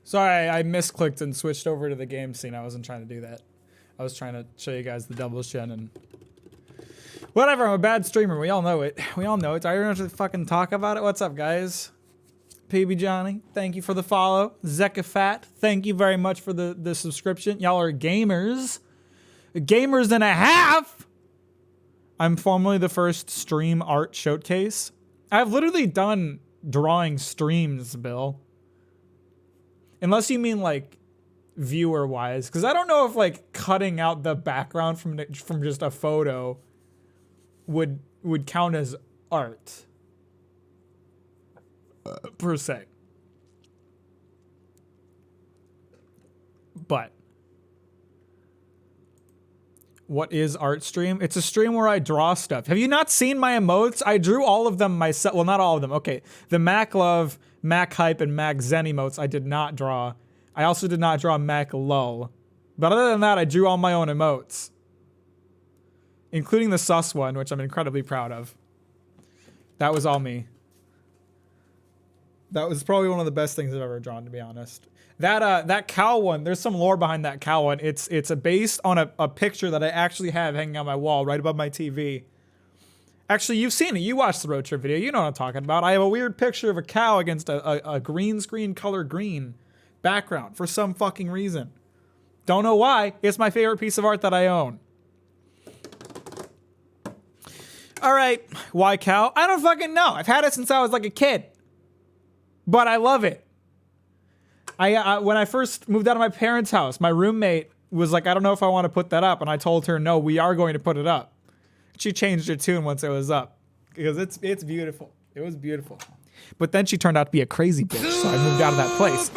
Sorry, I misclicked and switched over to the game scene. I wasn't trying to do that. I was trying to show you guys the double shin and... Whatever, I'm a bad streamer. We all know it. We all know it. I don't have to fucking talk about it. What's up, guys? PB Johnny, thank you for the follow. Zekafat, thank you very much for the subscription. Y'all are gamers. Gamers and a half! I'm formerly the first stream art showcase. I've literally done drawing streams, Bill. Unless you mean like viewer wise, because I don't know if like cutting out the background from just a photo would count as art per se. But what is art stream? It's a stream where I draw stuff. Have you not seen my emotes? I drew all of them myself. Well, not all of them. Okay. The Mac Love, Mac Hype, and Mac Zen emotes I did not draw. I also did not draw Mac Lull. But other than that, I drew all my own emotes. Including the sus one, which I'm incredibly proud of. That was all me. That was probably one of the best things I've ever drawn, to be honest. That cow one, there's some lore behind that cow one. It's based on a picture that I actually have hanging on my wall right above my TV. Actually, you've seen it. You watched the road trip video. You know what I'm talking about. I have a weird picture of a cow against a green screen color green background for some fucking reason. Don't know why. It's my favorite piece of art that I own. All right, why cow? I don't fucking know. I've had it since I was like a kid. But I love it. When I first moved out of my parents' house, my roommate was like, I don't know if I want to put that up. And I told her, no, we are going to put it up. She changed her tune once it was up. Because it's beautiful. It was beautiful. But then she turned out to be a crazy bitch. So I moved out of that place.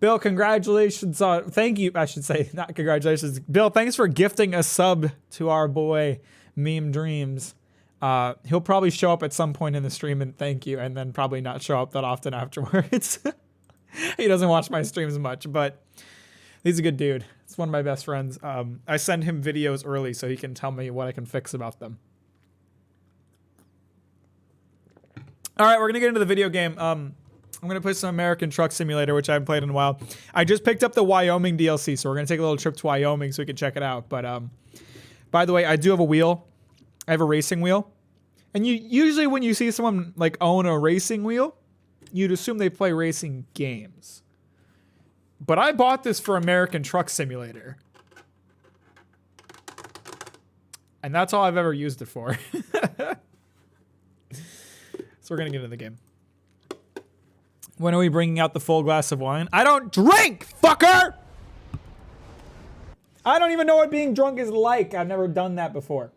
Bill, congratulations on... Thank you, I should say. Not congratulations. Bill, thanks for gifting a sub to our boy, Meme Dreams. He'll probably show up at some point in the stream and thank you, and then probably not show up that often afterwards. He doesn't watch my streams much, but he's a good dude. It's one of my best friends. I send him videos early so he can tell me what I can fix about them. All right, we're going to get into the video game. I'm going to play some American Truck Simulator, which I haven't played in a while. I just picked up the Wyoming DLC, so we're going to take a little trip to Wyoming so we can check it out. But by the way, I do have a wheel. I have a racing wheel. And you usually when you see someone like own a racing wheel, you'd assume they play racing games. But I bought this for American Truck Simulator. And that's all I've ever used it for. So we're going to get into the game. When are we bringing out the full glass of wine? I don't drink, fucker! I don't even know what being drunk is like. I've never done that before.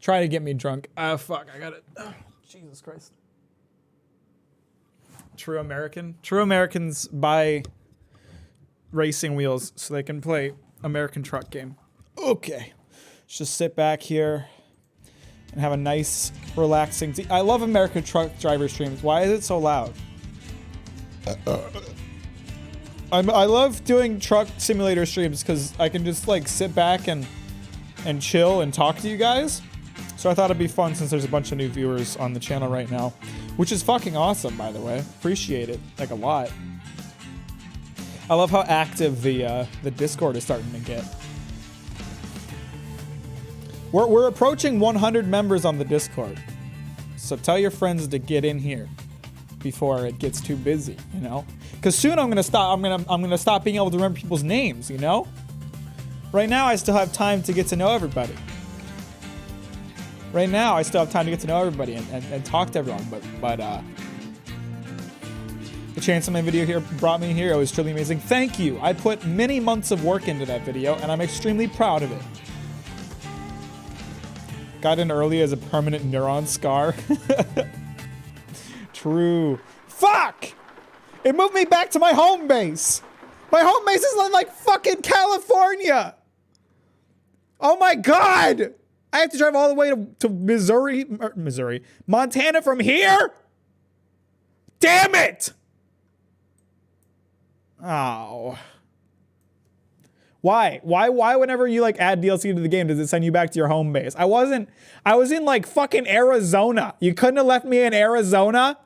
Try to get me drunk. Fuck, I got it. Oh, Jesus Christ. True American. True Americans buy racing wheels so they can play American Truck game. Okay. Let's just sit back here and have a nice, relaxing... I love American Truck driver streams. Why is it so loud? I love doing truck simulator streams because I can just like sit back and chill and talk to you guys. So I thought it'd be fun since there's a bunch of new viewers on the channel right now, which is fucking awesome, by the way. Appreciate it, like a lot. I love how active the Discord is starting to get. We're approaching 100 members on the Discord, so tell your friends to get in here before it gets too busy, you know? Because soon I'm gonna stop being able to remember people's names, you know? Right now I still have time to get to know everybody. Right now, I still have time to get to know everybody and talk to everyone, but the Chainsaw Man video here brought me here. It was truly amazing. Thank you. I put many months of work into that video, and I'm extremely proud of it. Got in early as a permanent neuron scar. True. Fuck! It moved me back to my home base. My home base is in, like, fucking California. Oh, my God. I have to drive all the way to Missouri, Montana from here? Damn it! Oh. Why? Why whenever you like add DLC to the game, does it send you back to your home base? I was in like fucking Arizona. You couldn't have left me in Arizona?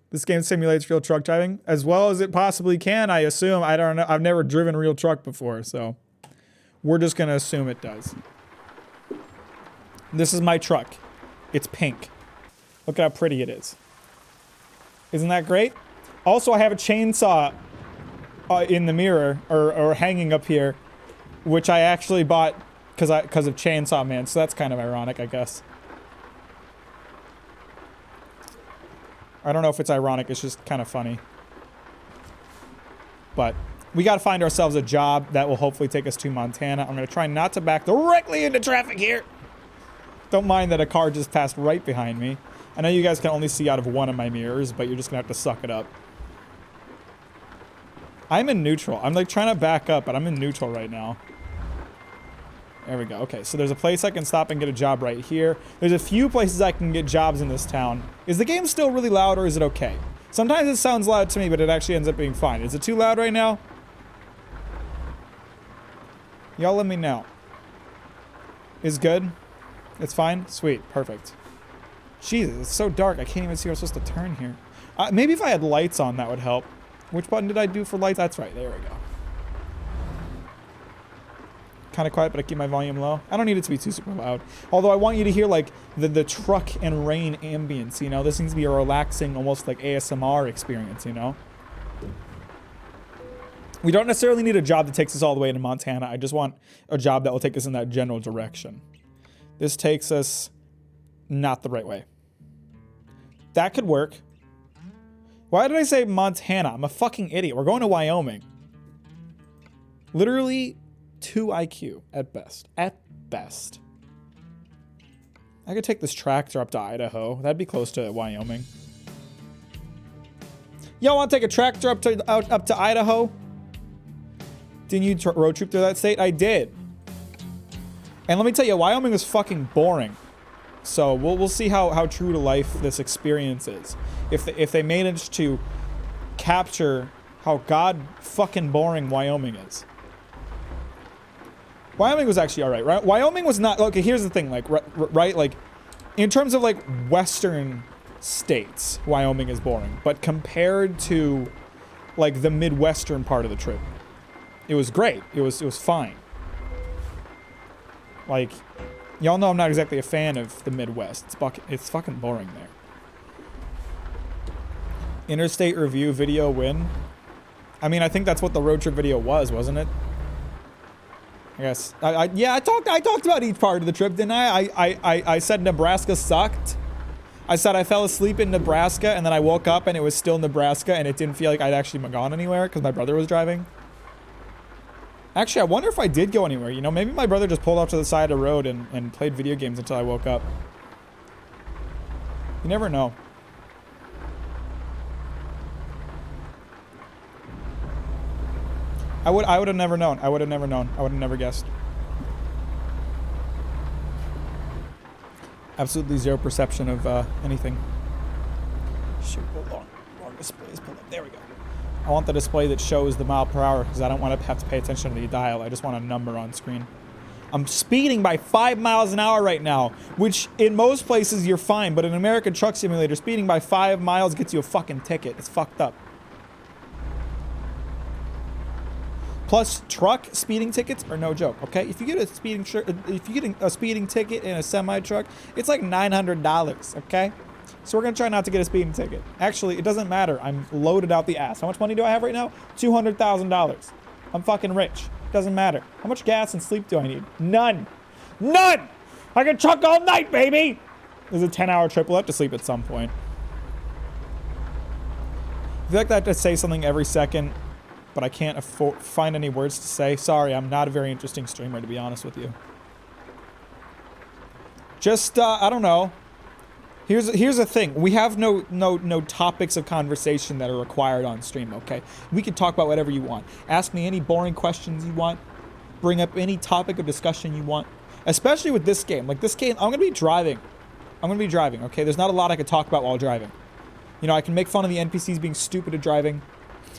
This game simulates real truck driving as well as it possibly can, I assume. I don't know. I've never driven a real truck before, so we're just gonna assume it does. This is my truck. It's pink. Look at how pretty it is. Isn't that great? Also, I have a chainsaw in the mirror, or hanging up here, which I actually bought because of Chainsaw Man, so that's kind of ironic, I guess. I don't know if it's ironic, it's just kind of funny. But we got to find ourselves a job that will hopefully take us to Montana. I'm going to try not to back directly into traffic here. Don't mind that a car just passed right behind me. I know you guys can only see out of one of my mirrors, but you're just going to have to suck it up. I'm in neutral. I'm like trying to back up, but I'm in neutral right now. There we go. Okay, so there's a place I can stop and get a job right here. There's a few places I can get jobs in this town. Is the game still really loud or is it okay? Sometimes it sounds loud to me, but it actually ends up being fine. Is it too loud right now? Y'all let me know. Is good? It's fine? Sweet. Perfect. Jesus, it's so dark. I can't even see where I'm supposed to turn here. Maybe if I had lights on, that would help. Which button did I do for lights? That's right. There we go. Kind of quiet, but I keep my volume low. I don't need it to be too super loud. Although I want you to hear like the truck and rain ambience, you know? This needs to be a relaxing, almost like ASMR experience, you know? We don't necessarily need a job that takes us all the way into Montana. I just want a job that will take us in that general direction. This takes us not the right way. That could work. Why did I say Montana? I'm a fucking idiot. We're going to Wyoming. Literally 2 IQ at best. At best. I could take this tractor up to Idaho. That'd be close to Wyoming. Y'all want to take a tractor up to Idaho? Didn't you road trip through that state? I did. And let me tell you, Wyoming was fucking boring. So we'll see how true to life this experience is. If they manage to capture how god fucking boring Wyoming is. Wyoming was actually alright, right? Wyoming was not, okay, here's the thing, like, right, like, in terms of, like, western states, Wyoming is boring. But compared to, like, the midwestern part of the trip, it was great. It was fine. Like, y'all know I'm not exactly a fan of the Midwest. It's fucking boring there. Interstate review video win. I mean, I think that's what the road trip video was, wasn't it? I guess. Yeah, I talked about each part of the trip, didn't I? I said Nebraska sucked. I said I fell asleep in Nebraska, and then I woke up and it was still Nebraska, and it didn't feel like I'd actually gone anywhere because my brother was driving. Actually, I wonder if I did go anywhere. You know, maybe my brother just pulled off to the side of the road and played video games until I woke up. You never know. I would have never known. I would have never known. I would have never guessed. Absolutely zero perception of anything. Shoot, hold on. Wrong display is pulled up. There we go. I want the display that shows the mile per hour because I don't want to have to pay attention to the dial. I just want a number on screen. I'm speeding by 5 miles an hour right now, which in most places you're fine, but in American Truck Simulator, speeding by 5 miles gets you a fucking ticket. It's fucked up. Plus, truck speeding tickets are no joke, okay? If you get a speeding ticket in a semi-truck, it's like $900, okay? So we're gonna try not to get a speeding ticket. Actually, it doesn't matter. I'm loaded out the ass. How much money do I have right now? $200,000. I'm fucking rich. Doesn't matter. How much gas and sleep do I need? None. None! I can truck all night, baby! There's a 10-hour trip. We'll have to sleep at some point. I feel like I have to say something every second, but I can't find any words to say. Sorry, I'm not a very interesting streamer, to be honest with you. Just, I don't know. Here's the thing. We have no topics of conversation that are required on stream, okay? We can talk about whatever you want. Ask me any boring questions you want. Bring up any topic of discussion you want. Especially with this game. Like, this game, I'm going to be driving. Okay? There's not a lot I could talk about while driving. You know, I can make fun of the NPCs being stupid at driving.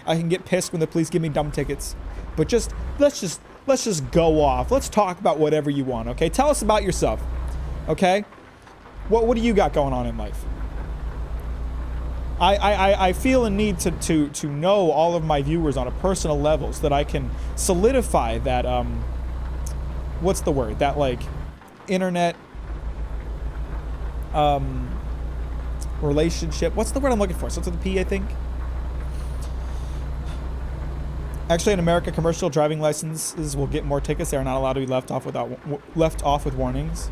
I can get pissed when the police give me dumb tickets. but let's just go off. Let's talk about whatever you want, okay? Tell us about yourself, okay? What do you got going on in life? I feel a need to know all of my viewers on a personal level so that I can solidify that, what's the word? That, like, internet, relationship. What's the word I'm looking for? Starts with a P, I think. Actually, in America, commercial driving licenses will get more tickets. They are not allowed to be left off with warnings.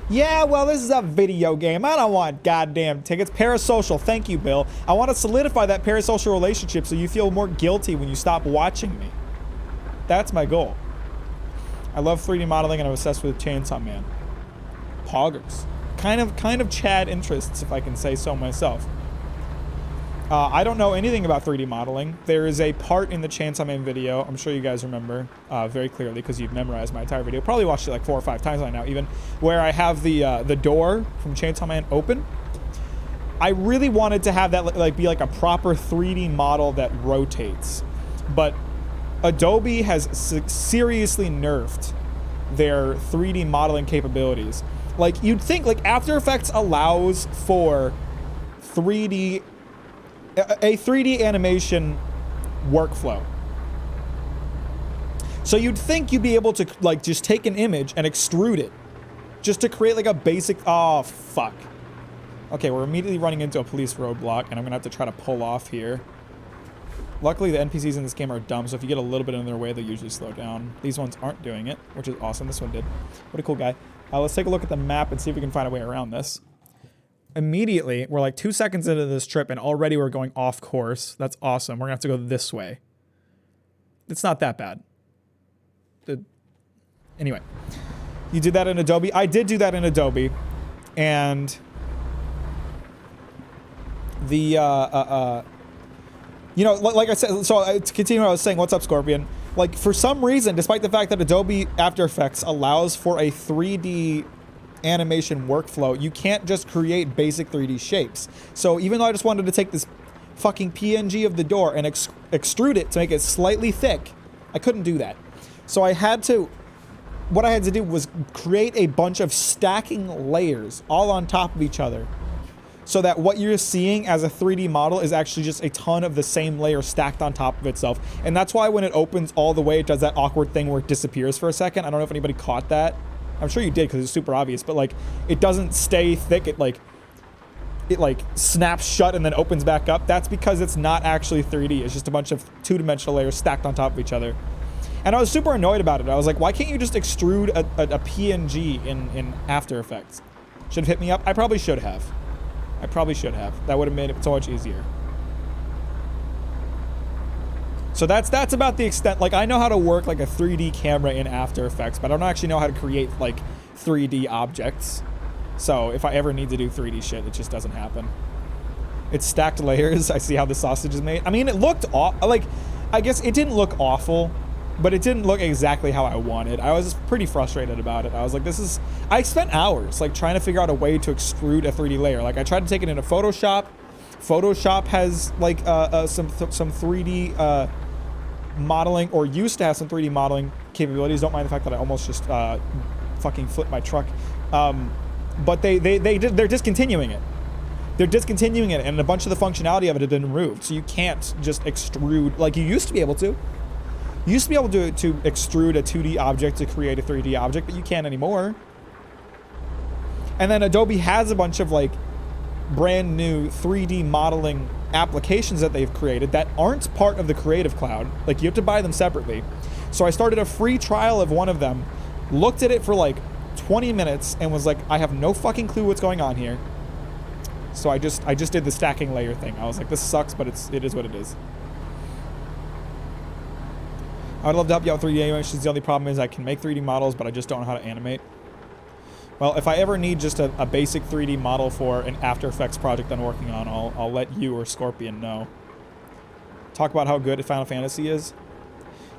Yeah, well, this is a video game. I don't want goddamn tickets. Parasocial. Thank you, Bill. I want to solidify that parasocial relationship so you feel more guilty when you stop watching me. That's my goal. I love 3D modeling and I'm obsessed with Chainsaw Man. Poggers. Kind of Chad interests, if I can say so myself. I don't know anything about 3D modeling. There is a part in the Chainsaw Man video, I'm sure you guys remember very clearly because you've memorized my entire video. Probably watched it like 4 or 5 times by now even, where I have the door from Chainsaw Man open. I really wanted to have that like be like a proper 3D model that rotates. But Adobe has seriously nerfed their 3D modeling capabilities. Like, you'd think, like, After Effects allows for a 3D animation workflow. So you'd think you'd be able to, like, just take an image and extrude it. Just to create, like, a basic... Oh, fuck. Okay, we're immediately running into a police roadblock, and I'm gonna have to try to pull off here. Luckily, the NPCs in this game are dumb, so if you get a little bit in their way, they'll usually slow down. These ones aren't doing it, which is awesome. This one did. What a cool guy. Let's take a look at the map and see if we can find a way around this. Immediately, we're like 2 seconds into this trip, and already we're going off course. That's awesome. We're gonna have to go this way. It's not that bad. Anyway, you did that in Adobe? I did do that in Adobe, and the you know, like I said, so to continue what I was saying, what's up, Scorpion? Like, for some reason, despite the fact that Adobe After Effects allows for a 3D animation workflow, you can't just create basic 3D shapes. So even though I just wanted to take this fucking PNG of the door and extrude it to make it slightly thick, I couldn't do that. So what I had to do was create a bunch of stacking layers all on top of each other, so that what you're seeing as a 3D model is actually just a ton of the same layer stacked on top of itself. And that's why when it opens all the way, it does that awkward thing where it disappears for a second. I don't know if anybody caught that. I'm sure you did because it's super obvious, but like, it doesn't stay thick. It like snaps shut and then opens back up. That's because it's not actually 3D. It's just a bunch of two-dimensional layers stacked on top of each other. And I was super annoyed about it. I was like, why can't you just extrude a PNG in After Effects? Should have hit me up? I probably should have. That would have made it so much easier. So that's about the extent. Like, I know how to work like a 3D camera in After Effects, but I don't actually know how to create like 3D objects. So if I ever need to do 3D shit, it just doesn't happen. It's stacked layers. I see how the sausage is made. I mean, it looked like, I guess it didn't look awful, but it didn't look exactly how I wanted. I was pretty frustrated about it. I was like, I spent hours like trying to figure out a way to extrude a 3D layer. Like, I tried to take it into Photoshop. Photoshop has like some 3D modeling, or used to have some 3D modeling capabilities. Don't mind the fact that I almost just fucking flipped my truck. But they're discontinuing it. They're discontinuing it, and a bunch of the functionality of it had been removed. So you can't just extrude like you used to be able to. You used to be able to extrude a 2D object to create a 3D object, but you can't anymore. And then Adobe has a bunch of like brand new 3D modeling applications that they've created that aren't part of the Creative Cloud. Like, you have to buy them separately. So I started a free trial of one of them, looked at it for like 20 minutes, and was like, I have no fucking clue what's going on here. So I just did the stacking layer thing. I was like, this sucks, but it is what it is. I would love to help you out with 3D animations. The only problem is I can make 3D models, but I just don't know how to animate. Well, if I ever need just a basic 3D model for an After Effects project I'm working on, I'll let you or Scorpion know. Talk about how good Final Fantasy is.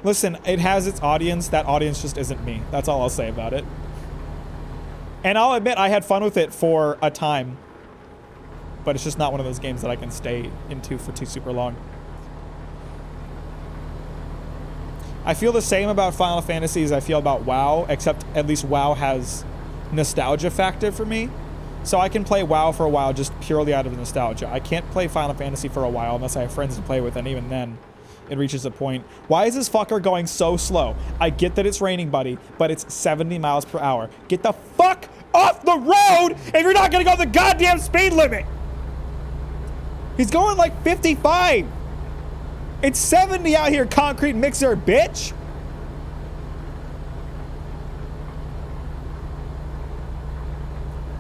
Listen, it has its audience. That audience just isn't me. That's all I'll say about it. And I'll admit I had fun with it for a time, but it's just not one of those games that I can stay into for too super long. I feel the same about Final Fantasy as I feel about WoW, except at least WoW has nostalgia factor for me. So I can play WoW for a while just purely out of nostalgia. I can't play Final Fantasy for a while unless I have friends to play with, and even then, it reaches a point. Why is this fucker going so slow? I get that it's raining, buddy, but it's 70 miles per hour. Get the fuck off the road if you're not gonna go the goddamn speed limit! He's going like 55! It's 70 out here, concrete mixer, bitch!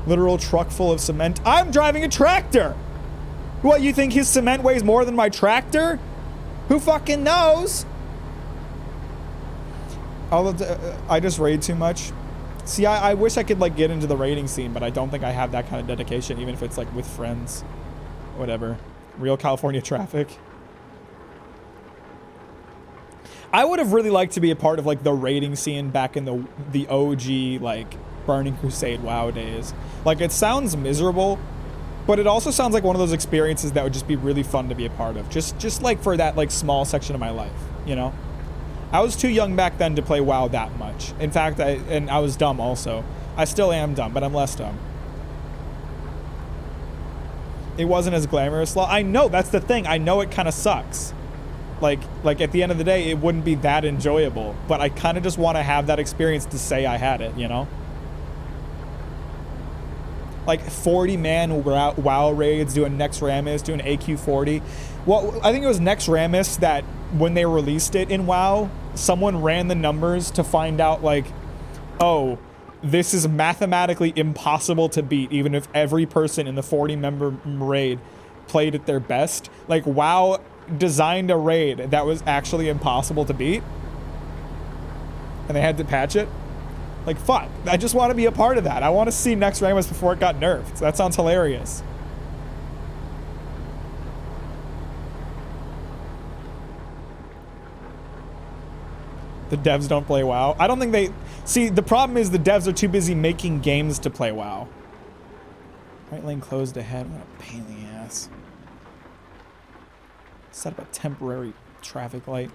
Literal truck full of cement. I'm driving a tractor! What, you think his cement weighs more than my tractor? Who fucking knows? I just raid too much. See, I wish I could like get into the raiding scene, but I don't think I have that kind of dedication, even if it's like with friends. Whatever. Real California traffic. I would have really liked to be a part of like the raiding scene back in the OG like Burning Crusade WoW days. Like, it sounds miserable, but it also sounds like one of those experiences that would just be really fun to be a part of. Just like for that like small section of my life, you know? I was too young back then to play WoW that much. In fact, I was dumb also. I still am dumb, but I'm less dumb. It wasn't as glamorous. I know, that's the thing. I know it kind of sucks. Like at the end of the day, it wouldn't be that enjoyable, but I kind of just want to have that experience to say I had it, you know? Like 40-man WoW raids, doing Nex Ramus, doing AQ40. Well, I think it was Nex Ramus that when they released it in WoW, someone ran the numbers to find out like, oh, this is mathematically impossible to beat even if every person in the 40-member raid played at their best. Like, WoW designed a raid that was actually impossible to beat, and they had to patch it. Like, fuck. I just want to be a part of that. I want to see Nex Ramus before it got nerfed. So that sounds hilarious. The devs don't play WoW. I don't think they... See, the problem is the devs are too busy making games to play WoW. Right lane closed ahead. What a pain in the ass. Set up a temporary traffic light.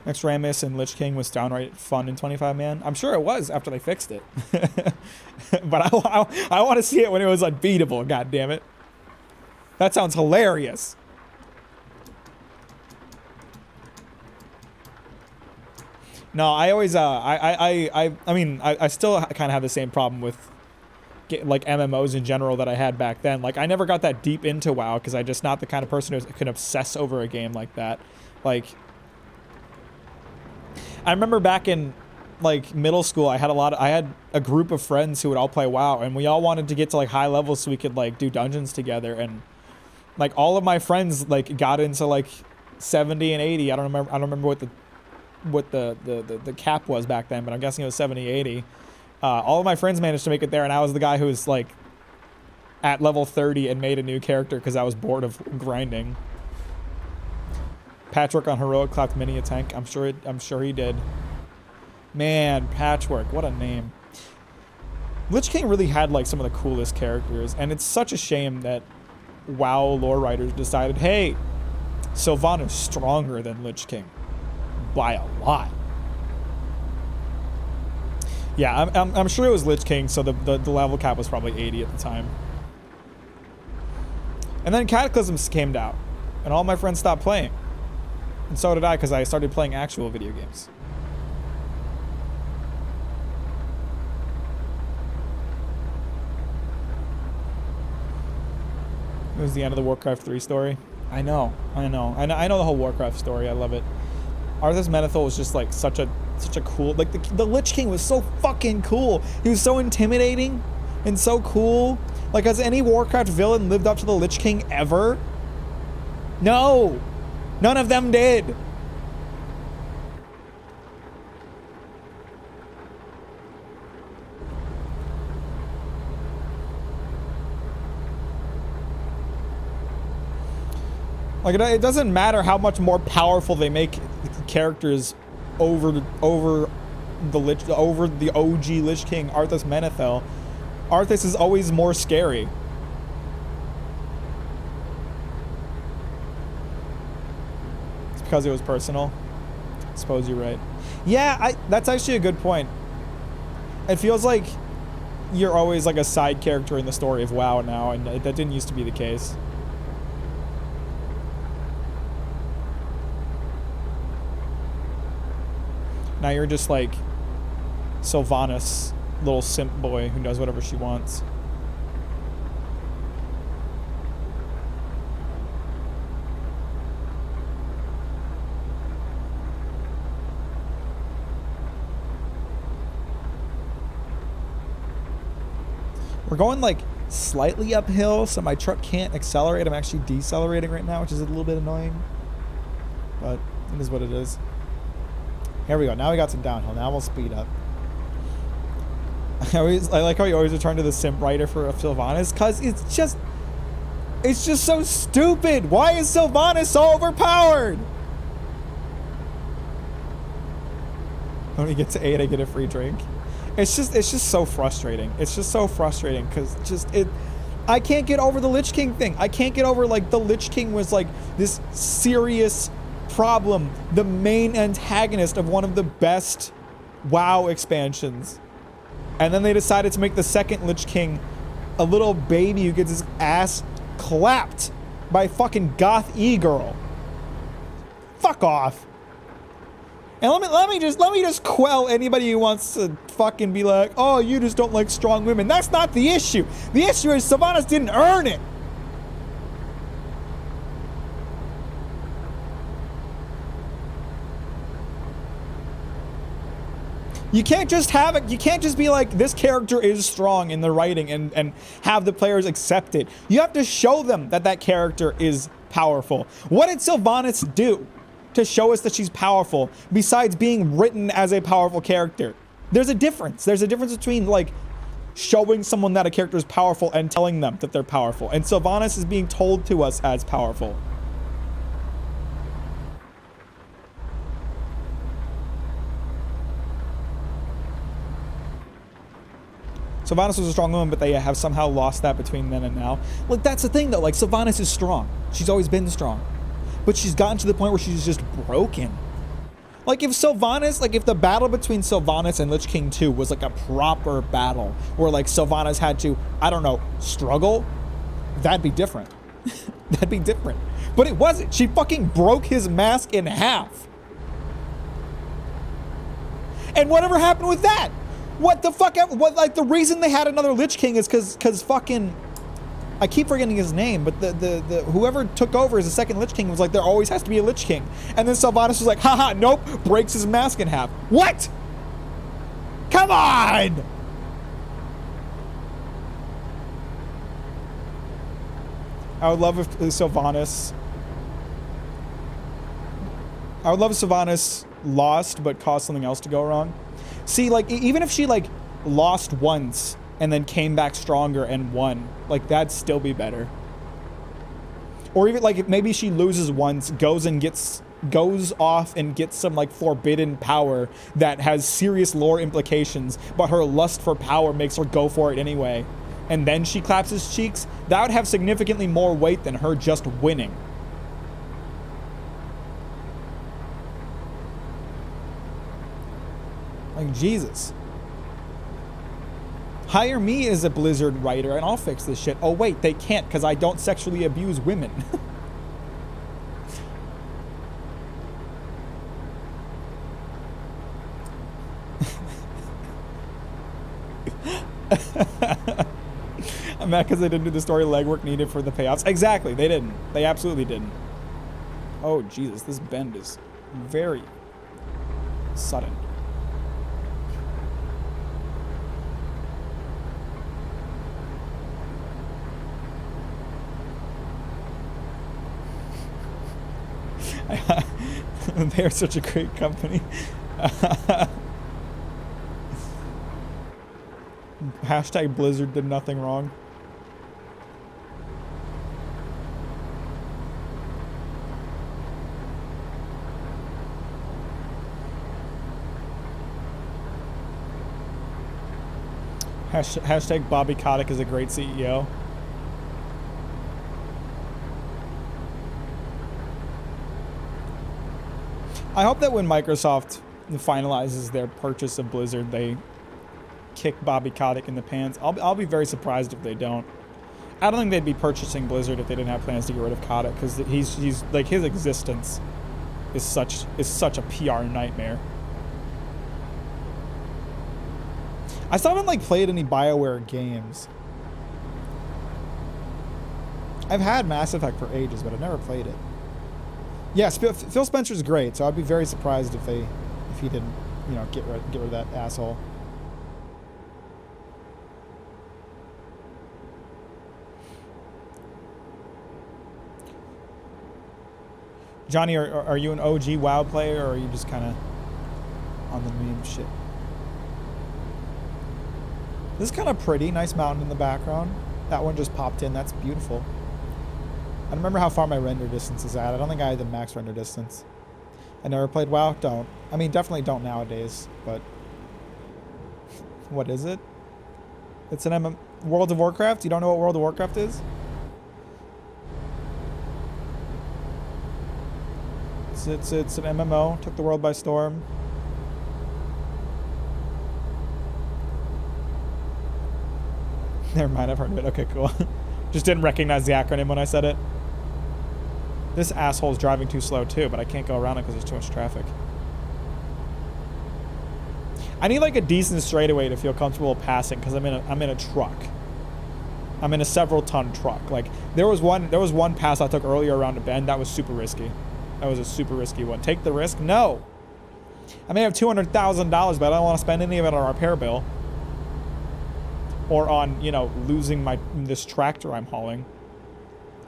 Nex Ramus and Lich King was downright fun in 25-man. I'm sure it was after they fixed it. But I want to see it when it was unbeatable, god damn it. That sounds hilarious. No, I always I mean I still kind of have the same problem with like MMOs in general that I had back then. Like, I never got that deep into WoW because I'm just not the kind of person who can obsess over a game like that. Like, I remember back in like middle school, I had a group of friends who would all play WoW, and we all wanted to get to like high levels so we could like do dungeons together. And like all of my friends like got into like 70 and 80. I don't remember what the cap was back then, but I'm guessing it was 70, 80. All of my friends managed to make it there, and I was the guy who was like at level 30 and made a new character because I was bored of grinding. Patchwork on Heroic clapped Mini a tank. I'm sure he did. Man, Patchwork, what a name. Lich King really had like some of the coolest characters, and it's such a shame that WoW lore writers decided, hey, Sylvanas is stronger than Lich King by a lot. Yeah, I'm sure it was Lich King, so the level cap was probably 80 at the time. And then Cataclysms came out, and all my friends stopped playing. And so did I, because I started playing actual video games. It was the end of the Warcraft 3 story. I know the whole Warcraft story. I love it. Arthas Menethil was just like such a cool, like the Lich King was so fucking cool. He was so intimidating and so cool. Like, has any Warcraft villain lived up to the Lich King ever? No, none of them did. Like, it doesn't matter how much more powerful they make characters over the OG Lich King, Arthas Menethil. Arthas is always more scary. Because it was personal. I suppose you're right. Yeah, that's actually a good point. It feels like you're always like a side character in the story of WoW now, and that didn't used to be the case. Now you're just like Sylvanas, little simp boy who does whatever she wants. We're going like slightly uphill, so my truck can't accelerate. I'm actually decelerating right now, which is a little bit annoying, but it is what it is. Here we go. Now we got some downhill. Now we'll speed up. I like how you always return to the simp writer for Sylvanas, because it's just so stupid. Why is Sylvanas so overpowered? When we get to 8, I get a free drink. It's just so frustrating. It's just so frustrating because I can't get over the Lich King thing. I can't get over like the Lich King was like this serious problem, the main antagonist of one of the best WoW expansions. And then they decided to make the second Lich King a little baby who gets his ass clapped by fucking goth e-girl. Fuck off. And let me just quell anybody who wants to fucking be like, oh, you just don't like strong women. That's not the issue. The issue is Sylvanas didn't earn it. You can't just have it. You can't just be like, this character is strong in the writing and have the players accept it. You have to show them that that character is powerful. What did Sylvanas do to show us that she's powerful besides being written as a powerful character? There's a difference. There's a difference between like showing someone that a character is powerful and telling them that they're powerful. And Sylvanas is being told to us as powerful. Sylvanas was a strong woman, but they have somehow lost that between then and now. Like, that's the thing though, like Sylvanas is strong. She's always been strong. But she's gotten to the point where she's just broken. Like if Sylvanas, like if the battle between Sylvanas and Lich King 2 was like a proper battle where like Sylvanas had to, I don't know, struggle, that'd be different. That'd be different. But it wasn't. She fucking broke his mask in half. And whatever happened with that? What the fuck? What, like the reason they had another Lich King is cause fucking, I keep forgetting his name, but the whoever took over as the second Lich King was like, there always has to be a Lich King. And then Sylvanas was like, haha, nope, breaks his mask in half. What? Come on! I would love if Sylvanas lost but caused something else to go wrong. See, like, even if she, like, lost once and then came back stronger and won, like, that'd still be better. Or even, like, if maybe she loses once, goes off and gets some, like, forbidden power that has serious lore implications, but her lust for power makes her go for it anyway. And then she claps his cheeks. That would have significantly more weight than her just winning. Like, Jesus. Hire me as a Blizzard writer and I'll fix this shit. Oh, wait, they can't because I don't sexually abuse women. I'm mad because they didn't do the story legwork needed for the payoffs. Exactly, they didn't. They absolutely didn't. Oh, Jesus, this bend is very sudden. They're such a great company. Hashtag Blizzard did nothing wrong. Hashtag Bobby Kotick is a great CEO. I hope that when Microsoft finalizes their purchase of Blizzard, they kick Bobby Kotick in the pants. I'll be very surprised if they don't. I don't think they'd be purchasing Blizzard if they didn't have plans to get rid of Kotick, because he's like, his existence is such a PR nightmare. I still haven't like played any BioWare games. I've had Mass Effect for ages, but I've never played it. Yes, Phil Spencer's great, so I'd be very surprised if he didn't, you know, get rid of that asshole. Johnny, are you an OG WoW player, or are you just kind of on the meme shit? This is kind of pretty. Nice mountain in the background. That one just popped in. That's beautiful. I don't remember how far my render distance is at. I don't think I had the max render distance. I never played WoW. Don't. I mean, definitely don't nowadays, but... What is it? It's an World of Warcraft? You don't know what World of Warcraft is? It's an MMO. Took the world by storm. Never mind, I've heard of it. Okay, cool. Just didn't recognize the acronym when I said it. This asshole's driving too slow too, but I can't go around it because there's too much traffic. I need like a decent straightaway to feel comfortable passing, because I'm in a truck. I'm in a several ton truck. Like there was one pass I took earlier around a bend that was super risky. That was a super risky one. Take the risk? No. I may have $200,000, but I don't want to spend any of it on a repair bill. Or on, you know, losing this tractor I'm hauling.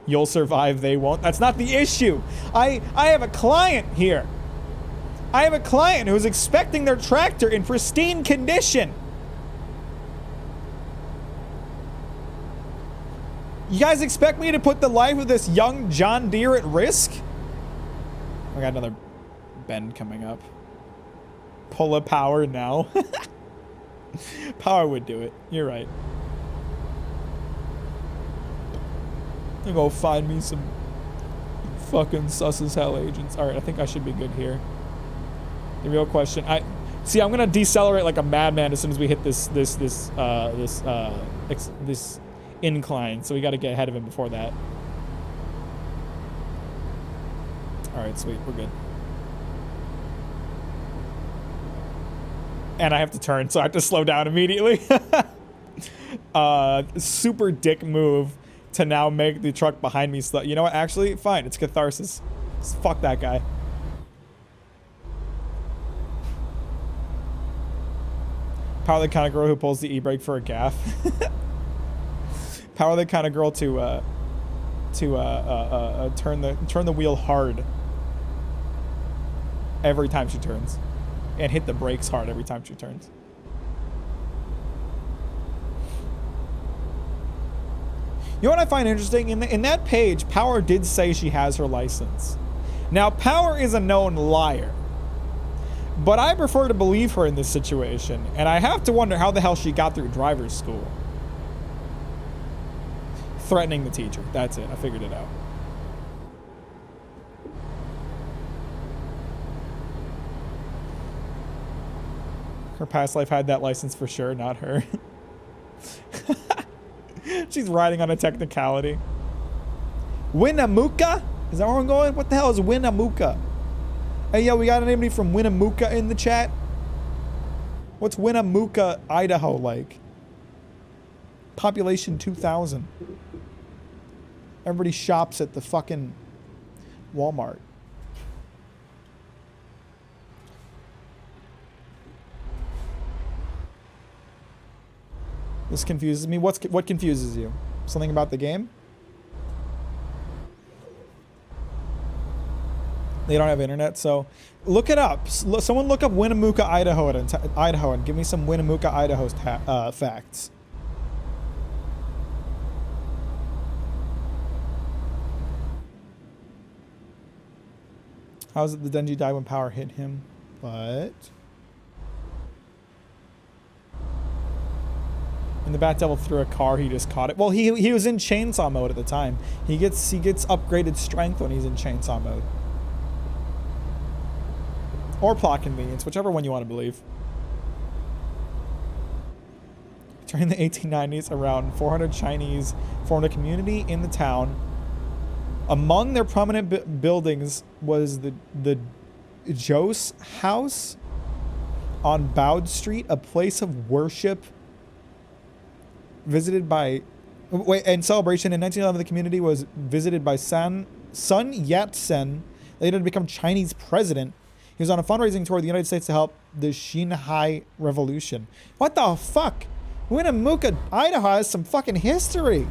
You'll survive, they won't. That's not the issue. I have a client here. I have a client who's expecting their tractor in pristine condition. You guys expect me to put the life of this young John Deere at risk? I got another bend coming up. Pull a power now. Power would do it. You're right. I'm gonna go find me some fucking sus as hell agents. Alright, I think I should be good here. The real question, I'm gonna decelerate like a madman as soon as we hit this incline, so we gotta get ahead of him before that. Alright, sweet, we're good. And I have to turn, so I have to slow down immediately. Super dick move to now make the truck behind me slow. You know what? Actually, fine. It's catharsis. Fuck that guy. Power the kind of girl who pulls the e-brake for a gaff. Power the kind of girl to turn the wheel hard every time she turns. And hit the brakes hard every time she turns. You know what I find interesting? In that page, Power did say she has her license. Now, Power is a known liar. But I prefer to believe her in this situation. And I have to wonder how the hell she got through driver's school. Threatening the teacher. That's it. I figured it out. Her past life had that license for sure, not her. She's riding on a technicality. Winnemucca? Is that where I'm going? What the hell is Winnemucca? Hey, yo, we got anybody from Winnemucca in the chat? What's Winnemucca, Idaho like? Population 2,000. Everybody shops at the fucking Walmart. This confuses me. What confuses you? Something about the game? They don't have internet, so look it up. Someone look up Winnemucca, Idaho, and give me some Winnemucca, Idaho facts. How is it the Denji died when Power hit him? What? And the Bat Devil threw a car, he just caught it. Well, he was in chainsaw mode at the time. He gets upgraded strength when he's in chainsaw mode. Or plot convenience, whichever one you want to believe. During the 1890s, around 400 Chinese formed a community in the town. Among their prominent buildings was the Jose House on Bowd Street, a place of worship visited by... and celebration in 1911, the community was visited by Sun Yat-sen, later to become Chinese president. He was on a fundraising tour of the United States to help the Xinhai Revolution. What the fuck? Winnemucca, Idaho has some fucking history.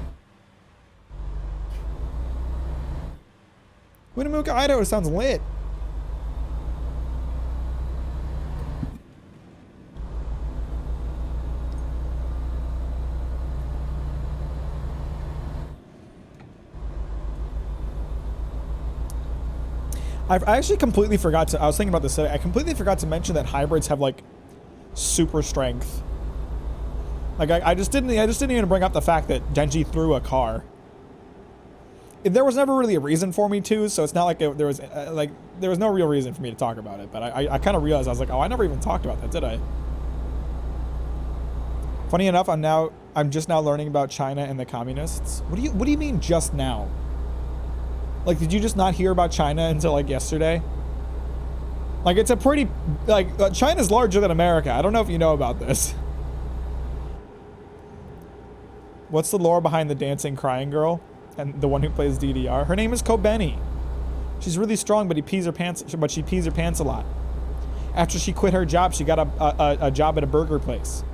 Winnemucca, Idaho sounds lit. I actually completely forgot to, I was thinking about this today, I completely forgot to mention that hybrids have like super strength. Like I just didn't even bring up the fact that Denji threw a car. There was never really a reason for me to, so it's not like there was no real reason for me to talk about it, but I kind of realized, I was like, oh, I never even talked about that, did I? Funny enough, I'm just now learning about China and the communists. What do you mean just now? Like, did you just not hear about China until like yesterday? Like, it's a pretty, like, China's larger than America. I don't know if you know about this. What's the lore behind the dancing crying girl and the one who plays DDR? Her name is Kobeni. She's really strong, but she pees her pants a lot. After she quit her job, she got a job at a burger place.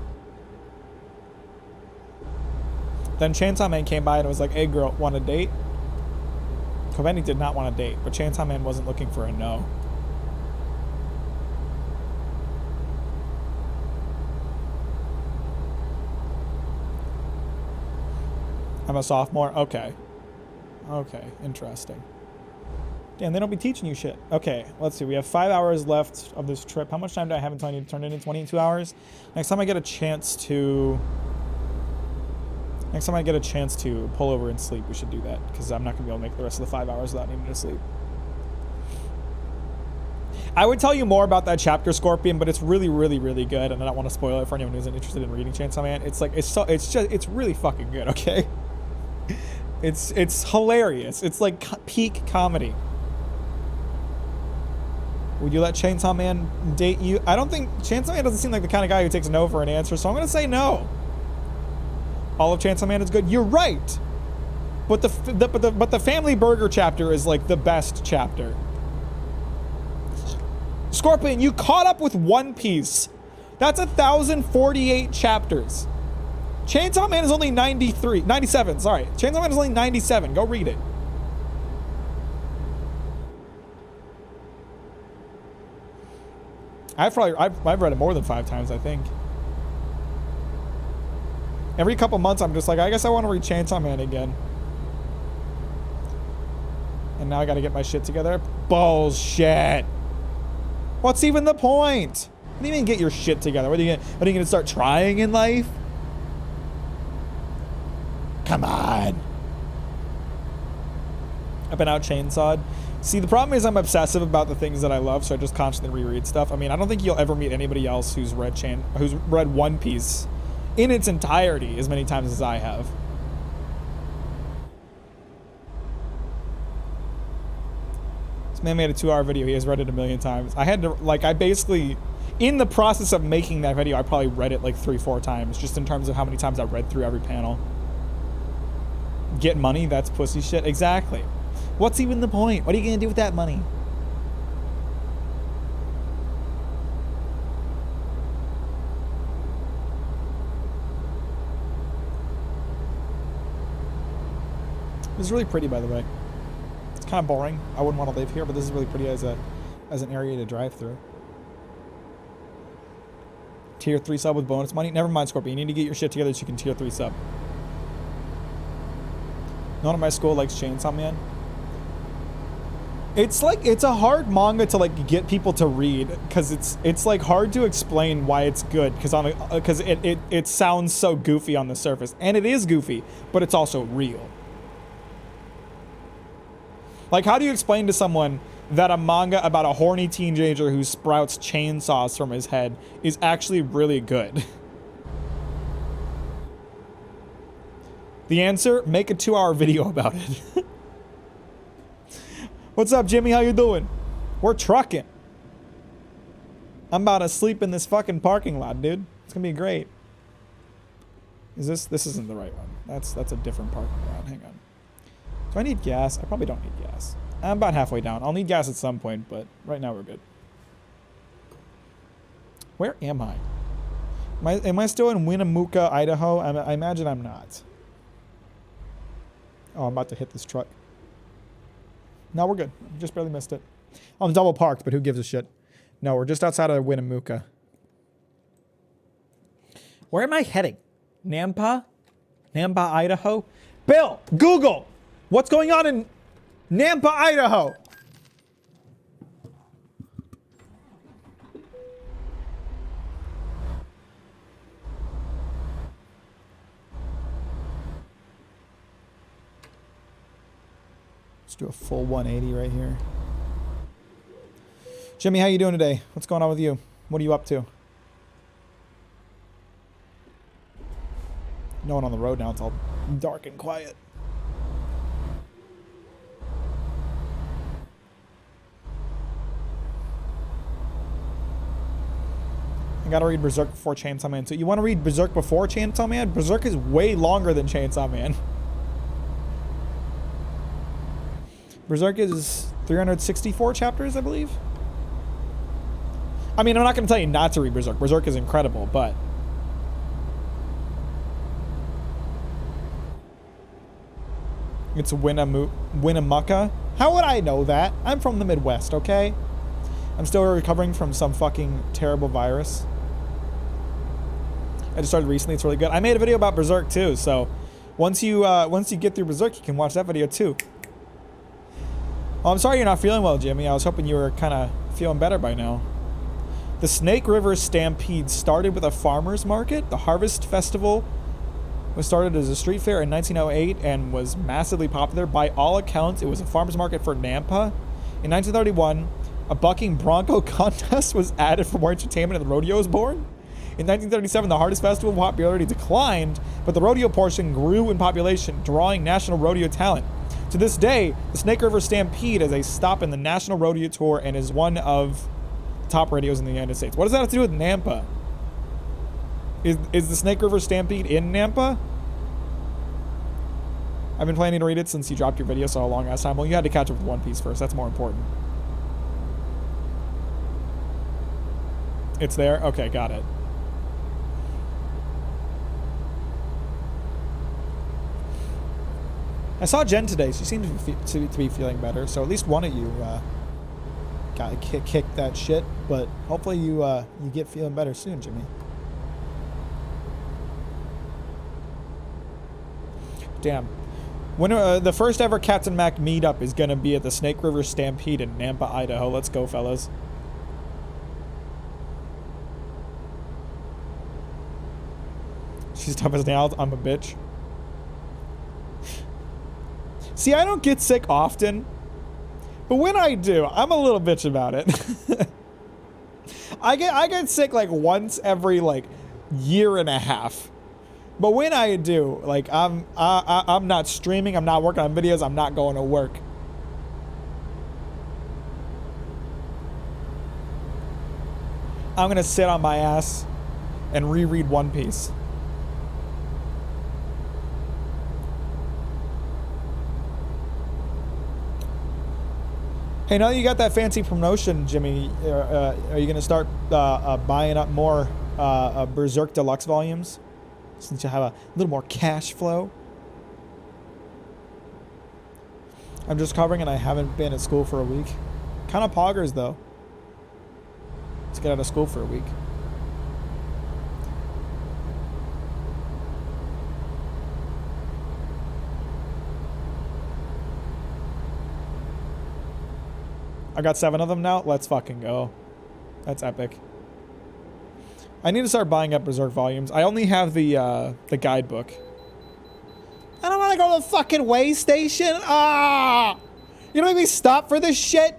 Then Chainsaw Man came by and was like, hey girl, want a date? Kobeni did not want a date, but Chainsaw Man wasn't looking for a no. I'm a sophomore? Okay. Okay, interesting. Damn, they don't be teaching you shit. Okay, let's see. We have 5 hours left of this trip. How much time do I have until I need to turn it in? 22 hours? Next time I get a chance to pull over and sleep, we should do that, because I'm not going to be able to make the rest of the 5 hours without needing to sleep. I would tell you more about that chapter, Scorpion, but it's really, really, really good, and I don't want to spoil it for anyone who's interested in reading Chainsaw Man. It's really fucking good, okay? It's hilarious. It's like peak comedy. Would you let Chainsaw Man date you? I don't think Chainsaw Man doesn't seem like the kind of guy who takes no for an answer, so I'm going to say no. All of Chainsaw Man is good. You're right. But the Family Burger chapter is like the best chapter. Scorpion, you caught up with One Piece. That's 1,048 chapters. Chainsaw Man is only 97, sorry. Chainsaw Man is only 97. Go read it. I've read it more than 5 times, I think. Every couple months, I'm just like, I guess I want to read Chainsaw Man again. And now I got to get my shit together. Bullshit. What's even the point? What do you mean get your shit together? What are you gonna start trying in life? Come on. I've been out chainsawed. See, the problem is I'm obsessive about the things that I love, so I just constantly reread stuff. I mean, I don't think you'll ever meet anybody else who's read One Piece in its entirety as many times as I have. This man made a 2-hour video. He has read it a million times. I had to, like, I basically, in the process of making that video, I probably read it like 3-4 times, just in terms of how many times I read through every panel. Get money? That's pussy shit. Exactly. What's even the point? What are you gonna do with that money? This is really pretty, by the way. It's kind of boring. I wouldn't want to live here, but this is really pretty as an area to drive through. Tier 3 sub with bonus money? Never mind, Scorpion. You need to get your shit together so you can tier 3 sub. No one at my school likes Chainsaw Man. It's like, it's a hard manga to like get people to read, because it's like hard to explain why it's good, because it sounds so goofy on the surface, and it is goofy, but it's also real. Like, how do you explain to someone that a manga about a horny teenager who sprouts chainsaws from his head is actually really good. The answer, make a 2-hour video about it. What's up, Jimmy? How you doing? We're trucking. I'm about to sleep in this fucking parking lot, dude. It's gonna be great. Is this isn't the right one. That's a different parking lot. Hang on. Do I need gas? I probably don't need gas. I'm about halfway down. I'll need gas at some point, but right now we're good. Where am I? Am I still in Winnemucca, Idaho? I imagine I'm not. Oh, I'm about to hit this truck. No, we're good. Just barely missed it. I'm double parked, but who gives a shit? No, we're just outside of Winnemucca. Where am I heading? Nampa? Nampa, Idaho? Bill, Google! What's going on in Nampa, Idaho? Let's do a full 180 right here. Jimmy, how you doing today? What's going on with you? What are you up to? No one on the road now. It's all dark and quiet. I gotta read Berserk before Chainsaw Man. So you want to read Berserk before Chainsaw Man? Berserk is way longer than Chainsaw Man. Berserk is 364 chapters, I believe. I mean, I'm not going to tell you not to read Berserk. Berserk is incredible, but... It's Winnemucca. How would I know that? I'm from the Midwest, okay? I'm still recovering from some fucking terrible virus. I just started recently. It's really good. I made a video about Berserk too, so once you get through Berserk, you can watch that video too. Oh, I'm sorry you're not feeling well, Jimmy. I was hoping you were kind of feeling better by now. The Snake River Stampede started with a farmer's market. The Harvest Festival was started as a street fair in 1908 and was massively popular. By all accounts, it was a farmer's market for Nampa. In 1931, a bucking bronco contest was added for more entertainment and the rodeo was born. In 1937, the Harvest Festival popularity declined, but the rodeo portion grew in population, drawing national rodeo talent. To this day, the Snake River Stampede is a stop in the National Rodeo Tour and is one of the top rodeos in the United States. What does that have to do with Nampa? Is the Snake River Stampede in Nampa? I've been planning to read it since you dropped your video so long last time. Well, you had to catch up with One Piece first. That's more important. It's there? Okay, got it. I saw Jen today. She seemed to be feeling better. So at least one of you got kicked that shit. But hopefully you get feeling better soon, Jimmy. Damn. When the first ever Captain Mac meetup is gonna be at the Snake River Stampede in Nampa, Idaho. Let's go, fellas. She's tough as nails. I'm a bitch. See, I don't get sick often, but when I do, I'm a little bitch about it. I get sick like once every like year and a half. But when I do, like I'm not streaming, I'm not working on videos, I'm not going to work. I'm gonna sit on my ass and reread One Piece. Hey, now that you got that fancy promotion, Jimmy, are you gonna start buying up more Berserk Deluxe volumes? Since you have a little more cash flow. I'm just covering and I haven't been at school for a week. Kind of poggers though. Let's get out of school for a week. I got 7 of them now. Let's fucking go. That's epic. I need to start buying up Berserk volumes. I only have the guidebook. I don't want to go to the fucking way station. Ah! You don't make me stop for this shit?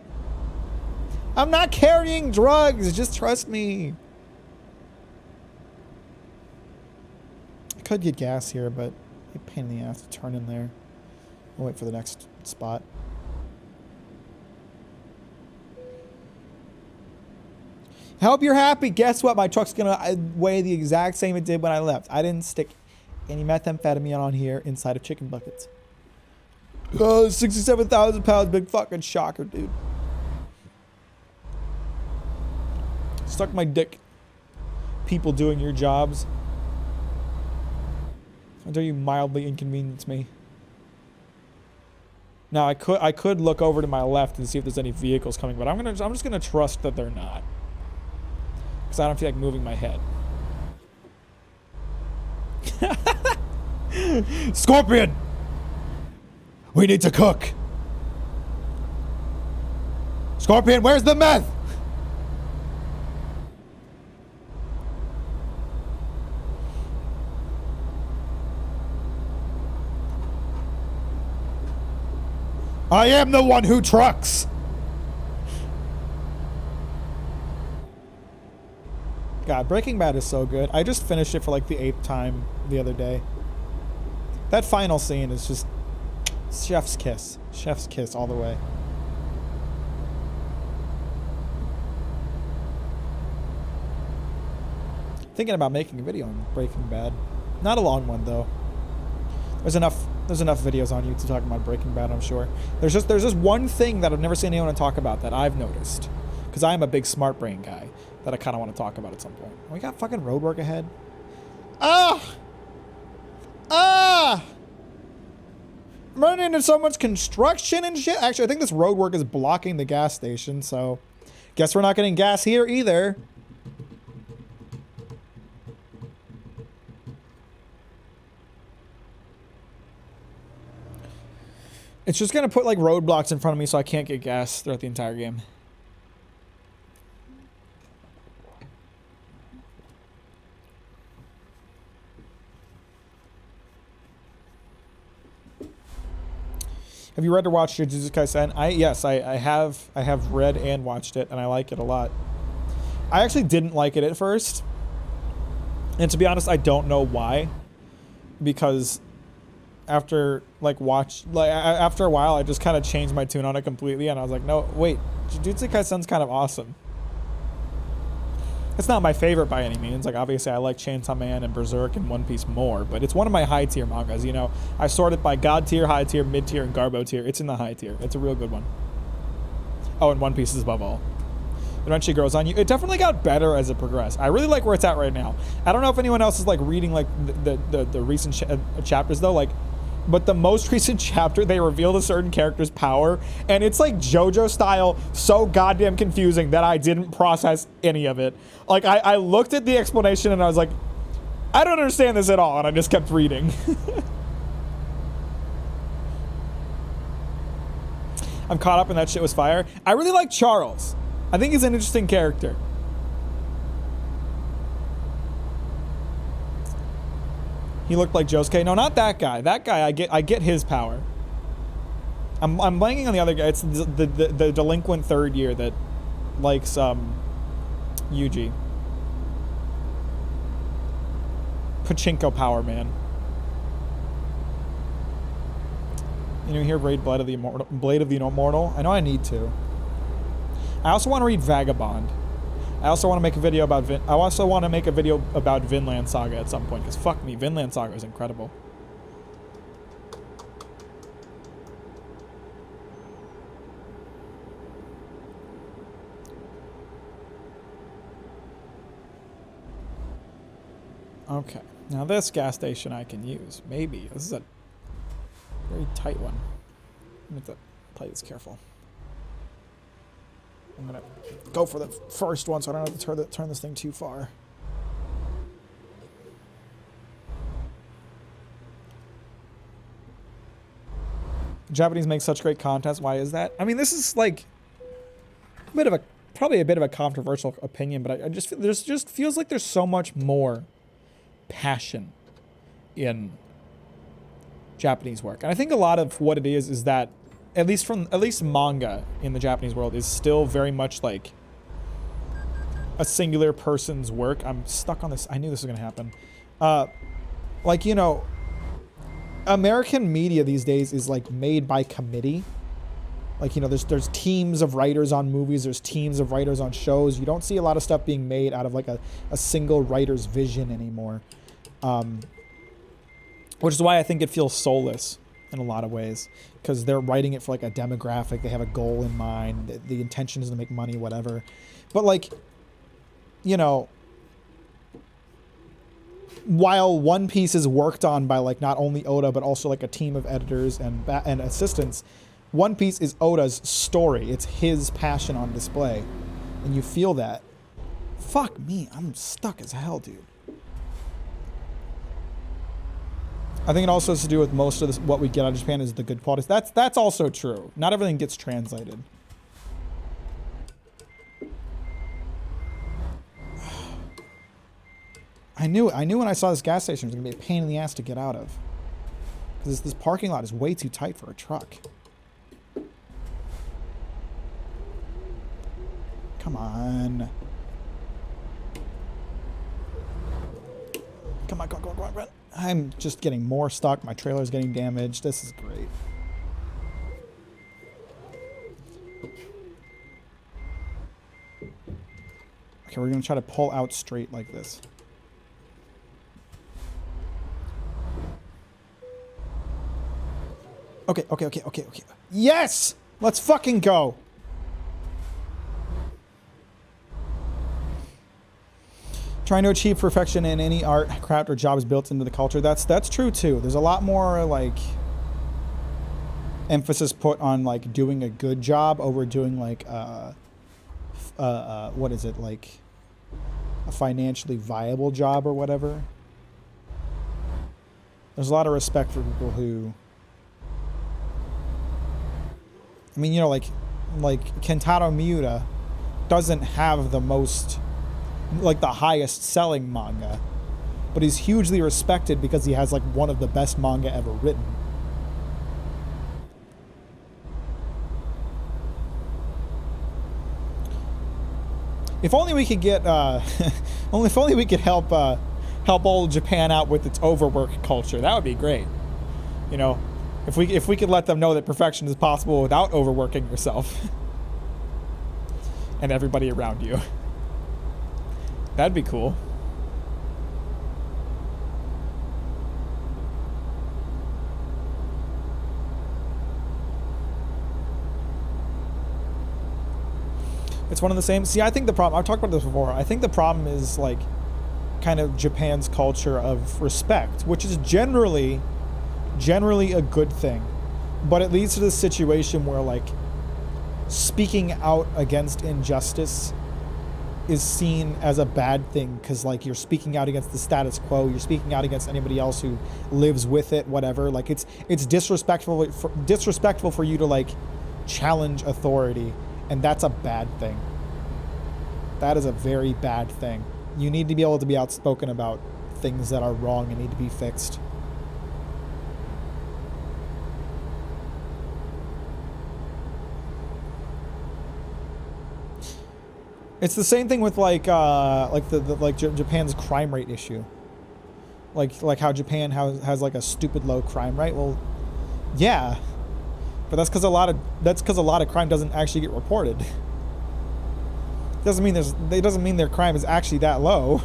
I'm not carrying drugs. Just trust me. I could get gas here, but a pain in the ass to turn in there. I'll wait for the next spot. I hope you're happy. Guess what? My truck's gonna weigh the exact same it did when I left. I didn't stick any methamphetamine on here inside of chicken buckets. Oh, 67,000 pounds. Big fucking shocker, dude. Stuck my dick. People doing your jobs. How dare you mildly inconvenience me? Now I could look over to my left and see if there's any vehicles coming, but I'm just gonna trust that they're not. Because I don't feel like moving my head. Scorpion! We need to cook! Scorpion, where's the meth? I am the one who trucks! God, Breaking Bad is so good. I just finished it for like the 8th time the other day. That final scene is just chef's kiss. Chef's kiss all the way. Thinking about making a video on Breaking Bad. Not a long one though. There's enough videos on YouTube to talk about Breaking Bad, I'm sure. There's just one thing that I've never seen anyone talk about that I've noticed. Because I'm a big smart brain guy that I kind of want to talk about at some point. We got fucking road work ahead. Ah! Ah! I'm running into so much construction and shit. Actually, I think this road work is blocking the gas station, so guess we're not getting gas here either. It's just gonna put like roadblocks in front of me so I can't get gas throughout the entire game. Have you read or watched Jujutsu Kaisen? Yes, I have read and watched it, and I like it a lot. I actually didn't like it at first, and to be honest, I don't know why. Because after after a while, I just kind of changed my tune on it completely, and I was like, no, wait, Jujutsu Kaisen's kind of awesome. It's not my favorite by any means. Like, obviously, I like Chainsaw Man and Berserk and One Piece more, but it's one of my high tier mangas. You know, I sort it by God tier, high tier, mid tier, and Garbo tier. It's in the high tier. It's a real good one. Oh, and One Piece is above all. It eventually grows on you. It definitely got better as it progressed. I really like where it's at right now. I don't know if anyone else is like reading like the recent chapters though. Like, but the most recent chapter, they revealed a certain character's power, and it's like JoJo style, so goddamn confusing that I didn't process any of it. Like, I looked at the explanation and I was like, I don't understand this at all, and I just kept reading. I'm caught up and that shit was fire. I really like Charles. I think he's an interesting character. He looked like Josuke. No, not that guy. That guy, I get his power. I'm blanking on the other guy. It's the delinquent third year that likes Yuji. Pachinko power, man. You know, here read Blade of the Immortal. I know I need to. I also want to read Vagabond. I also want to make a video about Vinland Saga at some point, because fuck me, Vinland Saga is incredible. Okay, now this gas station I can use. Maybe. This is a very tight one. I have to play this careful. I'm gonna go for the first one so I don't have to turn this thing too far. Japanese make such great content. Why is that? I mean, this is like probably a bit of a controversial opinion, but I just just feels like there's so much more passion in Japanese work, and I think a lot of what it is that at least manga in the Japanese world is still very much like a singular person's work. I'm stuck on this. I knew this was gonna happen. Like, you know, American media these days is like made by committee. Like, you know, there's teams of writers on movies, there's teams of writers on shows. You don't see a lot of stuff being made out of like a single writer's vision anymore. Which is why I think it feels soulless in a lot of ways, because they're writing it for like a demographic. They have a goal in mind. The intention is to make money, whatever. But like, you know, while One Piece is worked on by like not only Oda but also like a team of editors and assistants, One Piece is Oda's story. It's his passion on display, and you feel that. Fuck me, I'm stuck as hell, dude. I think it also has to do with most of this, what we get out of Japan is the good qualities. That's also true. Not everything gets translated. I knew when I saw this gas station it was gonna be a pain in the ass to get out of. Because this parking lot is way too tight for a truck. Come on. Come on. I'm just getting more stuck. My trailer's getting damaged. This is great. Okay, we're gonna try to pull out straight like this. Okay. Yes! Let's fucking go! Trying to achieve perfection in any art, craft, or job is built into the culture. That's true too. There's a lot more like emphasis put on like doing a good job over doing like what is it, like a financially viable job or whatever. There's a lot of respect for people who, I mean, you know, like Kentaro Miura doesn't have the most, like the highest selling manga, but he's hugely respected because he has like one of the best manga ever written. If only we could get if only we could help old Japan out with its overwork culture. That would be great. You know, if we could let them know that perfection is possible without overworking yourself and everybody around you. That'd be cool. It's one of the same. See, I think the problem, I've talked about this before. I think the problem is like kind of Japan's culture of respect, which is generally a good thing. But it leads to this situation where like speaking out against injustice is seen as a bad thing, because like you're speaking out against the status quo, you're speaking out against anybody else who lives with it, whatever. Like it's disrespectful for you to like challenge authority, and that's a bad thing. That is a very bad thing. You need to be able to be outspoken about things that are wrong and need to be fixed. It's the same thing with like Japan's crime rate issue. Like how Japan has like a stupid low crime rate. Well, yeah, but that's because a lot of crime doesn't actually get reported. It doesn't mean their crime is actually that low.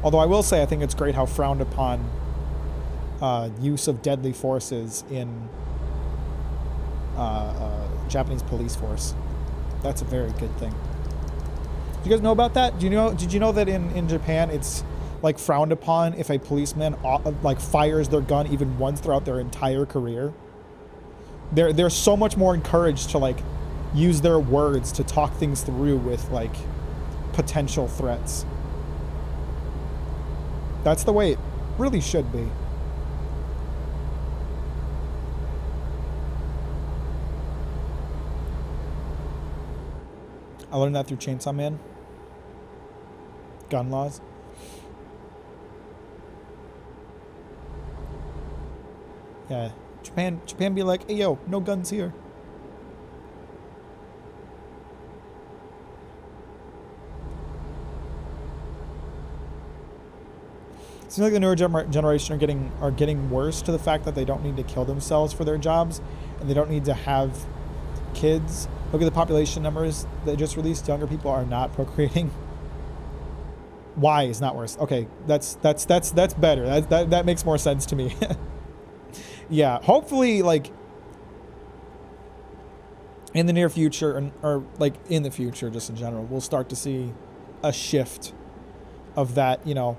Although I will say I think it's great how frowned upon use of deadly forces in Japanese police force. That's a very good thing. Do you guys know about that? Did you know that in Japan it's like frowned upon if a policeman like fires their gun even once throughout their entire career? They're so much more encouraged to like use their words to talk things through with like potential threats. That's the way it really should be. I learned that through Chainsaw Man. Gun laws. Yeah, Japan be like, hey yo, no guns here. Seems like the newer generation are getting worse to the fact that they don't need to kill themselves for their jobs, and they don't need to have kids. Look at the population numbers they just released. Younger people are not procreating. Why is not worse? Okay, that's better. That makes more sense to me. Yeah, hopefully, like in the near future, or like in the future, just in general, we'll start to see a shift of that, you know,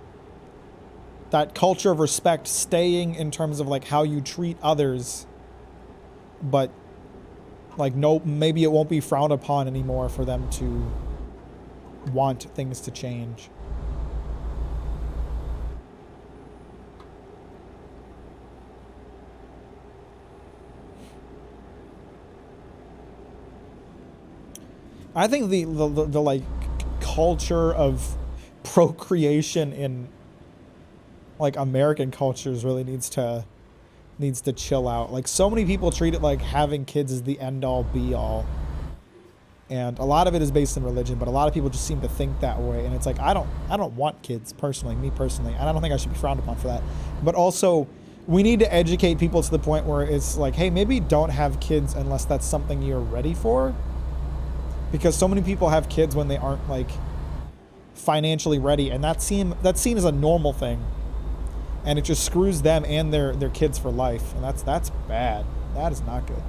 that culture of respect staying in terms of like how you treat others, but like no, maybe it won't be frowned upon anymore for them to want things to change. I think the like culture of procreation in like American cultures really needs to chill out. Like, so many people treat it like having kids is the end all be all, and a lot of it is based in religion, but a lot of people just seem to think that way. And it's like, I don't want kids personally, me personally, and I don't think I should be frowned upon for that. But also, we need to educate people to the point where it's like, hey, maybe don't have kids unless that's something you're ready for. Because so many people have kids when they aren't like financially ready, and that's seen as a normal thing, and it just screws them and their kids for life, and that's bad. That is not good.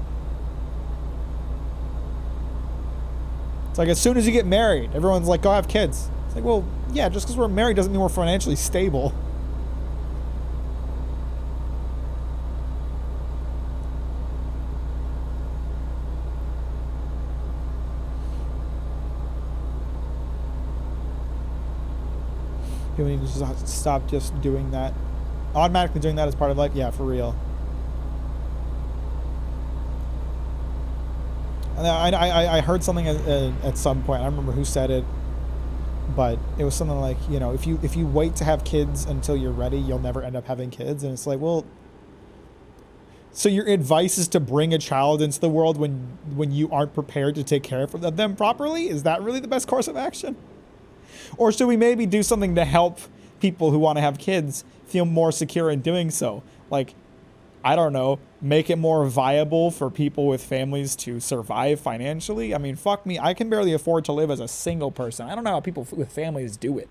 It's like, as soon as you get married, everyone's like, go have kids. It's like, well, yeah, just because we're married doesn't mean we're financially stable. People need to just stop just doing that. Automatically doing that as part of life. Yeah, for real. And I heard something at some point. I don't remember who said it, but it was something like, you know, if you wait to have kids until you're ready, you'll never end up having kids. And it's like, well, so your advice is to bring a child into the world when you aren't prepared to take care of them properly? Is that really the best course of action? Or should we maybe do something to help people who want to have kids feel more secure in doing so? Like, I don't know, make it more viable for people with families to survive financially? I mean, fuck me, I can barely afford to live as a single person. I don't know how people with families do it.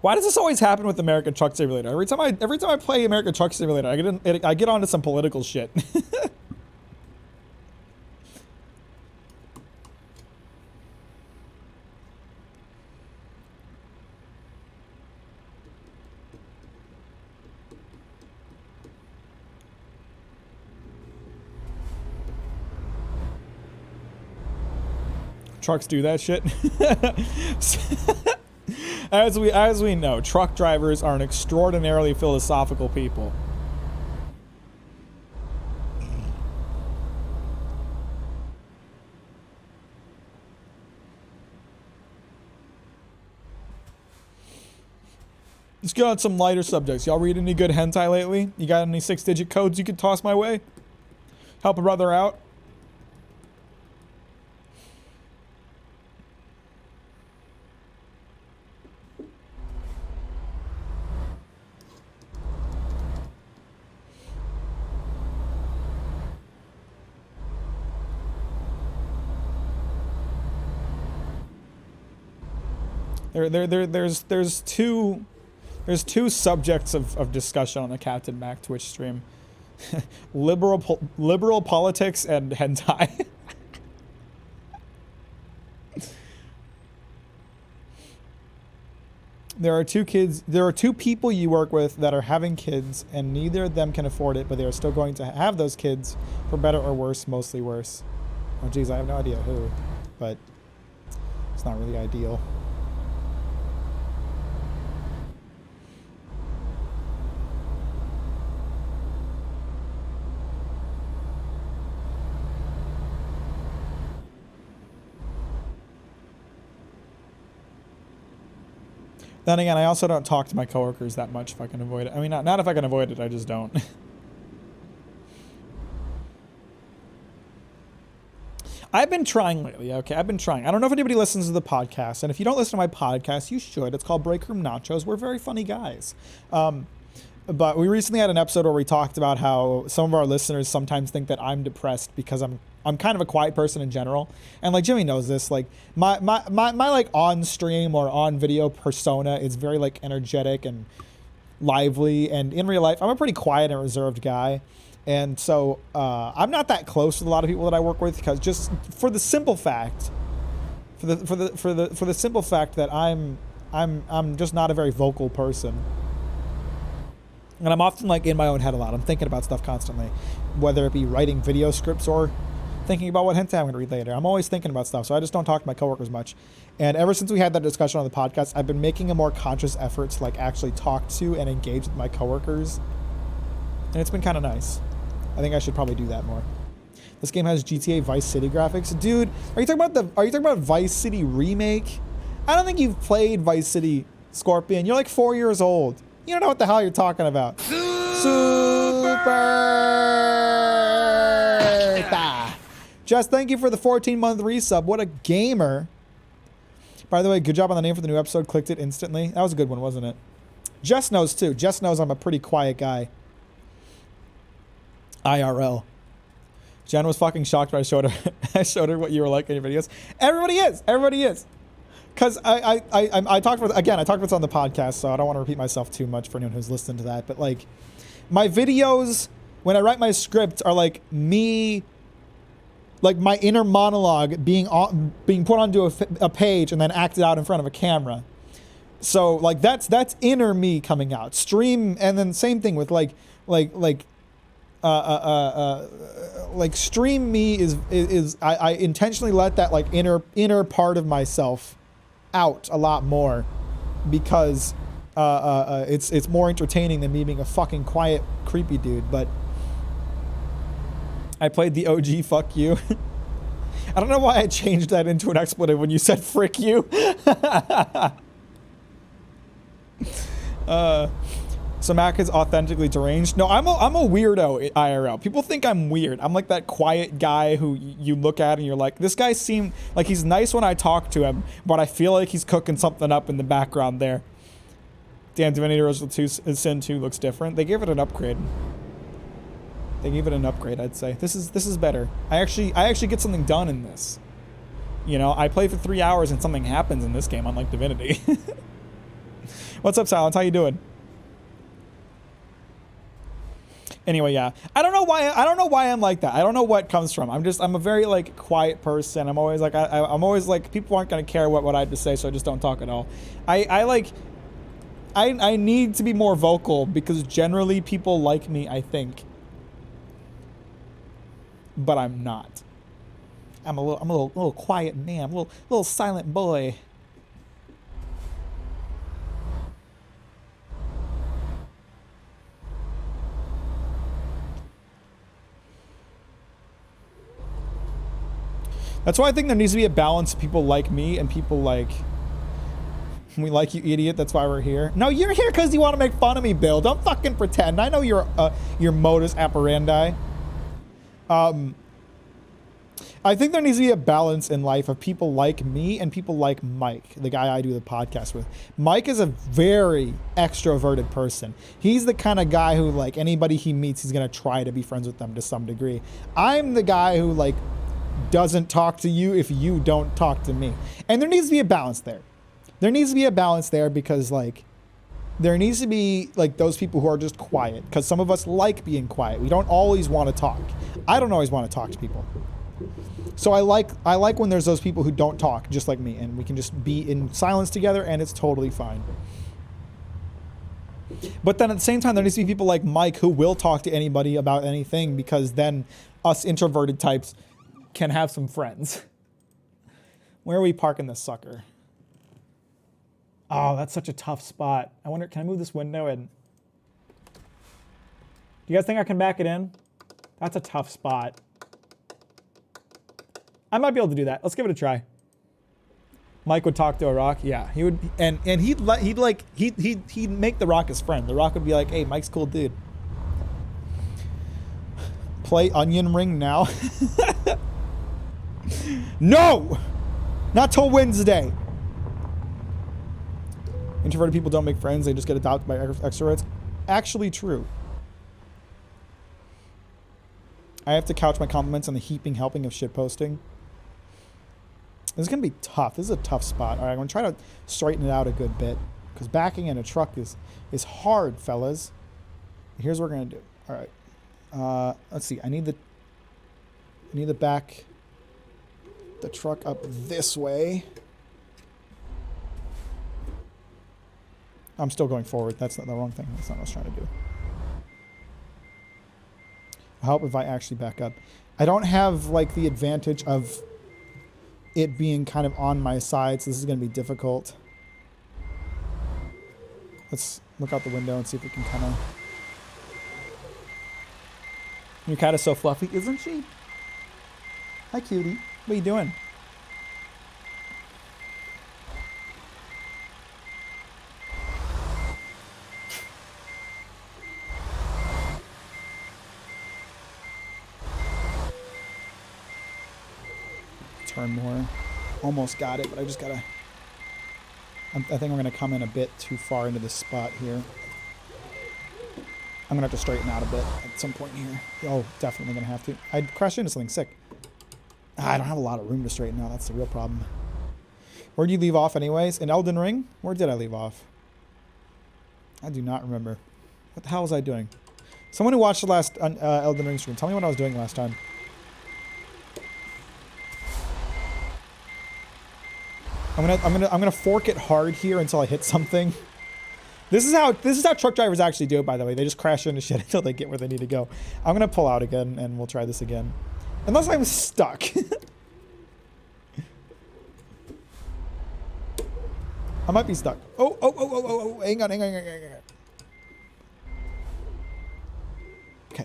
Why does this always happen with American Truck Simulator? Every time I play American Truck Simulator, I get onto some political shit. Trucks do that shit. As we know, truck drivers are an extraordinarily philosophical people. Let's get on some lighter subjects. Y'all read any good hentai lately? You got any 6-digit codes you could toss my way? Help a brother out? There's two subjects of discussion on the Captain Mac Twitch stream. liberal politics and hentai. There are two people you work with that are having kids, and neither of them can afford it, but they are still going to have those kids, for better or worse, mostly worse. Oh geez, I have no idea who, but it's not really ideal. Then again, I also don't talk to my coworkers that much if I can avoid it. I mean, not if I can avoid it, I just don't. I've been trying lately, okay? I've been trying. I don't know if anybody listens to the podcast, and if you don't listen to my podcast, you should. It's called Break Room Nachos. We're very funny guys. But we recently had an episode where we talked about how some of our listeners sometimes think that I'm depressed because I'm kind of a quiet person in general. And like Jimmy knows this, like my like on stream or on video persona is very like energetic and lively. And in real life, I'm a pretty quiet and reserved guy. And so I'm not that close with a lot of people that I work with because just for the simple fact, for the simple fact that I'm just not a very vocal person. And I'm often like in my own head a lot. I'm thinking about stuff constantly, whether it be writing video scripts or thinking about what hentai I'm going to read later. I'm always thinking about stuff, so I just don't talk to my coworkers much. And ever since we had that discussion on the podcast, I've been making a more conscious effort to like actually talk to and engage with my coworkers. And it's been kind of nice. I think I should probably do that more. This game has GTA Vice City graphics. Dude, are you talking about Vice City Remake? I don't think you've played Vice City, Scorpion. You're like 4 years old. You don't know what the hell you're talking about. Super! Just thank you for the 14-month resub. What a gamer. By the way, good job on the name for the new episode. Clicked it instantly. That was a good one, wasn't it? Jess knows too. Jess knows I'm a pretty quiet guy. IRL. Jen was fucking shocked when I showed her I showed her what you were like in your videos. Everybody is. Because I talked about, again, I talked about this on the podcast, so I don't want to repeat myself too much for anyone who's listened to that. But like, my videos, when I write my script, are like me, like my inner monologue being put onto a page and then acted out in front of a camera. So like that's inner me coming out. Stream, and then same thing with like stream me is I intentionally let that like inner part of myself out a lot more because it's more entertaining than me being a fucking quiet creepy dude. But I played the OG fuck you. I don't know why I changed that into an expletive when you said frick you. So Mac is authentically deranged. No, I'm a weirdo at IRL. People think I'm weird. I'm like that quiet guy who you look at and you're like, this guy seemed like he's nice when I talk to him, but I feel like he's cooking something up in the background there. Damn, Divinity Original 2 Sin 2 looks different. They gave it an upgrade. I'd say. This is better. I actually get something done in this. You know, I play for 3 hours and something happens in this game, unlike Divinity. What's up, Silence? How you doing? Anyway, yeah. I don't know why I'm like that. I don't know what comes from. I'm a very like quiet person. I'm always like I'm always like people aren't gonna care what I have to say, so I just don't talk at all. I need to be more vocal because generally people like me, I think. But I'm not. I'm a little quiet man. I'm a little silent boy. That's why I think there needs to be a balance of people like me and people like, we like you, idiot. That's why we're here. No, you're here because you want to make fun of me, Bill. Don't fucking pretend. I know your modus operandi. I think there needs to be a balance in life of people like me and people like Mike, the guy I do the podcast with. Mike is a very extroverted person. He's the kind of guy who, like, anybody he meets, he's going to try to be friends with them to some degree. I'm the guy who, like, doesn't talk to you if you don't talk to me. And there needs to be a balance there. There needs to be a balance there because, like, there needs to be, like, those people who are just quiet. Because some of us like being quiet. We don't always want to talk. I don't always want to talk to people. So I like when there's those people who don't talk, just like me, and we can just be in silence together, and it's totally fine. But then at the same time, there needs to be people like Mike who will talk to anybody about anything, because then us introverted types can have some friends. Where are we parking this sucker? Oh, that's such a tough spot. I wonder, can I move this window in? Do you guys think I can back it in? That's a tough spot. I might be able to do that. Let's give it a try. Mike would talk to a rock. Yeah, he would, and he'd make the rock his friend. The rock would be like, "Hey, Mike's a cool dude. Play Onion Ring now." No, not till Wednesday. Introverted people don't make friends; they just get adopted by extroverts. Actually, true. I have to couch my compliments on the heaping helping of shitposting. This is going to be tough. This is a tough spot. All right, I'm going to try to straighten it out a good bit. Because backing in a truck is hard, fellas. Here's what we're going to do. All right. Let's see. I need to back the truck up this way. I'm still going forward. That's not the wrong thing. That's not what I was trying to do. I'll help if I actually back up. I don't have, like, the advantage of it being kind of on my side, so this is going to be difficult. Let's look out the window and see if we can kind of... Your cat is so fluffy, isn't she? Hi, cutie. What are you doing? Turn more. Almost got it, but I just gotta... I think we're gonna come in a bit too far into this spot here. I'm gonna have to straighten out a bit at some point here. Oh, definitely gonna have to. I'd crash into something sick. I don't have a lot of room to straighten out. That's the real problem. Where'd you leave off anyways? In Elden Ring? Where did I leave off? I do not remember. What the hell was I doing? Someone who watched the last Elden Ring stream, tell me what I was doing last time. I'm gonna fork it hard here until I hit something. This is how truck drivers actually do it, by the way. They just crash into shit until they get where they need to go. I'm gonna pull out again and we'll try this again. Unless I'm stuck. I might be stuck. Oh, hang on.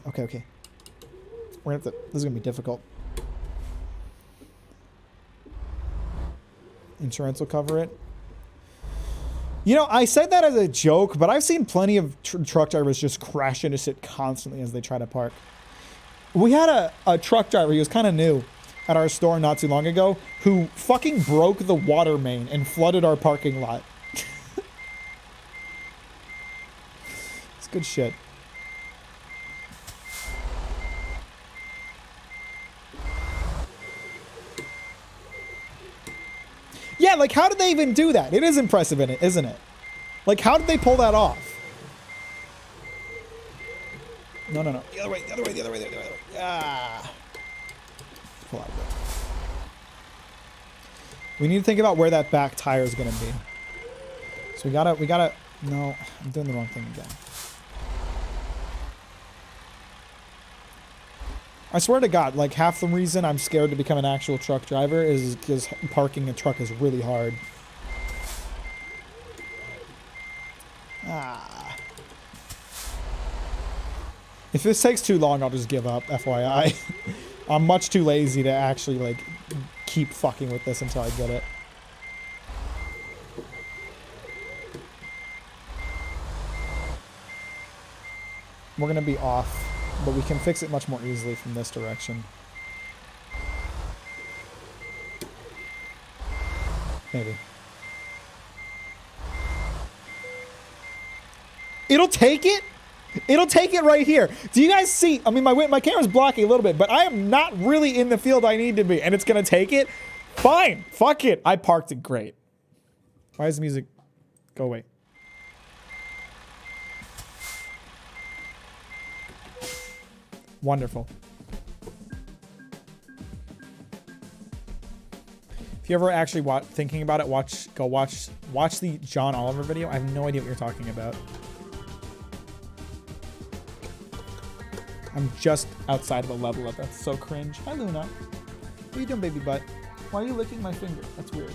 Okay. We're gonna have to, this is gonna be difficult. Insurance will cover it. You know, I said that as a joke, but I've seen plenty of truck drivers just crash into shit constantly as they try to park. We had a truck driver, he was kind of new, at our store not too long ago, who fucking broke the water main and flooded our parking lot. It's good shit. Yeah, like, how did they even do that? It is impressive in it, isn't it? Like, how did they pull that off? No. The other way. Ah. Pull out of it. We need to think about where that back tire is going to be. So we gotta... No, I'm doing the wrong thing again. I swear to God, like, half the reason I'm scared to become an actual truck driver is because parking a truck is really hard. Ah. If this takes too long, I'll just give up, FYI. I'm much too lazy to actually, like, keep fucking with this until I get it. We're gonna be off. But we can fix it much more easily from this direction. Maybe. It'll take it? It'll take it right here. Do you guys see? I mean, my camera's blocking a little bit, but I am not really in the field I need to be. And it's going to take it? Fine. Fuck it. I parked it great. Why does the music go away? Wonderful. If you ever actually thinking about it, watch the John Oliver video. I have no idea what you're talking about. I'm just outside of a level up. That's so cringe. Hi, Luna. What are you doing, baby butt? Why are you licking my finger? That's weird.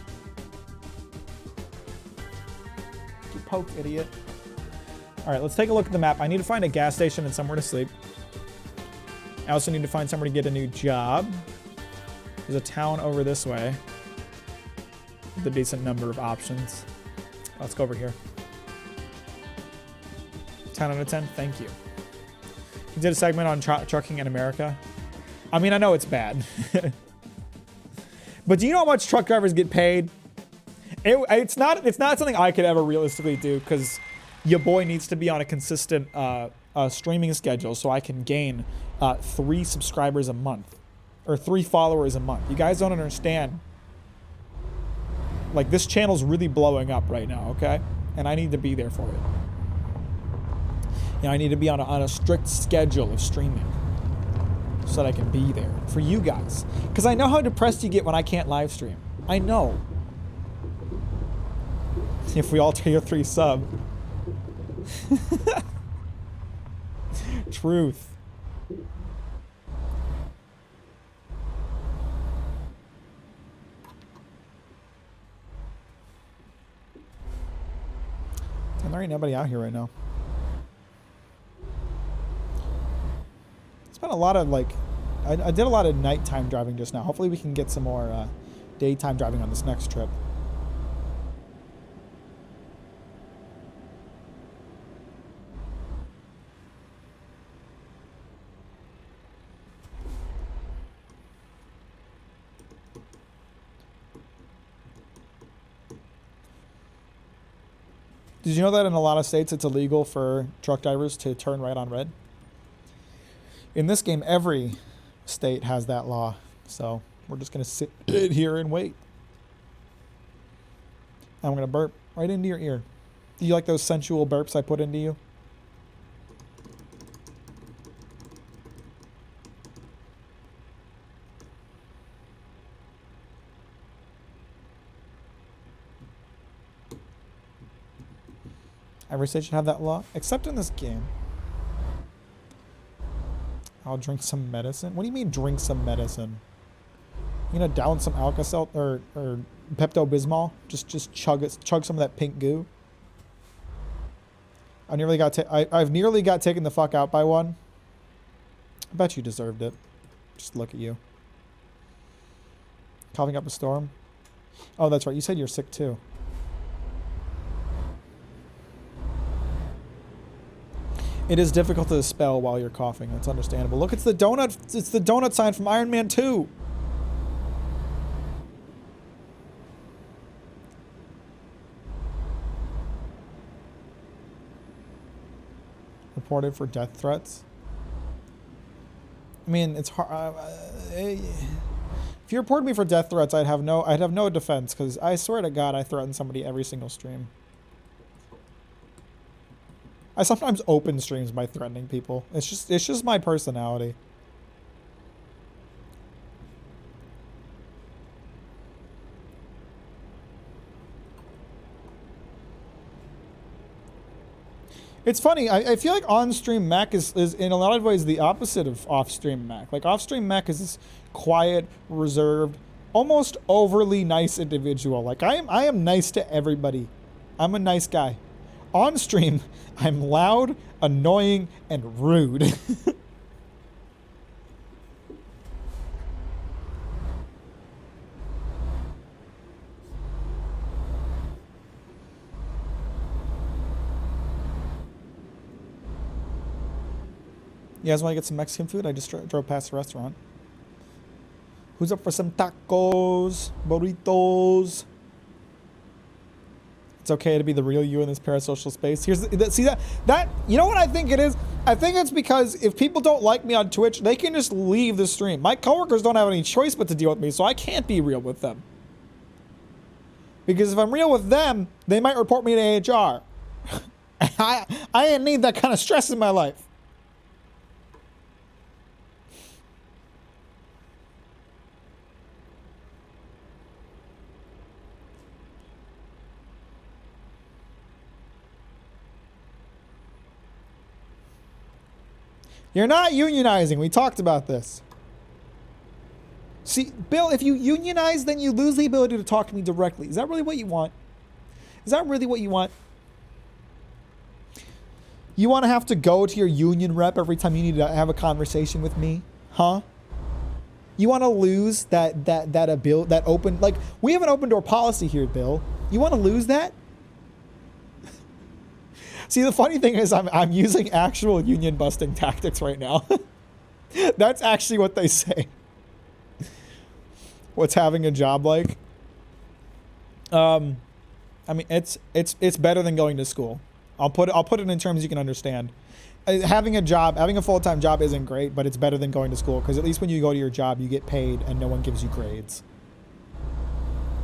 You poked, idiot. All right, let's take a look at the map. I need to find a gas station and somewhere to sleep. I also need to find somewhere to get a new job. There's a town over this way. with a decent number of options. Let's go over here. 10 out of 10. Thank you. You did a segment on trucking in America. I mean, I know it's bad. But do you know how much truck drivers get paid? It's not something I could ever realistically do because your boy needs to be on a consistent streaming schedule so I can gain 3 subscribers a month or 3 followers a month. You guys don't understand. Like, this channel's really blowing up right now, okay? And I need to be there for it. You know, I need to be on a strict schedule of streaming so that I can be there for you guys. Because I know how depressed you get when I can't live stream. I know. If we all tier 3 sub. Truth. And there ain't nobody out here right now. It's been a lot of like, I did a lot of nighttime driving just now. Hopefully we can get some more daytime driving on this next trip. Did you know that in a lot of states it's illegal for truck drivers to turn right on red? In this game, every state has that law. So we're just going to sit here and wait. I'm going to burp right into your ear. Do you like those sensual burps I put into you? Every state should have that law, except in this game. I'll drink some medicine. What do you mean drink some medicine? You gonna down some Alka-Seltz or Pepto-Bismol? Just chug some of that pink goo. I've nearly got taken the fuck out by one. I bet you deserved it. Just look at you. Coughing up a storm. Oh, that's right. You said you're sick too. It is difficult to spell while you're coughing. That's understandable. Look, it's the donut. It's the donut sign from Iron Man 2. Reported for death threats. I mean, it's hard. If you reported me for death threats, I'd have no defense because I swear to God, I threaten somebody every single stream. I sometimes open streams by threatening people. It's just my personality. It's funny. I feel like on-stream Mac is in a lot of ways the opposite of off-stream Mac. Like off-stream Mac is this quiet, reserved, almost overly nice individual. Like I am nice to everybody. I'm a nice guy. On stream, I'm loud, annoying, and rude. You guys want to get some Mexican food? I just drove past the restaurant. Who's up for some tacos, burritos? It's okay to be the real you in this parasocial space. See that you know what I think it is? I think it's because if people don't like me on Twitch, they can just leave the stream. My coworkers don't have any choice but to deal with me, so I can't be real with them. Because if I'm real with them, they might report me to HR. I didn't need that kind of stress in my life. You're not unionizing. We talked about this. See, Bill, if you unionize, then you lose the ability to talk to me directly. Is that really what you want? Is that really what you want? You want to have to go to your union rep every time you need to have a conversation with me? Huh? You want to lose that open, like, we have an open door policy here, Bill. You want to lose that? See, the funny thing is I'm using actual union busting tactics right now. That's actually what they say. What's having a job like? I mean, it's better than going to school. I'll put it in terms you can understand. Having a full-time job isn't great, but it's better than going to school, because at least when you go to your job, you get paid and no one gives you grades.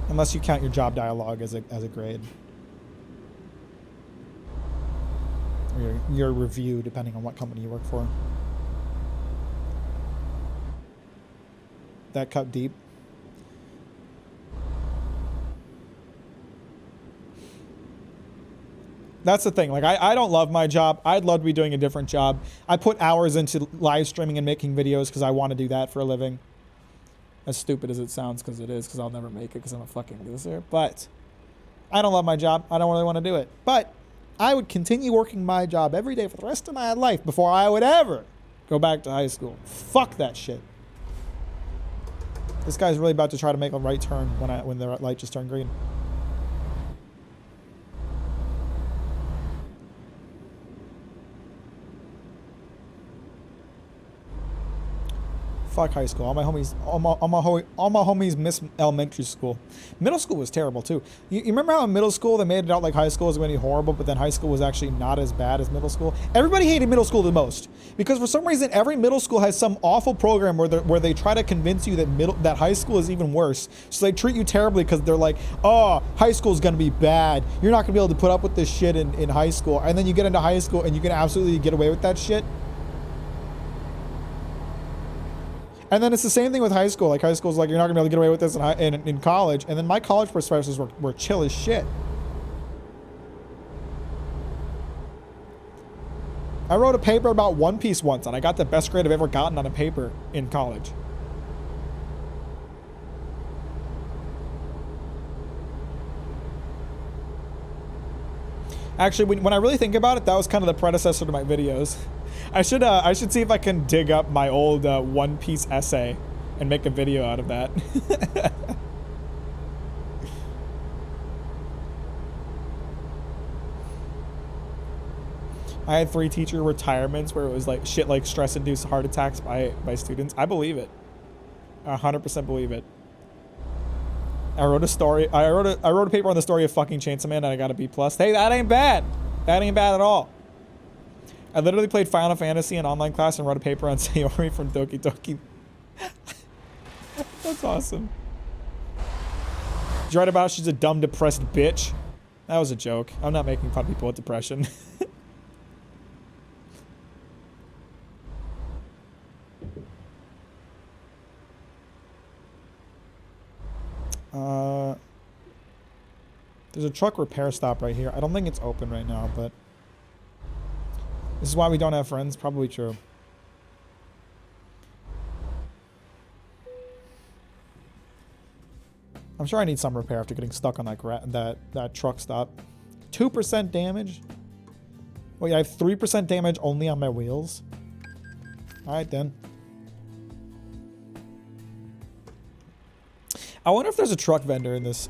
Unless you count your job dialogue as a grade. Or your review, depending on what company you work for. That cut deep. That's the thing. Like, I don't love my job. I'd love to be doing a different job. I put hours into live streaming and making videos because I want to do that for a living. As stupid as it sounds, because it is, because I'll never make it because I'm a fucking loser. But I don't love my job. I don't really want to do it. But I would continue working my job every day for the rest of my life before I would ever go back to high school. Fuck that shit. This guy's really about to try to make a right turn when the light just turned green. Fuck high school. All my homies miss elementary school. Middle school was terrible too. You remember how in middle school they made it out like high school was going to be horrible, but then high school was actually not as bad as middle school? Everybody hated middle school the most because for some reason every middle school has some awful program where they try to convince you that high school is even worse. So they treat you terribly because they're like, oh, high school is going to be bad. You're not going to be able to put up with this shit in high school. And then you get into high school and you can absolutely get away with that shit. And then it's the same thing with high school. Like, high school's like, you're not going to be able to get away with this in college. And then my college professors were chill as shit. I wrote a paper about One Piece once, and I got the best grade I've ever gotten on a paper in college. Actually, when I really think about it, that was kind of the predecessor to my videos. I should see if I can dig up my old One Piece essay and make a video out of that. I had 3 teacher retirements where it was like shit like stress-induced heart attacks by students. I believe it. I 100% believe it. I wrote a paper on the story of fucking Chainsaw Man and I got a B+. Hey, that ain't bad. That ain't bad at all. I literally played Final Fantasy in online class and wrote a paper on Sayori from Doki Doki. That's awesome. Did you write about she's a dumb, depressed bitch? That was a joke. I'm not making fun of people with depression. There's a truck repair stop right here. I don't think it's open right now, but this is why we don't have friends. Probably true. I'm sure I need some repair after getting stuck on that truck stop. 2% damage? Wait, I have 3% damage only on my wheels? Alright then. I wonder if there's a truck vendor in this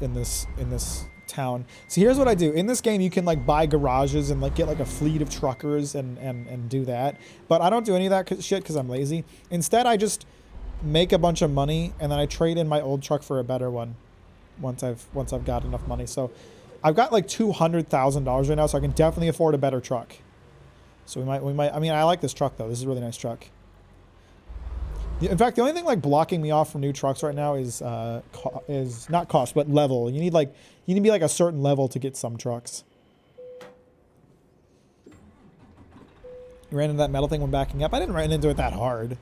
town. So here's what I do. In this game, you can like buy garages and like get like a fleet of truckers and do that. But I don't do any of that shit because I'm lazy. Instead, I just make a bunch of money and then I trade in my old truck for a better one once I've got enough money. So I've got like $200,000 right now, so I can definitely afford a better truck. So we might. I mean, I like this truck though. This is a really nice truck. In fact, the only thing like blocking me off from new trucks right now is not cost, but level. You need to be like a certain level to get some trucks. You ran into that metal thing when backing up? I didn't run into it that hard.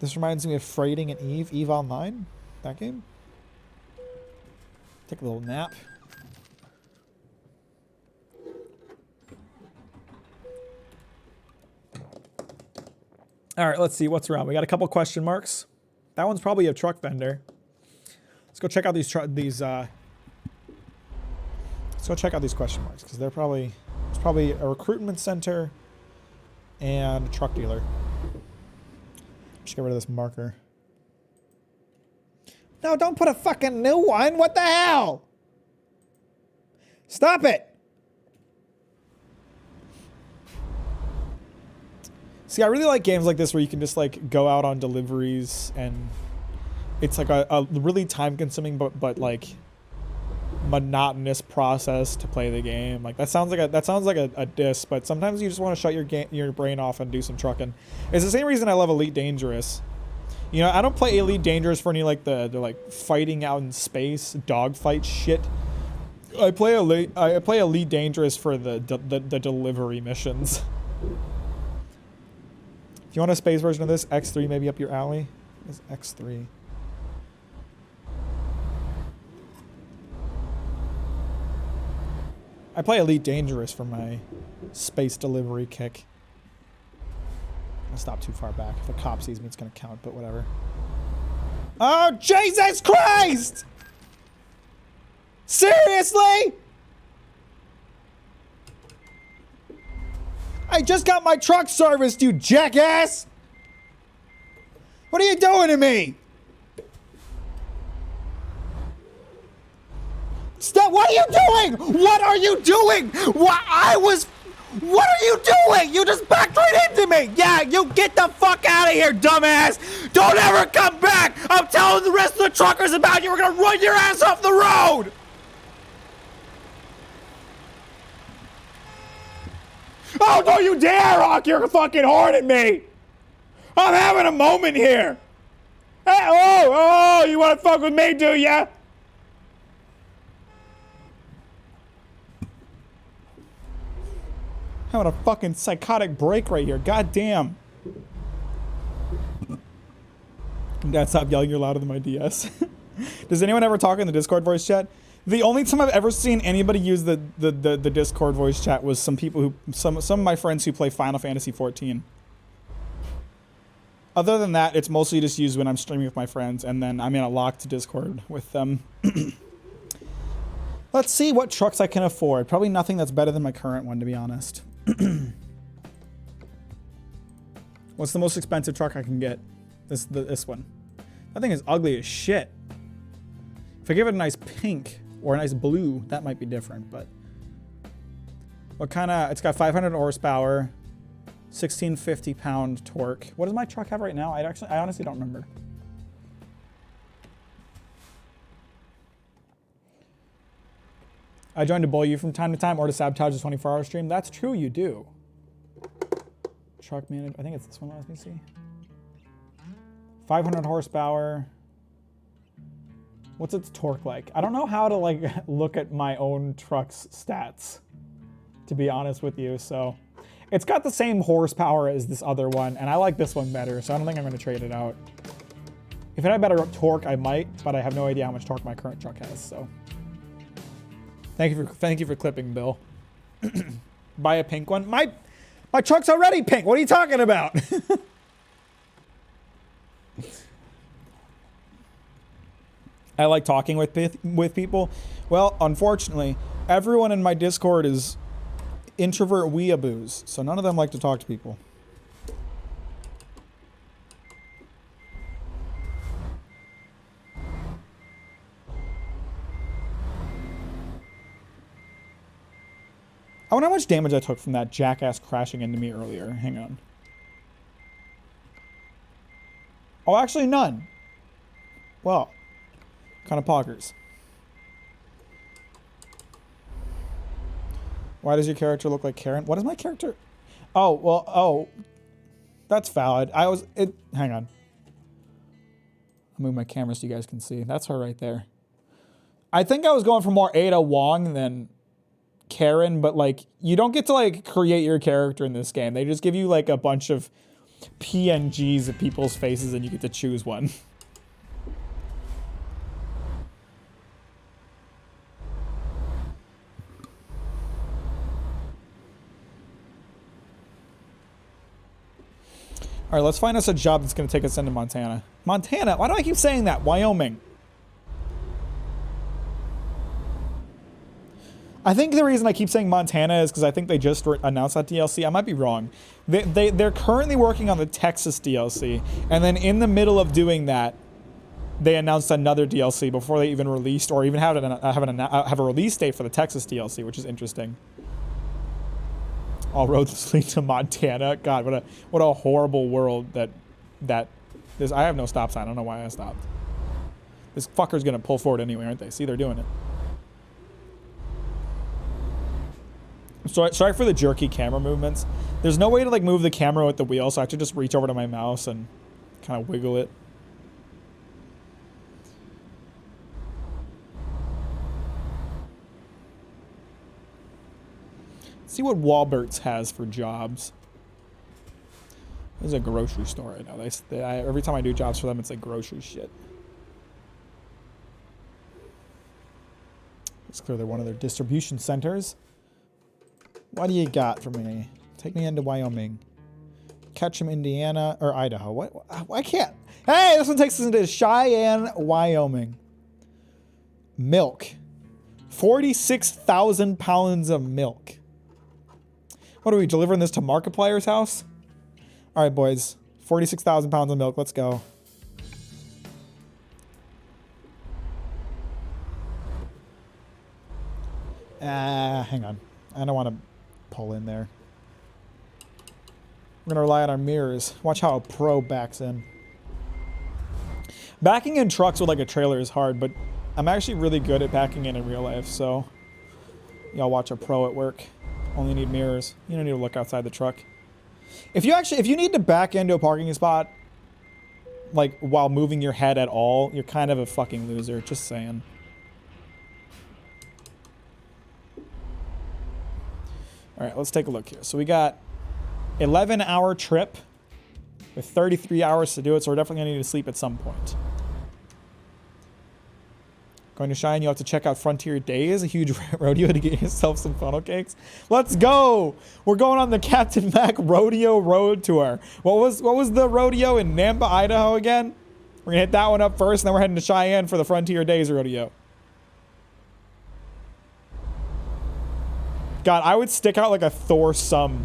This reminds me of Freighting and Eve Online. That game. Take a little nap. All right, let's see what's around. We got a couple question marks. That one's probably a truck vendor. Let's go check out these let's go check out these question marks because it's probably a recruitment center and a truck dealer. Just get rid of this marker. No, don't put a fucking new one. What the hell? Stop it. See, I really like games like this where you can just like go out on deliveries and it's like a really time consuming but like monotonous process to play the game. Like that sounds like a diss, but sometimes you just want to shut your brain off and do some trucking. It's the same reason I love Elite Dangerous. You know, I don't play Elite Dangerous for any like the like fighting out in space dogfight shit. I play Elite Dangerous for the delivery missions. If you want a space version of this, X3 maybe up your alley. What is X3? I play Elite Dangerous for my space delivery kick. I'll stop too far back. If a cop sees me, it's going to count, but whatever. Oh, Jesus Christ! Seriously? I just got my truck serviced, you jackass! What are you doing to me? Stop! What are you doing? What are you doing? What are you doing? You just backed right into me! Yeah, you get the fuck out of here, dumbass! Don't ever come back! I'm telling the rest of the truckers about you! We're gonna run your ass off the road! Oh, don't you dare rock your fucking horn at me! I'm having a moment here! Hey, oh, you wanna fuck with me, do ya? Having a fucking psychotic break right here. God damn. Dad, stop yelling. You're louder than my DS. Does anyone ever talk in the Discord voice chat? The only time I've ever seen anybody use the Discord voice chat was some people who some of my friends who play Final Fantasy 14. Other than that, it's mostly just used when I'm streaming with my friends, and then I'm in a locked Discord with them. Let's see what trucks I can afford. Probably nothing that's better than my current one, to be honest. What's the most expensive truck I can get? This one. That thing is ugly as shit. If I give it a nice pink or a nice blue, that might be different, but what kind of, it's got 500 horsepower, 1650 pound torque. What does my truck have right now? I honestly don't remember. I join to bully you from time to time or to sabotage the 24-hour stream. That's true, you do. Truck manager, I think it's this one, let me see. 500 horsepower. What's its torque like? I don't know how to like look at my own truck's stats, to be honest with you. So it's got the same horsepower as this other one, and I like this one better, so I don't think I'm going to trade it out. If it had better torque, I might, but I have no idea how much torque my current truck has, so. Thank you for clipping, Bill. Buy a pink one. My truck's already pink. What are you talking about? I like talking with people. Well, unfortunately, everyone in my Discord is introvert weeaboos, so none of them like to talk to people. I wonder how much damage I took from that jackass crashing into me earlier. Hang on. Oh, actually none. Well, kind of poggers. Why does your character look like Karen? What is my character? Oh, well, oh. That's valid. Hang on. I'll move my camera so you guys can see. That's her right there. I think I was going for more Ada Wong than Karen, but like you don't get to like create your character in this game. They just give you like a bunch of PNGs of people's faces and you get to choose one. All right, let's find us a job that's going to take us into Montana. Montana? Why do I keep saying that? Wyoming. I think the reason I keep saying Montana is because I think they just announced that DLC. I might be wrong. They're currently working on the Texas DLC, and then in the middle of doing that, they announced another DLC before they even released or even have a release date for the Texas DLC, which is interesting. All roads lead to Montana. God, what a horrible world that this. I have no stop sign. I don't know why I stopped. This fucker's gonna pull forward anyway, aren't they? See, they're doing it. Sorry for the jerky camera movements. There's no way to like move the camera with the wheel, so I have to just reach over to my mouse and kind of wiggle it. Let's see what Walbert's has for jobs. There's a grocery store right now. Every time I do jobs for them, it's like grocery shit. It's clear they're one of their distribution centers. What do you got for me? Take me into Wyoming. Ketchum, Indiana, or Idaho. What? I can't. Hey, this one takes us into Cheyenne, Wyoming. Milk. 46,000 pounds of milk. What are we delivering this to Markiplier's house? All right, boys. 46,000 pounds of milk. Let's go. Hang on. I don't want to pull in there. We're going to rely on our mirrors. Watch how a pro backs in. Backing in trucks with like a trailer is hard, but I'm actually really good at backing in real life, so y'all watch a pro at work. Only need mirrors. You don't need to look outside the truck. If you need to back into a parking spot, like while moving your head at all, you're kind of a fucking loser. Just saying. All right, let's take a look here. So we got 11-hour trip with 33 hours to do it, so we're definitely gonna need to sleep at some point. Going to Cheyenne, you have to check out Frontier Days, a huge rodeo to get yourself some funnel cakes. Let's go! We're going on the Captain Mac Rodeo Road Tour. What was the rodeo in Nampa, Idaho again? We're gonna hit that one up first, and then we're heading to Cheyenne for the Frontier Days rodeo. God, I would stick out like a Thor sum.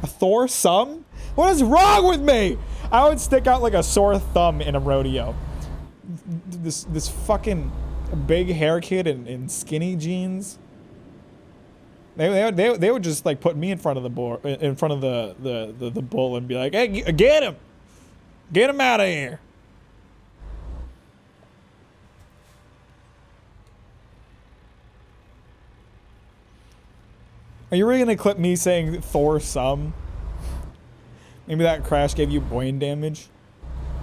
A Thor sum? What is wrong with me? I would stick out like a sore thumb in a rodeo. This fucking big hair kid in skinny jeans. They would just like put me in front of the bull, the bull, and be like, "Hey, get him out of here." Are you really gonna clip me saying Thor some? Maybe that crash gave you brain damage.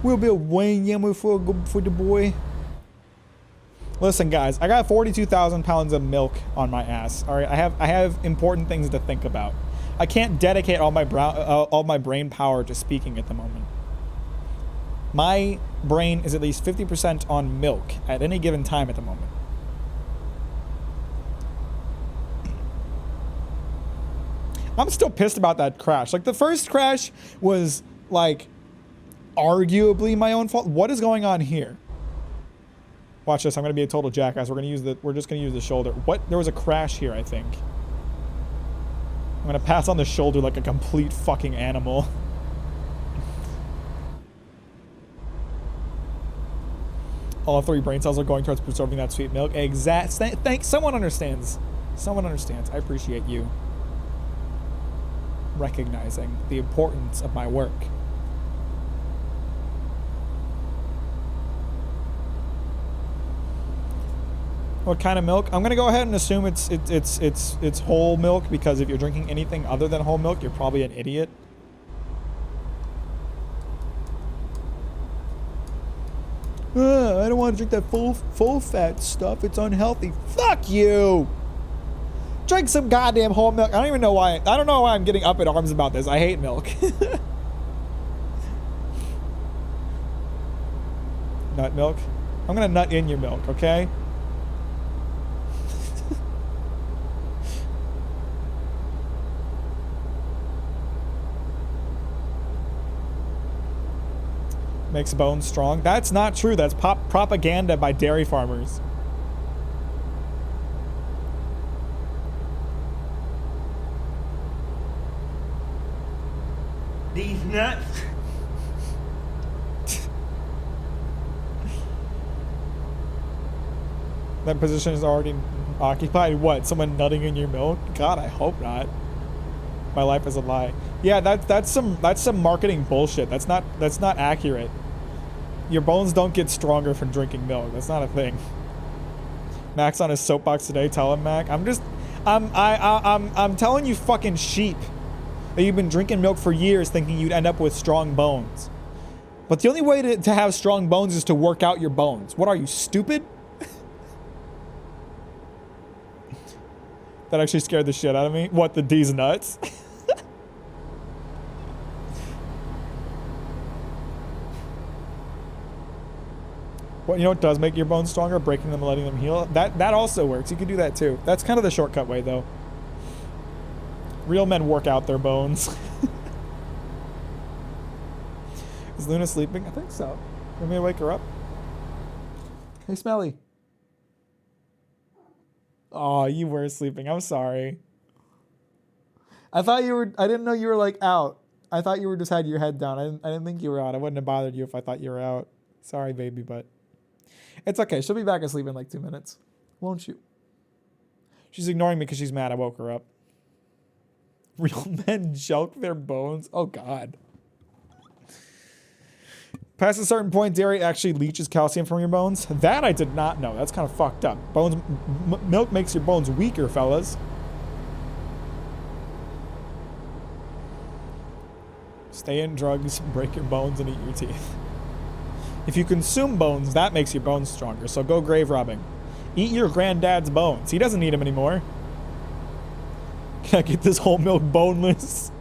Will be a brain damage for the boy. Listen, guys, I got 42,000 pounds of milk on my ass. All right, I have important things to think about. I can't dedicate all my brain power to speaking at the moment. My brain is at least 50% on milk at any given time at the moment. I'm still pissed about that crash. Like, the first crash was, like, arguably my own fault. What is going on here? Watch this. I'm going to be a total jackass. We're just going to use the shoulder. What? There was a crash here, I think. I'm going to pass on the shoulder like a complete fucking animal. All 3 brain cells are going towards preserving that sweet milk. Thanks. Someone understands. Someone understands. I appreciate you recognizing the importance of my work. What kind of milk? I'm gonna go ahead and assume it's whole milk, because if you're drinking anything other than whole milk, you're probably an idiot. I don't want to drink that full fat stuff. It's unhealthy. Fuck you. Drink some goddamn whole milk. I don't even know why. I don't know why I'm getting up in arms about this. I hate milk. Nut milk? I'm gonna nut in your milk, okay? Makes bones strong. That's not true. That's propaganda by dairy farmers. These nuts. That position is already occupied. What? Someone nutting in your milk? God, I hope not. My life is a lie. Yeah, that's some marketing bullshit. That's not accurate. Your bones don't get stronger from drinking milk. That's not a thing. Mac's on his soapbox today. Tell him, Mac. I'm telling you, fucking sheep, that you've been drinking milk for years, thinking you'd end up with strong bones. But the only way to have strong bones is to work out your bones. What are you, stupid? That actually scared the shit out of me. What, the D's nuts? Well, you know what does make your bones stronger? Breaking them and letting them heal. That also works. You can do that too. That's kind of the shortcut way, though. Real men work out their bones. Is Luna sleeping? I think so. Want me to wake her up? Hey, Smelly. Oh, you were sleeping. I'm sorry. I thought you were. I didn't know you were like out. I thought you were just had your head down. I didn't think you were out. I wouldn't have bothered you if I thought you were out. Sorry, baby, but it's okay. She'll be back asleep in like 2 minutes. Won't you? She's ignoring me because she's mad I woke her up. Real men choke their bones? Oh, God. Past a certain point, dairy actually leaches calcium from your bones? That I did not know. That's kind of fucked up. Milk makes your bones weaker, fellas. Stay in drugs, break your bones, and eat your teeth. If you consume bones, that makes your bones stronger, so go grave robbing. Eat your granddad's bones. He doesn't need them anymore. Can I get this whole milk boneless?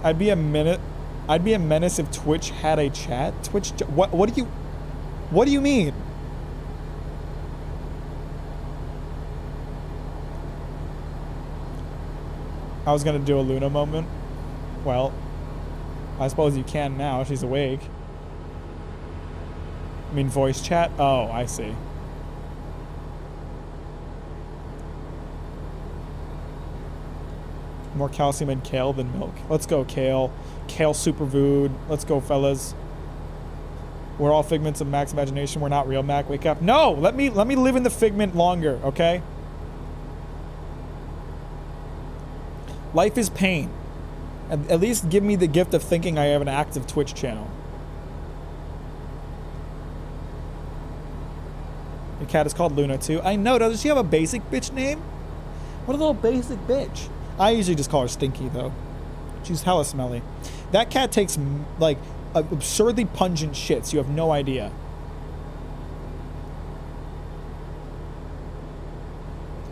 I'd be a menace if Twitch had a chat. Twitch, what do you mean? I was gonna do a Luna moment. Well, I suppose you can now. She's awake. I mean, voice chat? Oh, I see. More calcium in kale than milk. Let's go, kale. Kale superfood. Let's go, fellas. We're all figments of Mac's imagination. We're not real, Mac. Wake up. No! Let me live in the figment longer, okay? Life is pain. At least give me the gift of thinking I have an active Twitch channel. Your cat is called Luna too. I know. Does she have a basic bitch name? What a little basic bitch. I usually just call her Stinky though. She's hella smelly. That cat takes like absurdly pungent shits. You have no idea.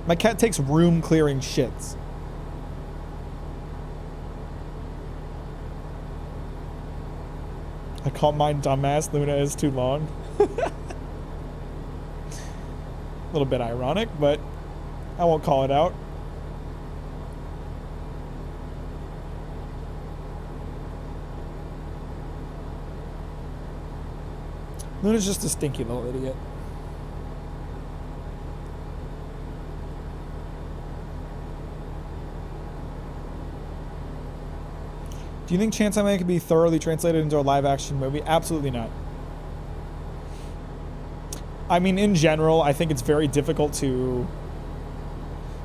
My cat takes room clearing shits. I call mine dumbass. Luna is too long. A little bit ironic, but I won't call it out. Luna's just a stinky little idiot. Do you think Chainsaw Man could be thoroughly translated into a live-action movie? Absolutely not. I mean, in general, I think it's very difficult to...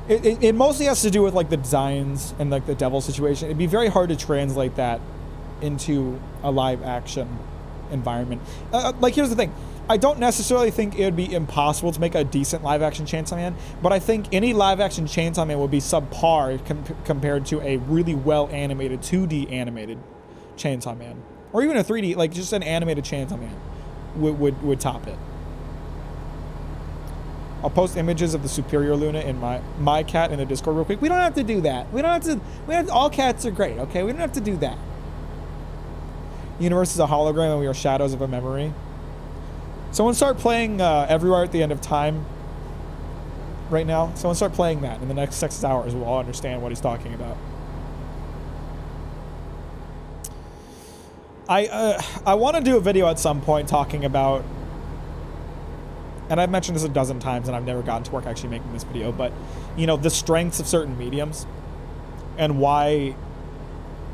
It mostly has to do with, like, the designs and, like, the devil situation. It'd be very hard to translate that into a live-action environment. Like, here's the thing. I don't necessarily think it would be impossible to make a decent live-action Chainsaw Man, but I think any live-action Chainsaw Man would be subpar compared to a really well-animated, 2D animated Chainsaw Man. Or even a 3D, like, just an animated Chainsaw Man would top it. I'll post images of the superior Luna in my cat in the Discord real quick. We don't have to do that. All cats are great, okay? We don't have to do that. Universe is a hologram and we are shadows of a memory. Someone start playing Everywhere at the End of Time right now. Someone start playing that. In the next 6 hours, we'll all understand what he's talking about. I want to do a video at some point talking about, and I've mentioned this a dozen times and I've never gotten to work actually making this video, but, you know, the strengths of certain mediums. and why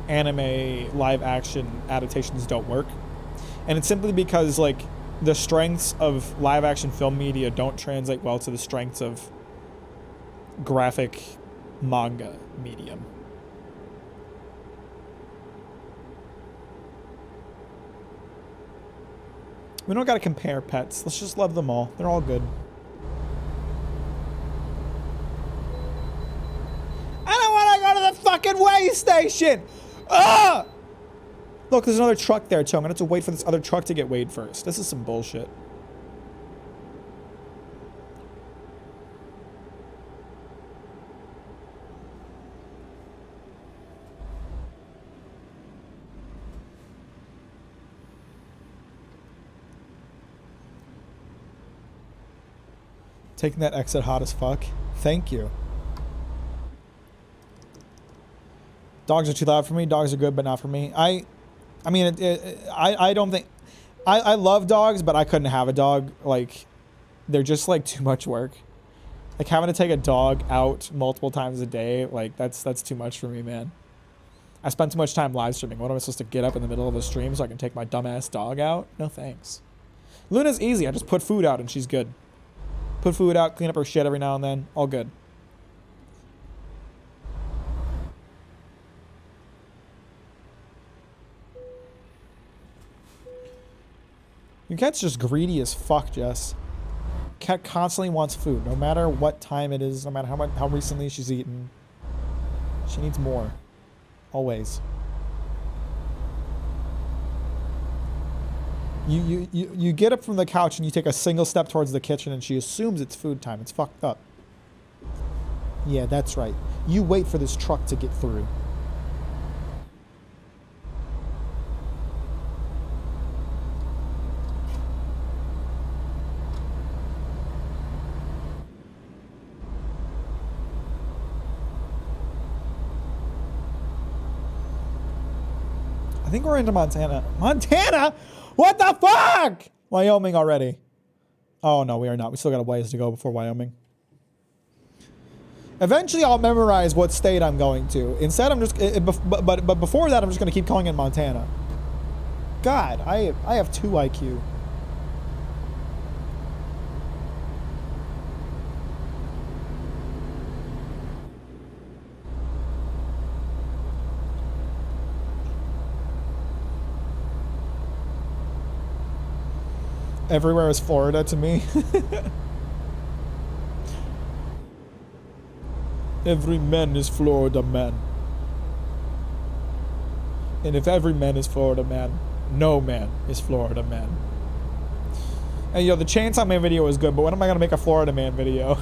anime live action adaptations don't work. And it's simply because like the strengths of live action film media don't translate well to the strengths of graphic manga medium. We don't gotta compare pets. Let's just love them all. They're all good. I don't want to go to the fucking way station! Ah! Look, there's another truck there, too. I'm gonna have to wait for this other truck to get weighed first. This is some bullshit. Taking that exit hot as fuck. Thank you. Dogs are too loud for me. Dogs are good, but not for me. I mean, I don't think... I love dogs, but I couldn't have a dog. Like, they're just, like, too much work. Like, having to take a dog out multiple times a day, like, that's too much for me, man. I spend too much time live streaming. What am I supposed to get up in the middle of the stream so I can take my dumbass dog out? No thanks. Luna's easy. I just put food out and she's good. Put food out, clean up her shit every now and then. All good. Your cat's just greedy as fuck, Jess. Cat constantly wants food, no matter what time it is, no matter how recently she's eaten. She needs more. Always. You get up from the couch and you take a single step towards the kitchen and she assumes it's food time. It's fucked up. Yeah, that's right. You wait for this truck to get through. I think we're into Montana. Montana? What the fuck? Wyoming already. Oh, no, we are not. We still got a ways to go before Wyoming. Eventually, I'll memorize what state I'm going to. Instead, I'm just... But before that, I'm just going to keep calling it Montana. God, I have 2 IQ. Everywhere is Florida to me. Every man is Florida man. And if every man is Florida man, no man is Florida man. And yo, the Chainsaw Man video was good, but when am I gonna make a Florida Man video?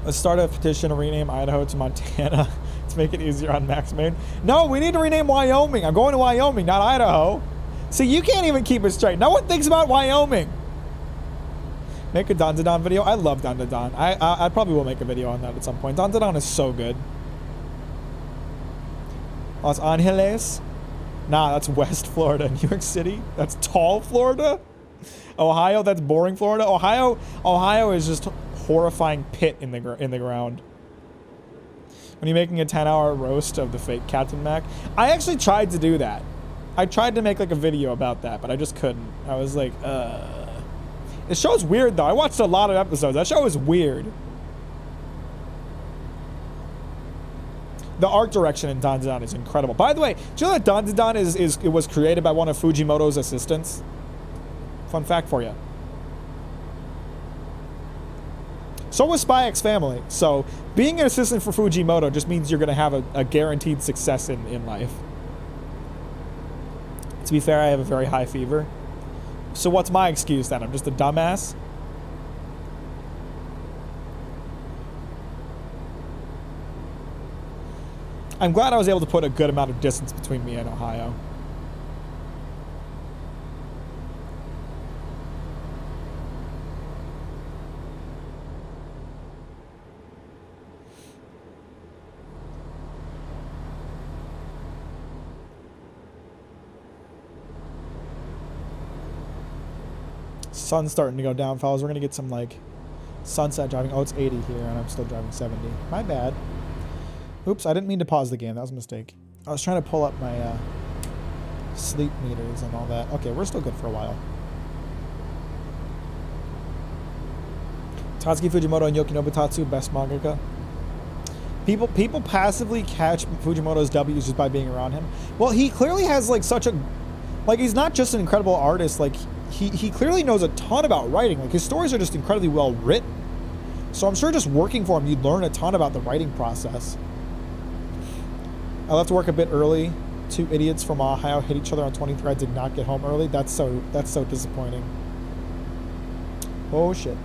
Let's start a petition to rename Idaho to Montana to make it easier on Max Main. No, we need to rename Wyoming. I'm going to Wyoming, not Idaho. See, you can't even keep it straight. No one thinks about Wyoming. Make a Dandadan video. I love Dandadan. I probably will make a video on that at some point. Dandadan is so good. Los Angeles? Nah, that's West Florida. New York City? That's tall Florida? Ohio? That's boring Florida? Ohio is just horrifying pit in the ground. When you're making a 10-hour roast of the fake Captain Mac, I actually tried to do that. I tried to make like a video about that, but I just couldn't. I was like, The show's weird though. I watched a lot of episodes. That show is weird. The art direction in Dandadan is incredible. By the way, do you know that Dandadan it was created by one of Fujimoto's assistants? Fun fact for you. So was Spy X Family. So being an assistant for Fujimoto just means you're going to have a guaranteed success in life. To be fair, I have a very high fever. So what's my excuse then? I'm just a dumbass? I'm glad I was able to put a good amount of distance between me and Ohio. Sun's starting to go down, fellas. We're gonna get some like sunset driving. Oh, it's 80 here, and I'm still driving 70. My bad. Oops, I didn't mean to pause the game. That was a mistake. I was trying to pull up my sleep meters and all that. Okay, we're still good for a while. Tatsuki Fujimoto and Yukinobu Tatsu, best mangaka. People passively catch Fujimoto's W's just by being around him. Well, he clearly has like such a, like he's not just an incredible artist. Like he clearly knows a ton about writing. Like his stories are just incredibly well written. So I'm sure just working for him, you'd learn a ton about the writing process. I left work a bit early. 2 idiots from Ohio hit each other on 20 threads, did not get home early. That's so disappointing. Oh shit.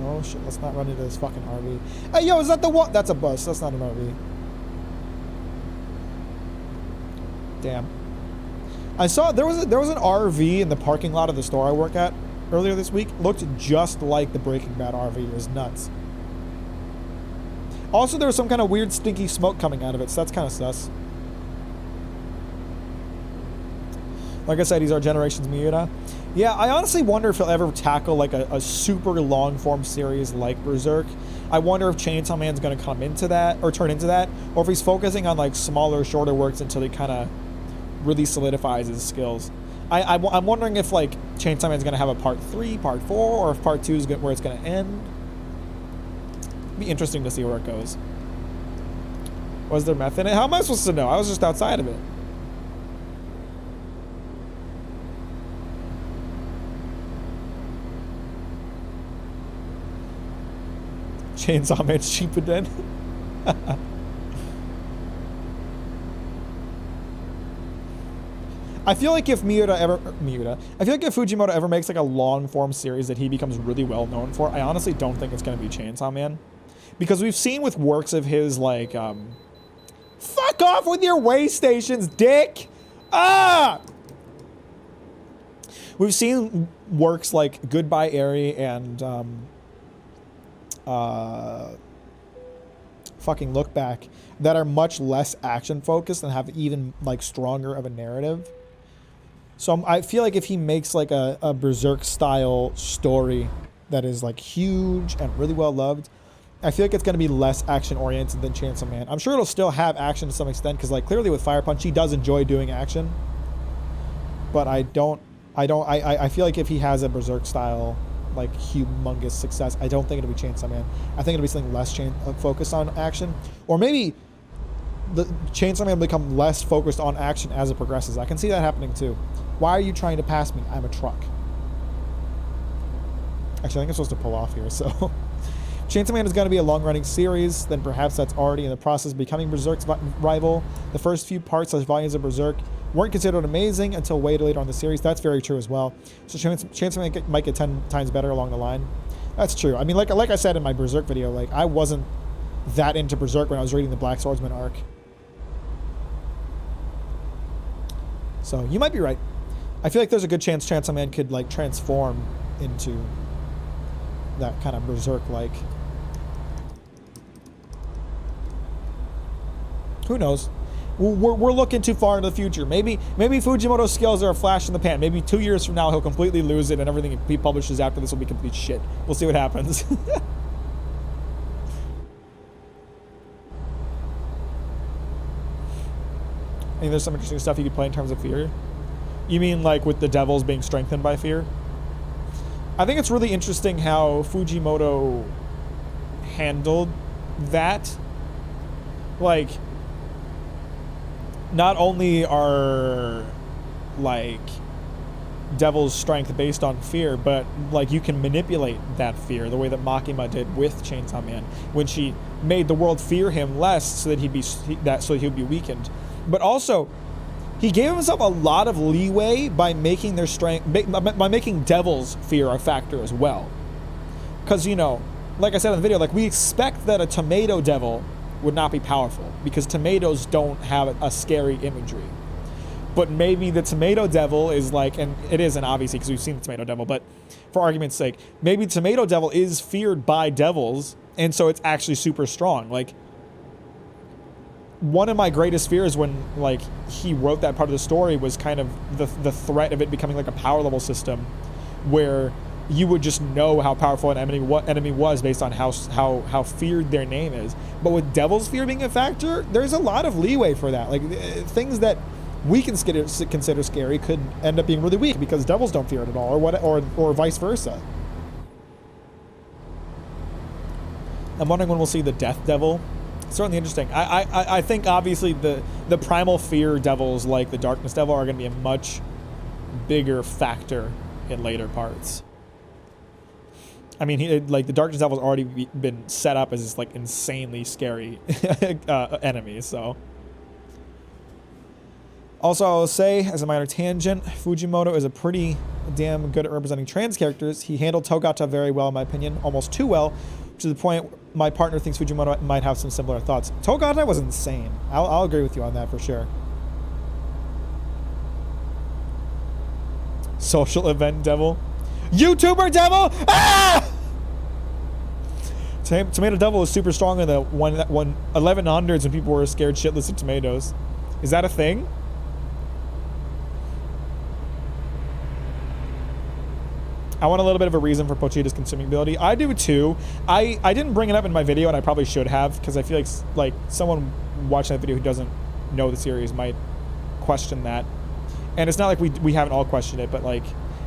Oh shit, let's not run into this fucking RV. Hey yo, is that the what? That's a bus, that's not an RV. Damn. I saw there was an RV in the parking lot of the store I work at earlier this week. Looked just like the Breaking Bad RV. It was nuts. Also, there was some kind of weird stinky smoke coming out of it, so that's kind of sus. Like I said, he's our generation's Miura. Yeah, I honestly wonder if he'll ever tackle like a super long form series like Berserk. I wonder if Chainsaw Man's going to come into that or turn into that, or if he's focusing on like smaller, shorter works until he kind of really solidifies his skills. I'm wondering if like Chainsaw Man's going to have a part 3, part 4, or if part 2 is where it's going to end. It'd be interesting to see where it goes. Was there meth in it? How am I supposed to know? I was just outside of it. Chainsaw Man's Shippuden. I feel like if Fujimoto ever makes like a long form series that he becomes really well known for, I honestly don't think it's going to be Chainsaw Man, because we've seen with works of his like fuck off with your way stations, dick. We've seen works like Goodbye Eri and fucking Look Back that are much less action focused and have even like stronger of a narrative. So I feel like if he makes like a Berserk style story that is like huge and really well loved, I feel like it's going to be less action oriented than Chainsaw Man. I'm sure it'll still have action to some extent, because like clearly with Fire Punch he does enjoy doing action, but I feel like if he has a Berserk style like humongous success, I don't think it'll be Chainsaw Man. I think it'll be something less focused on action, or maybe the Chainsaw Man will become less focused on action as it progresses. I can see that happening too. Why are you trying to pass me? I'm a truck. Actually, I think I'm supposed to pull off here, so Chainsaw Man is going to be a long-running series, then perhaps that's already in the process of becoming Berserk's rival. The first few parts / volumes of Berserk weren't considered amazing until way later on in the series. That's very true as well. So Chainsaw Man might get 10 times better along the line. That's true. I mean, like I said in my Berserk video, like I wasn't that into Berserk when I was reading the Black Swordsman arc. So you might be right. I feel like there's a good chance Chainsaw Man could like transform into that kind of Berserk-like. Who knows? We're looking too far into the future. Maybe Fujimoto's skills are a flash in the pan. Maybe 2 years from now he'll completely lose it and everything he publishes after this will be complete shit. We'll see what happens. I think there's some interesting stuff you could play in terms of fear. You mean like with the devils being strengthened by fear? I think it's really interesting how Fujimoto handled that. Like, not only are like devil's strength based on fear, but like you can manipulate that fear the way that Makima did with Chainsaw Man when she made the world fear him less so that he'd be weakened. But also, he gave himself a lot of leeway by making their strength, by making devils fear a factor as well. Because, you know, like I said in the video, like we expect that a tomato devil would not be powerful because tomatoes don't have a scary imagery. But maybe the tomato devil is like, and it isn't obviously because we've seen the tomato devil, but for argument's sake, maybe tomato devil is feared by devils, and so it's actually super strong. Like, one of my greatest fears when like he wrote that part of the story was kind of the threat of it becoming like a power level system where you would just know how powerful an enemy was based on how feared their name is. But with Devil's Fear being a factor, there's a lot of leeway for that. Like things that we consider scary could end up being really weak because devils don't fear it at all, or vice versa. I'm wondering when we'll see the Death Devil. Certainly interesting. I think obviously the primal fear devils like the Darkness Devil are going to be a much bigger factor in later parts. I mean, like the Darkness Devil's already been set up as this like insanely scary enemy. So, also I'll say as a minor tangent, Fujimoto is a pretty damn good at representing trans characters. He handled Togata very well, in my opinion, almost too well, to the point my partner thinks Fujimoto might have some similar thoughts. Togata was insane. I'll agree with you on that for sure. Social event devil. YouTuber devil! Ah! Tomato devil was super strong in the 1100s when people were scared shitless of tomatoes. Is that a thing? I want a little bit of a reason for Pochita's consuming ability. I do too. I didn't bring it up in my video, and I probably should have, because I feel like someone watching that video who doesn't know the series might question that. And it's not like we haven't all questioned it, but like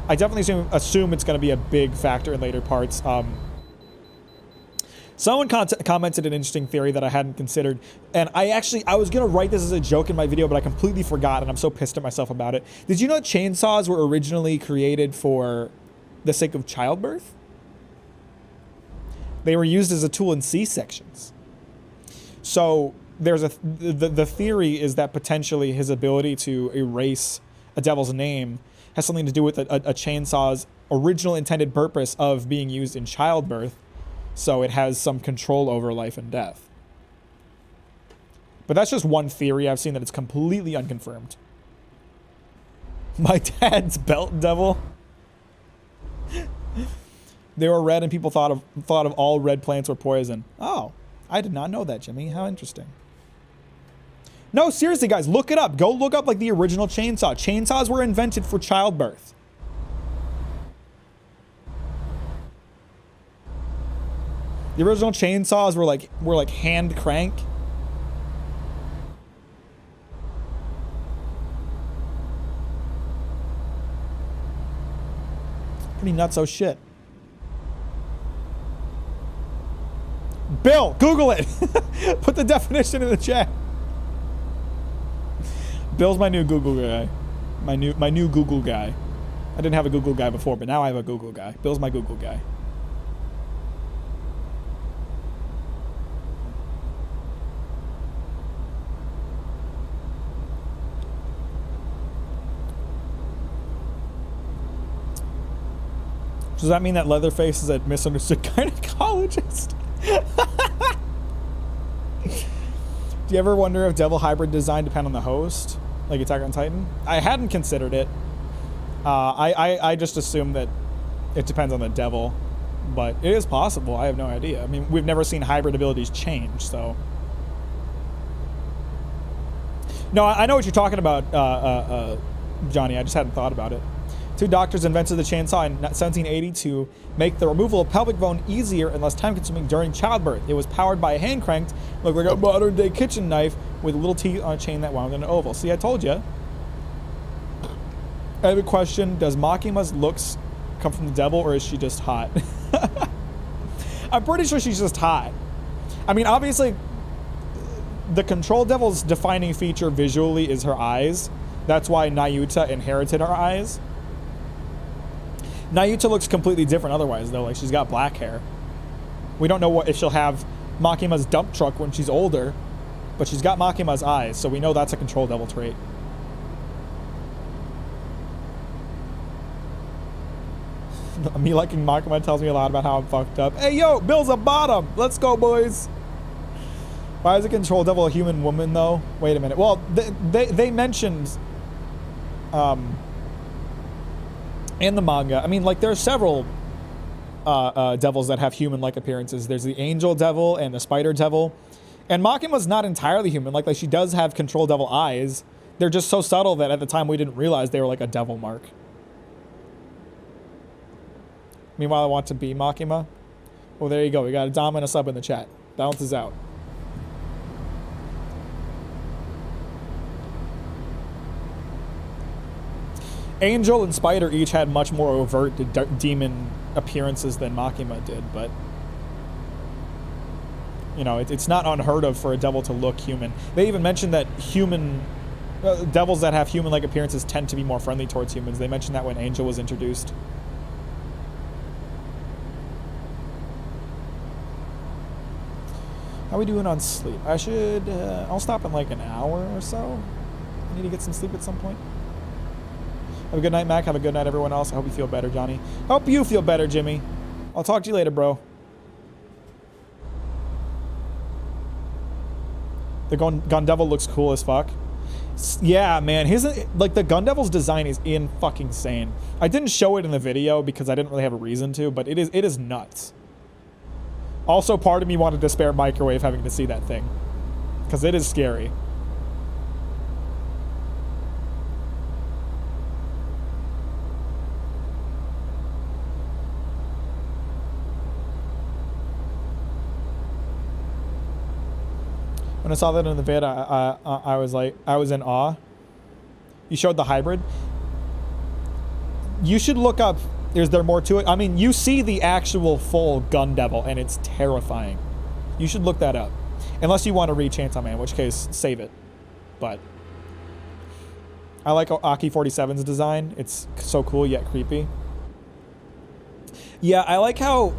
I definitely assume it's going to be a big factor in later parts. Someone commented an interesting theory that I hadn't considered, and I was going to write this as a joke in my video, but I completely forgot, and I'm so pissed at myself about it. Did you know chainsaws were originally created for the sake of childbirth? They were used as a tool in C-sections. So there's the theory is that potentially his ability to erase a devil's name has something to do with a chainsaw's original intended purpose of being used in childbirth, so it has some control over life and death. But that's just one theory. I've seen that it's completely unconfirmed. My dad's belt devil. They were red, and people thought of all red plants were poison. Oh, I did not know that, Jimmy. How interesting. No, seriously, guys, look it up. Go look up like the original chainsaw. Chainsaws were invented for childbirth. The original chainsaws were like hand crank. Pretty nutso shit. Bill, Google it. Put the definition in the chat. Bill's my new Google guy. My new Google guy. I didn't have a Google guy before, but now I have a Google guy. Bill's my Google guy. Does that mean that Leatherface is a misunderstood gynecologist? Do you ever wonder if Devil Hybrid design depend on the host, like Attack on Titan? I hadn't considered it. I just assume that it depends on the devil, but it is possible. I have no idea. I mean, we've never seen hybrid abilities change, so. No, I know what you're talking about, Johnny. I just hadn't thought about it. Two doctors invented the chainsaw in 1780 to make the removal of pelvic bone easier and less time-consuming during childbirth. It was powered by a hand cranked, looked like a modern-day kitchen knife with little teeth on a chain that wound in an oval. See, I told you. I have a question. Does Makima's looks come from the devil, or is she just hot? I'm pretty sure she's just hot. I mean, obviously, the Control Devil's defining feature visually is her eyes. That's why Nayuta inherited her eyes. Nayuta looks completely different otherwise, though. Like, she's got black hair. We don't know if she'll have Makima's dump truck when she's older, but she's got Makima's eyes, so we know that's a Control Devil trait. Me liking Makima tells me a lot about how I'm fucked up. Hey, yo, Bill's a bottom. Let's go, boys. Why is a Control Devil a human woman, though? Wait a minute. Well, they mentioned... in the manga, I mean, like, there are several devils that have human-like appearances. There's the Angel Devil and the Spider Devil. And Makima's not entirely human. Like she does have Control Devil eyes. They're just so subtle that at the time we didn't realize they were like a devil mark. Meanwhile, I want to be Makima. Well, there you go. We got a Dom and a sub in the chat. Balance is out. Angel and Spider each had much more overt demon appearances than Makima did, but you know, it's not unheard of for a devil to look human. They even mentioned that devils that have human-like appearances tend to be more friendly towards humans. They mentioned that when Angel was introduced. How are we doing on sleep? I'll stop in like an hour or so. I need to get some sleep at some point. Have a good night, Mac. Have a good night, everyone else. I hope you feel better, Johnny. Hope you feel better, Jimmy. I'll talk to you later, bro. The Gun Devil looks cool as fuck. Yeah, man. The Gun Devil's design is fucking insane. I didn't show it in the video because I didn't really have a reason to, but it is nuts. Also, part of me wanted to spare Microwave having to see that thing, because it is scary. When I saw that in the vid, I was in awe. You showed the hybrid. You should look up. Is there more to it? I mean, you see the actual full Gun Devil, and it's terrifying. You should look that up. Unless you want to read Chainsaw Man, in which case, save it. But I like Aki 47's design. It's so cool yet creepy. Yeah, I like how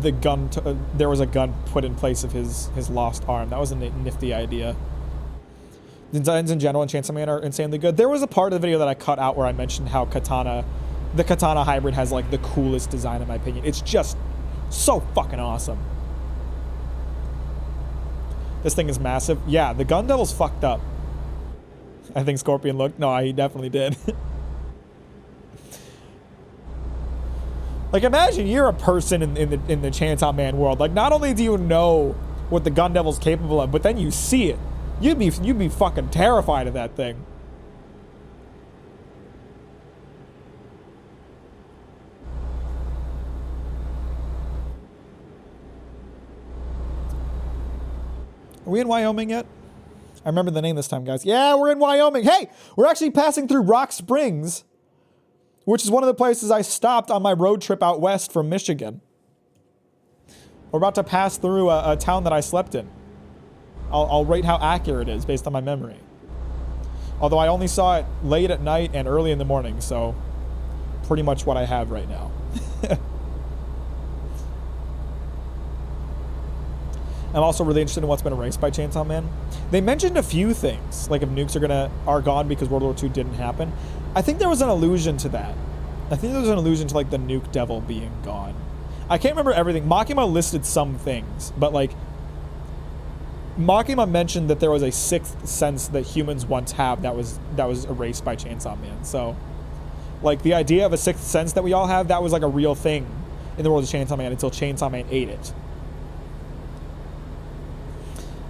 the gun there was a gun put in place of his lost arm. That was a nifty idea. The designs in general in Chainsaw Man are insanely good. There was a part of the video that I cut out where I mentioned how the Katana hybrid has like the coolest design in my opinion. It's just so fucking awesome. This thing is massive. Yeah, the Gun Devil's fucked up. I think Scorpion looked. No, he definitely did. Like, imagine you're a person in the Chainsaw Man world. Like, not only do you know what the Gun Devil's capable of, but then you see it. You'd be fucking terrified of that thing. Are we in Wyoming yet? I remember the name this time, guys. Yeah, we're in Wyoming. Hey, we're actually passing through Rock Springs, which is one of the places I stopped on my road trip out west from Michigan. We're about to pass through a town that I slept in. I'll rate how accurate it is based on my memory. Although I only saw it late at night and early in the morning, so pretty much what I have right now. I'm also really interested in what's been erased by Chainsaw Man. They mentioned a few things, like if nukes are gone because World War II didn't happen. I think there was an allusion to that. I think there was an allusion to like the nuke devil being gone. I can't remember everything. Makima listed some things, but like Makima mentioned that there was a sixth sense that humans once have that was erased by Chainsaw Man. So, like the idea of a sixth sense that we all have, that was like a real thing in the world of Chainsaw Man until Chainsaw Man ate it.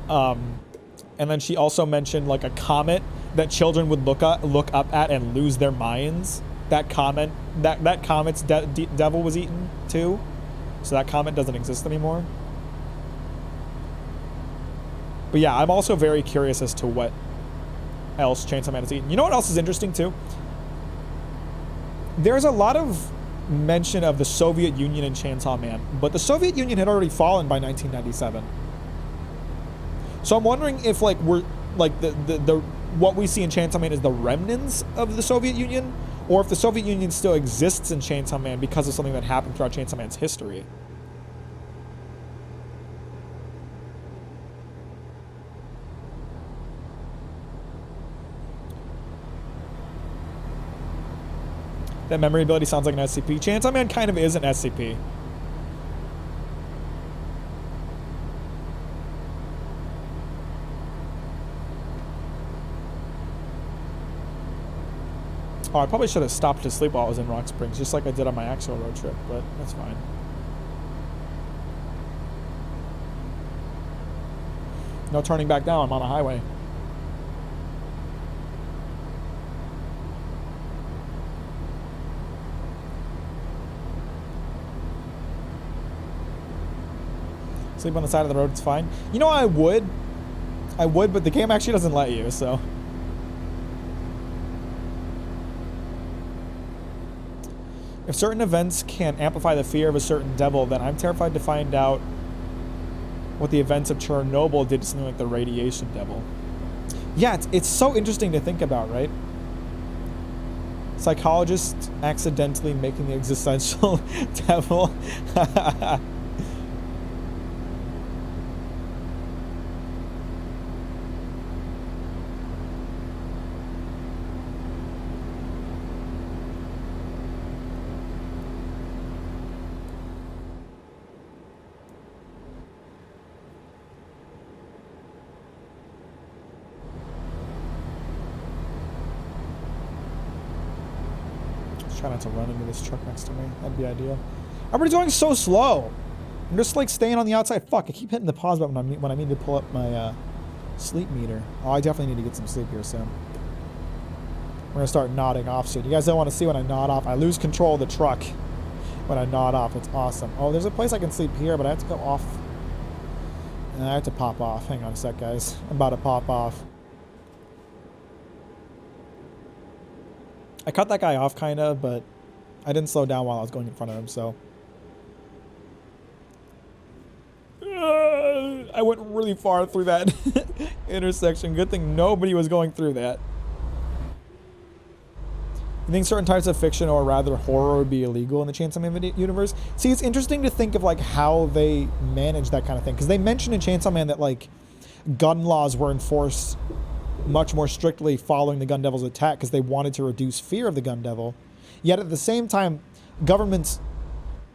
And then she also mentioned like a comet that children would look up at and lose their minds. That comet's devil was eaten too, so that comet doesn't exist anymore. But yeah, I'm also very curious as to what else Chainsaw Man has eaten. You know what else is interesting too? There's a lot of mention of the Soviet Union in Chainsaw Man, but the Soviet Union had already fallen by 1997. So I'm wondering if like we're like the what we see in Chainsaw Man is the remnants of the Soviet Union, or if the Soviet Union still exists in Chainsaw Man because of something that happened throughout Chainsaw Man's history. That memory ability sounds like an SCP. Chainsaw Man kind of is an SCP. Oh, I probably should have stopped to sleep while I was in Rock Springs, just like I did on my actual road trip, but that's fine. No turning back down, I'm on a highway. Sleep on the side of the road, it's fine. You know, I would, but the game actually doesn't let you, so. If certain events can amplify the fear of a certain devil, then I'm terrified to find out what the events of Chernobyl did to something like the radiation devil. Yeah, it's so interesting to think about, right? Psychologist accidentally making the existential devil. Try not to run into this truck next to me. That'd be ideal. Everybody's going so slow. I'm just like staying on the outside. Fuck, I keep hitting the pause button when I mean to pull up my sleep meter. Oh, I definitely need to get some sleep here soon. We're gonna start nodding off soon. You guys don't want to see when I nod off. I lose control of the truck when I nod off. It's awesome. Oh, there's a place I can sleep here, but I have to go off. And I have to pop off. Hang on a sec, guys. I'm about to pop off. I cut that guy off, kind of, but I didn't slow down while I was going in front of him, so. I went really far through that intersection. Good thing nobody was going through that. You think certain types of fiction, or rather horror, would be illegal in the Chainsaw Man universe? See, it's interesting to think of, like, how they manage that kind of thing. Because they mentioned in Chainsaw Man that, like, gun laws were enforced much more strictly following the Gun Devil's attack because they wanted to reduce fear of the Gun Devil. Yet at the same time, governments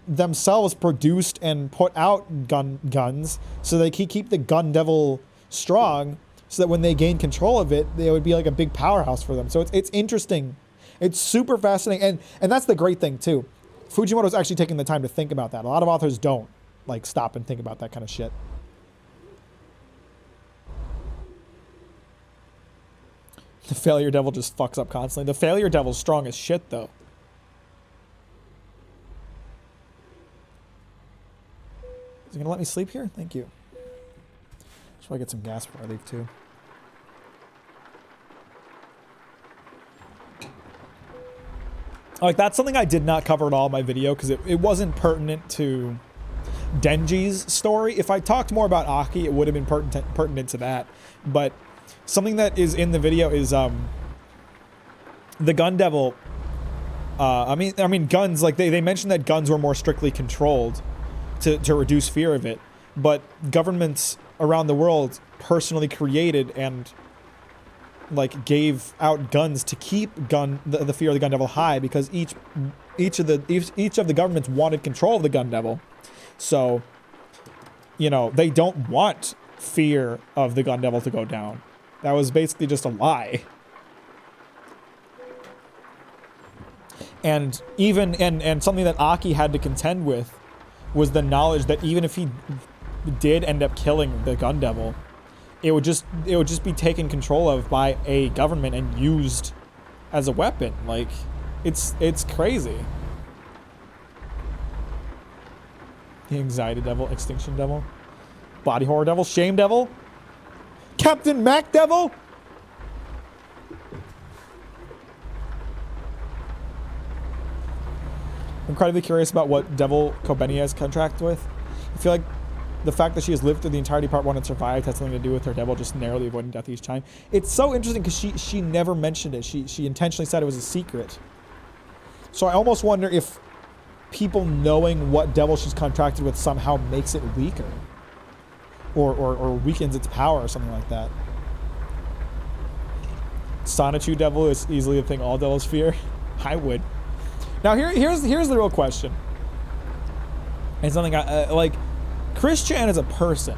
themselves produced and put out guns so they keep the Gun Devil strong so that when they gain control of it, they would be like a big powerhouse for them. So it's interesting. It's super fascinating. And that's the great thing too. Fujimoto's actually taking the time to think about that. A lot of authors don't like stop and think about that kind of shit. The Failure Devil just fucks up constantly. The Failure Devil's strong as shit, though. Is he gonna let me sleep here? Thank you. Should probably get some gas before I leave, too. Like, that's something I did not cover at all in my video, because it wasn't pertinent to Denji's story. If I talked more about Aki, it would have been pertinent to that. But something that is in the video is the Gun Devil. I mean guns, like they mentioned that guns were more strictly controlled to reduce fear of it, but governments around the world personally created and like gave out guns to keep the fear of the Gun Devil high, because each of the governments wanted control of the Gun Devil. So, you know, they don't want fear of the Gun Devil to go down. That was basically just a lie. And even and something that Aki had to contend with was the knowledge that even if he did end up killing the Gun Devil, it would just be taken control of by a government and used as a weapon. Like, it's crazy. The Anxiety Devil, Extinction Devil, Body Horror Devil, Shame Devil, Captain Mac Devil. I'm incredibly curious about what devil Kobeni has contract with. I feel like the fact that she has lived through the entirety part 1 and survived has something to do with her devil just narrowly avoiding death each time. It's so interesting because she never mentioned it. She intentionally said it was a secret. So I almost wonder if people knowing what devil she's contracted with somehow makes it weaker. Or weakens its power or something like that. Sonichu Devil is easily a thing all devils fear. I would. Now here's the real question. And something like, Chris Chan is a person,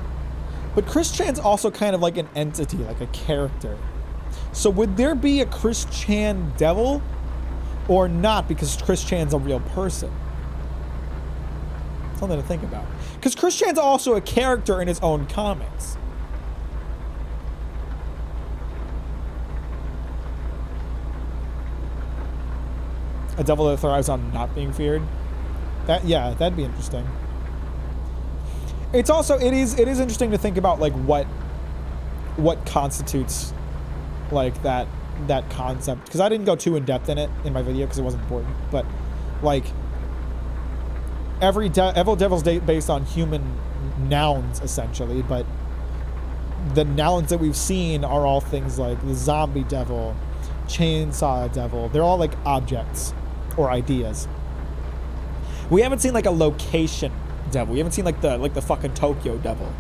but Chris Chan's also kind of like an entity, like a character. So would there be a Chris Chan Devil or not, because Chris Chan's a real person? Something to think about. Because Chris Chan's also a character in his own comics. A devil that thrives on not being feared. That'd be interesting. It's also it is interesting to think about like what constitutes like that concept, because I didn't go too in depth in it in my video because it wasn't important, but like every devil's based on human nouns essentially, but the nouns that we've seen are all things like the zombie devil, chainsaw devil. They're all like objects or ideas. We haven't seen like a location devil. We haven't seen like the fucking Tokyo devil.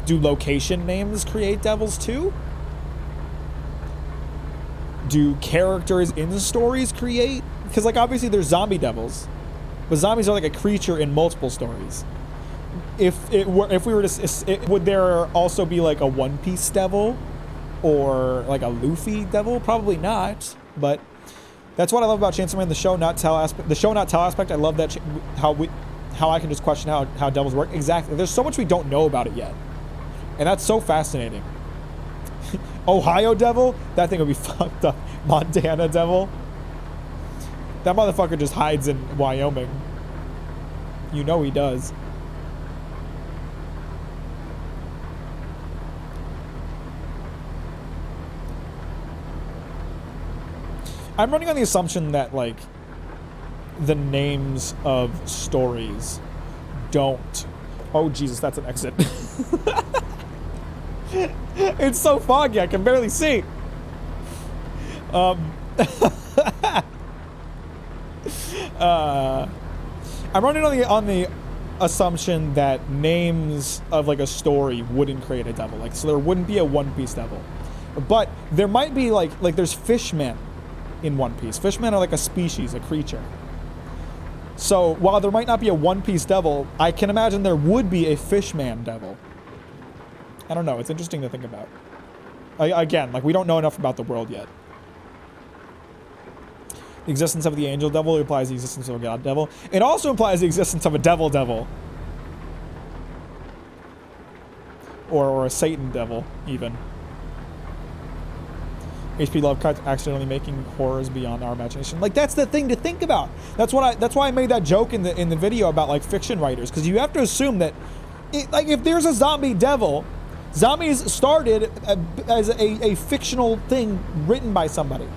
Do location names create devils too? Do characters in stories create? Because like obviously there's zombie devils, but zombies are like a creature in multiple stories. If we were to, would there also be like a One Piece devil or like a Luffy devil? Probably not. But that's what I love about Chainsaw Man, the show not tell aspect. The show not tell aspect. I love that how I can just question how devils work. Exactly. There's so much we don't know about it yet, and that's so fascinating. Ohio devil, that thing would be fucked up. Montana devil, that motherfucker just hides in Wyoming. You know he does. I'm running on the assumption that like the names of stories don't. Oh Jesus, that's an exit. It's so foggy, I can barely see. I'm running on the assumption that names of like a story wouldn't create a devil, like so there wouldn't be a One Piece devil, but there might be like there's fishmen in One Piece. Fishmen are like a species, a creature. So while there might not be a One Piece devil, I can imagine there would be a fishman devil. I don't know. It's interesting to think about. Again, like we don't know enough about the world yet. The existence of the angel devil implies the existence of a god devil. It also implies the existence of a devil devil. Or a Satan devil, even. H.P. Lovecraft accidentally making horrors beyond our imagination. Like that's the thing to think about. That's why I made that joke in the video about like fiction writers, because you have to assume that like if there's a zombie devil, zombies started as a fictional thing written by somebody.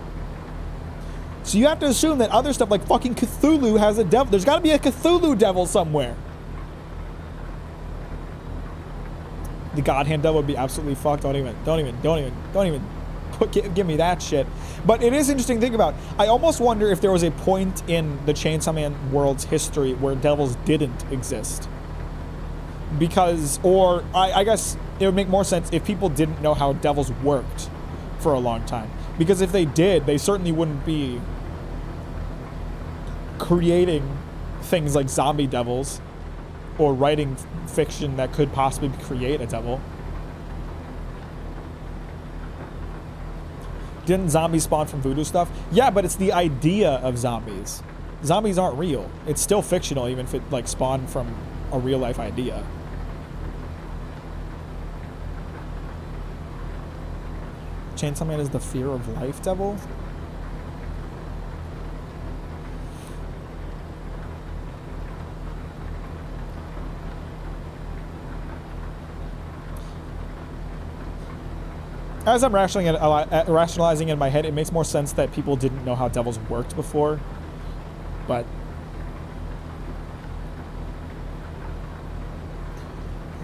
So you have to assume that other stuff like fucking Cthulhu has a devil. There's got to be a Cthulhu devil somewhere. The God Hand devil would be absolutely fucked. Don't even give me that shit. But it is interesting to think about. I almost wonder if there was a point in the Chainsaw Man world's history where devils didn't exist. Because, or I guess it would make more sense if people didn't know how devils worked for a long time. Because if they did, they certainly wouldn't be creating things like zombie devils or writing fiction that could possibly create a devil. Didn't zombies spawn from voodoo stuff? Yeah, but it's the idea of zombies. Zombies aren't real. It's still fictional, even if it like spawned from a real life idea. Chainsaw Man is the fear of life devil? As I'm rationalizing in my head, it makes more sense that people didn't know how devils worked before. But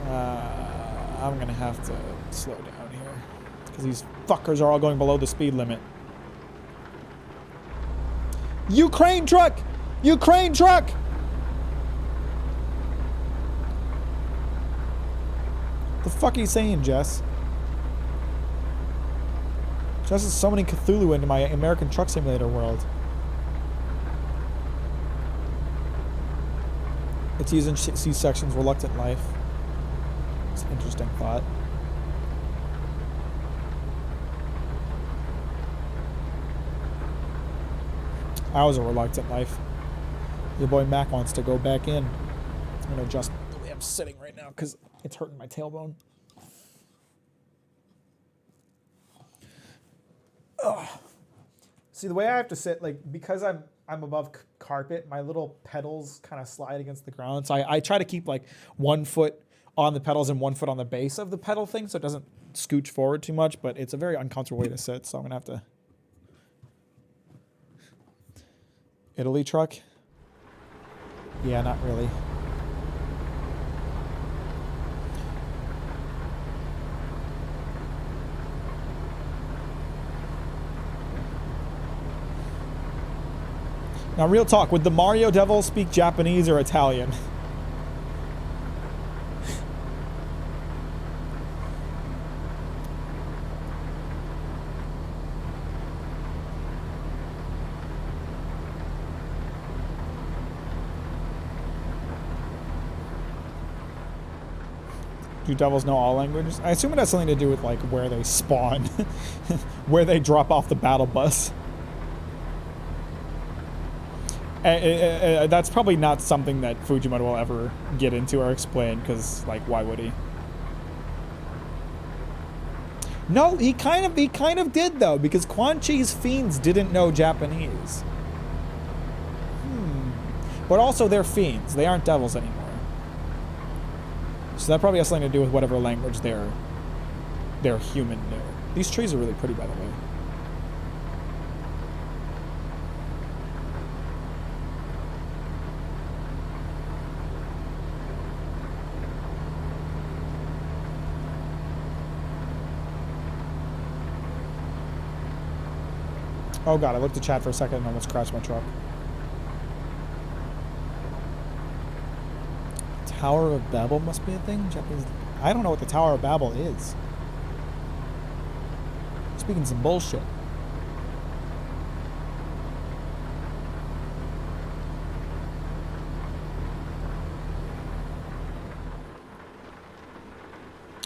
I'm gonna have to slow down here because these fuckers are all going below the speed limit. Ukraine truck! Ukraine truck! The fuck are you saying, Jess? Jess is summoning Cthulhu into my American Truck Simulator world. It's using C-sections, reluctant life. It's an interesting thought. I was a reluctant life. Your boy Mac wants to go back in. I'm gonna adjust the way I'm sitting right now because it's hurting my tailbone. Ugh. See, the way I have to sit, like, because I'm above carpet, my little pedals kind of slide against the ground. So I try to keep like one foot on the pedals and 1 foot on the base of the pedal thing, so it doesn't scooch forward too much, but it's a very uncomfortable way to sit, so I'm gonna have to. Italy truck? Yeah, not really. Now, real talk, would the Mario Devil speak Japanese or Italian? Do devils know all languages? I assume it has something to do with like where they spawn, where they drop off the battle bus. That's probably not something that Fujimoto will ever get into or explain, because, like, why would he? No, he kind of did, though, because Quan Chi's fiends didn't know Japanese. But also, they're fiends. They aren't devils anymore. So that probably has something to do with whatever language their human knew. These trees are really pretty, by the way. Oh god, I looked at chat for a second and almost crashed my truck. Tower of Babel must be a thing? Japanese. I don't know what the Tower of Babel is. Speaking some bullshit.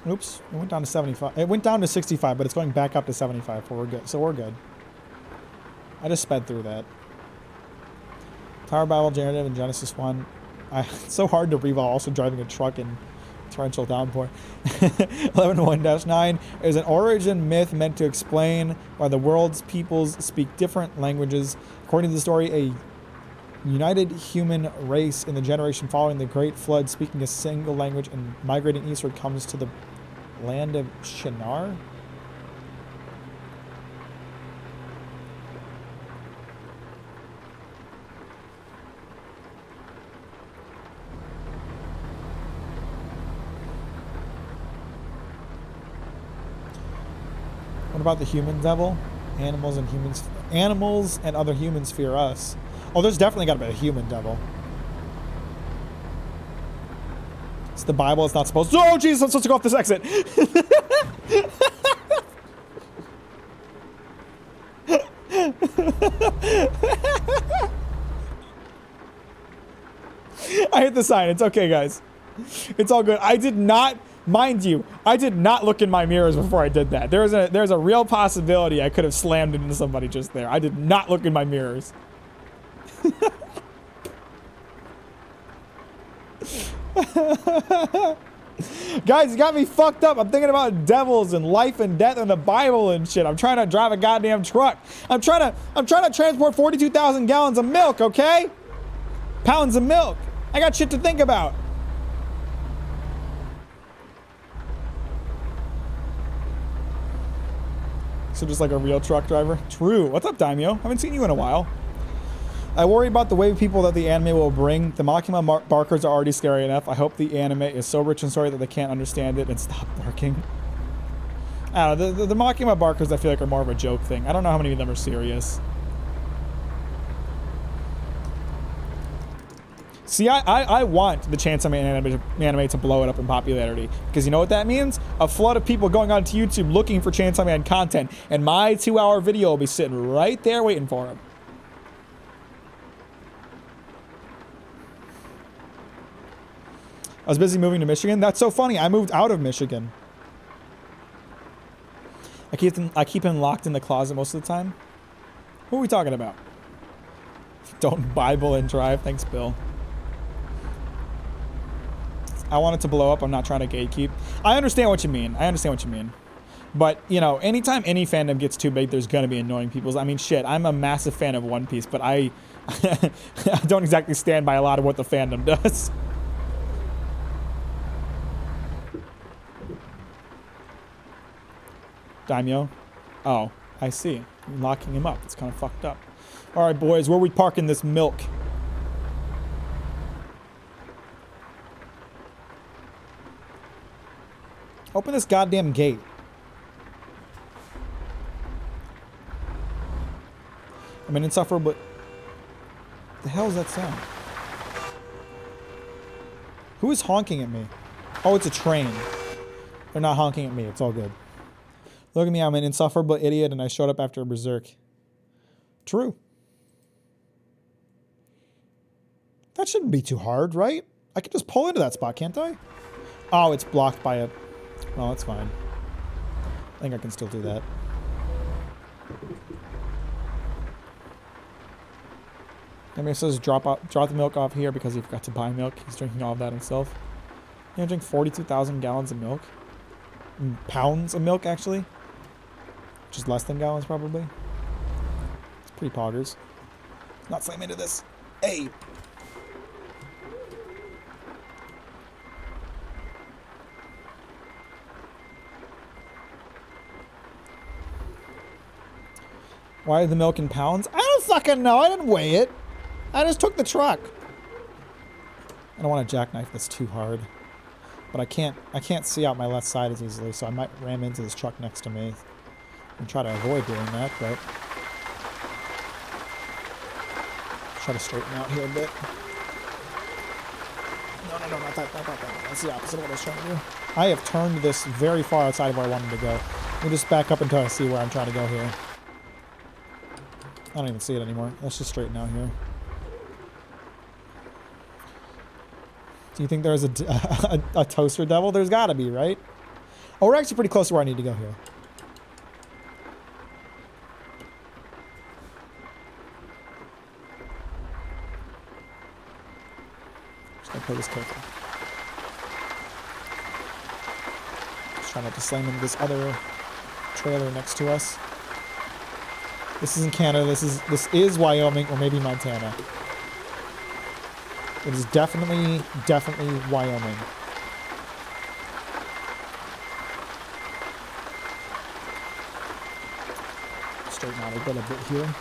Oops, it went down to 75. It went down to 65, but it's going back up to 75, so we're good. So we're good. I just sped through that. Tower Babel generative in Genesis 1. It's so hard to read while also driving a truck in torrential downpour. 11.1-9 is an origin myth meant to explain why the world's peoples speak different languages. According to the story, a united human race in the generation following the Great Flood speaking a single language and migrating eastward comes to the land of Shinar. What about the human devil? Animals and other humans fear us. Oh, there's definitely got to be a human devil. It's the Bible. It's not supposed to. Oh, Jesus, I'm supposed to go off this exit. I hit the sign. It's okay, guys. It's all good. I did not, mind you, I did not look in my mirrors before I did that. There's a real possibility I could have slammed into somebody just there. I did not look in my mirrors. Guys, you got me fucked up. I'm thinking about devils and life and death and the Bible and shit. I'm trying to drive a goddamn truck. I'm trying to transport 42,000 gallons of milk, okay? Pounds of milk. I got shit to think about. So just like a real truck driver. True. What's up, Daimyo? Haven't seen you in a while. I worry about the wave of people that the anime will bring. The Makima barkers are already scary enough. I hope the anime is so rich in story that they can't understand it and stop barking. I don't know. The Makima barkers I feel like are more of a joke thing. I don't know how many of them are serious. See, I want the Chainsaw Man anime to blow it up in popularity. Because you know what that means? A flood of people going onto YouTube looking for Chainsaw Man content. And my 2-hour video will be sitting right there waiting for them. I was busy moving to Michigan. That's so funny. I moved out of Michigan. I keep him locked in the closet most of the time. Who are we talking about? Don't Bible and drive. Thanks, Bill. I want it to blow up. I'm not trying to gatekeep. I understand what you mean. But, you know, anytime any fandom gets too big, there's going to be annoying people. I mean, shit, I'm a massive fan of One Piece, but I don't exactly stand by a lot of what the fandom does. Daimyo. Oh, I see. You're locking him up. It's kind of fucked up. All right, boys, where are we parking this milk? Open this goddamn gate. I'm an insufferable. The hell is that sound? Who is honking at me? Oh, it's a train. They're not honking at me. It's all good. Look at me. I'm an insufferable idiot, and I showed up after a berserk. True. That shouldn't be too hard, right? I can just pull into that spot, can't I? Oh, it's blocked by a... Well, that's fine. I think I can still do that. Maybe it says drop the milk off here because he forgot to buy milk. He's drinking all of that himself. He's drink 42,000 gallons of milk. Pounds of milk, actually. Which is less than gallons, probably. It's pretty poggers. Not slam into this. Hey! Why is the milk in pounds? I don't fucking know. I didn't weigh it. I just took the truck. I don't want to jackknife this too hard. But I can't see out my left side as easily, so I might ram into this truck next to me and try to avoid doing that, but try to straighten out here a bit. No, not that. That's the opposite of what I was trying to do. I have turned this very far outside of where I wanted to go. Let me just back up until I see where I'm trying to go here. I don't even see it anymore. Let's just straighten out here. Do you think there's a toaster devil? There's gotta be, right? Oh, we're actually pretty close to where I need to go here. Just gonna play this careful. Just trying not to slam into this other trailer next to us. This isn't Canada. This is Wyoming or maybe Montana. It is definitely Wyoming. Straighten out a bit here.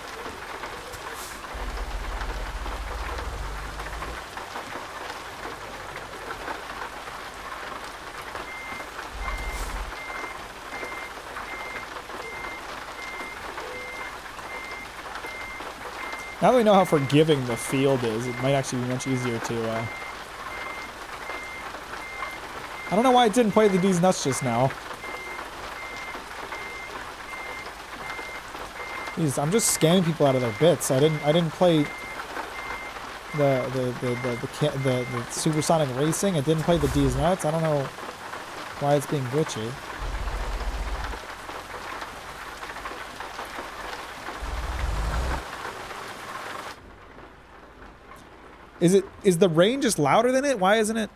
Now that we know how forgiving the field is, it might actually be much easier to, I don't know why it didn't play these nuts just now. Jeez, I'm just scamming people out of their bits. I didn't play the supersonic racing. It didn't play the D's nuts. I don't know why it's being glitchy. Is the rain just louder than it? Why isn't it?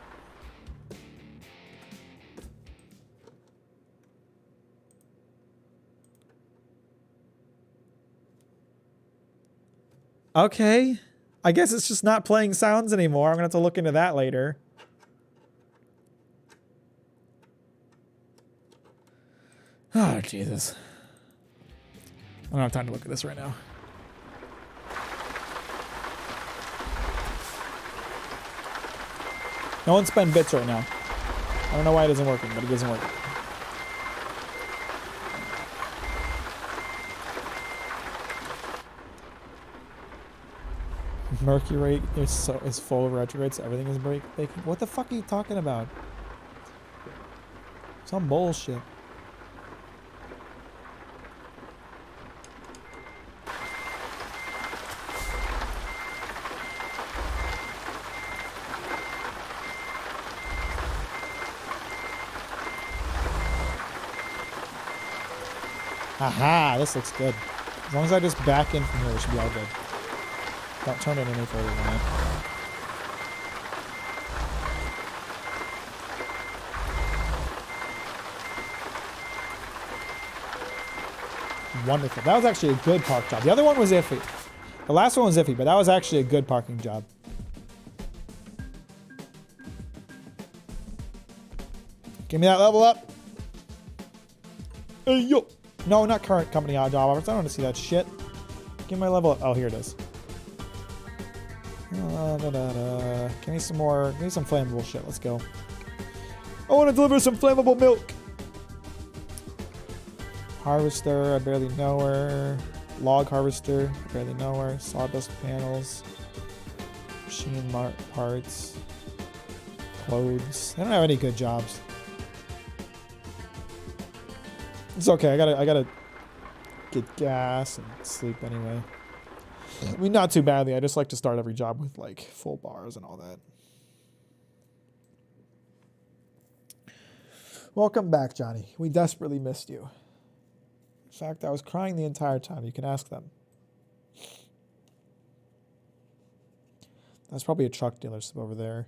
Okay. I guess it's just not playing sounds anymore. I'm gonna have to look into that later. Oh, Jesus. I don't have time to look at this right now. No one spend bits right now. I don't know why it isn't working, but it isn't working. Mercury is full of retrogrades, so everything is breaking. What the fuck are you talking about? Some bullshit. Aha, this looks good. As long as I just back in from here, it should be all good. Don't turn it any further than that. Wonderful. That was actually a good park job. The other one was iffy. The last one was iffy, but that was actually a good parking job. Give me that level up. Hey, yo. No, not current company job offers. I don't want to see that shit. Give me my level up. Oh, here it is. Give me some more. Give me some flammable shit. Let's go. I want to deliver some flammable milk. Harvester. I barely know her. Log harvester. I barely know her. Sawdust panels. Machine parts. Clothes. I don't have any good jobs. It's okay. I gotta get gas and sleep anyway. I mean, not too badly. I just like to start every job with like full bars and all that. Welcome back, Johnny. We desperately missed you. In fact, I was crying the entire time. You can ask them. That's probably a truck dealership over there.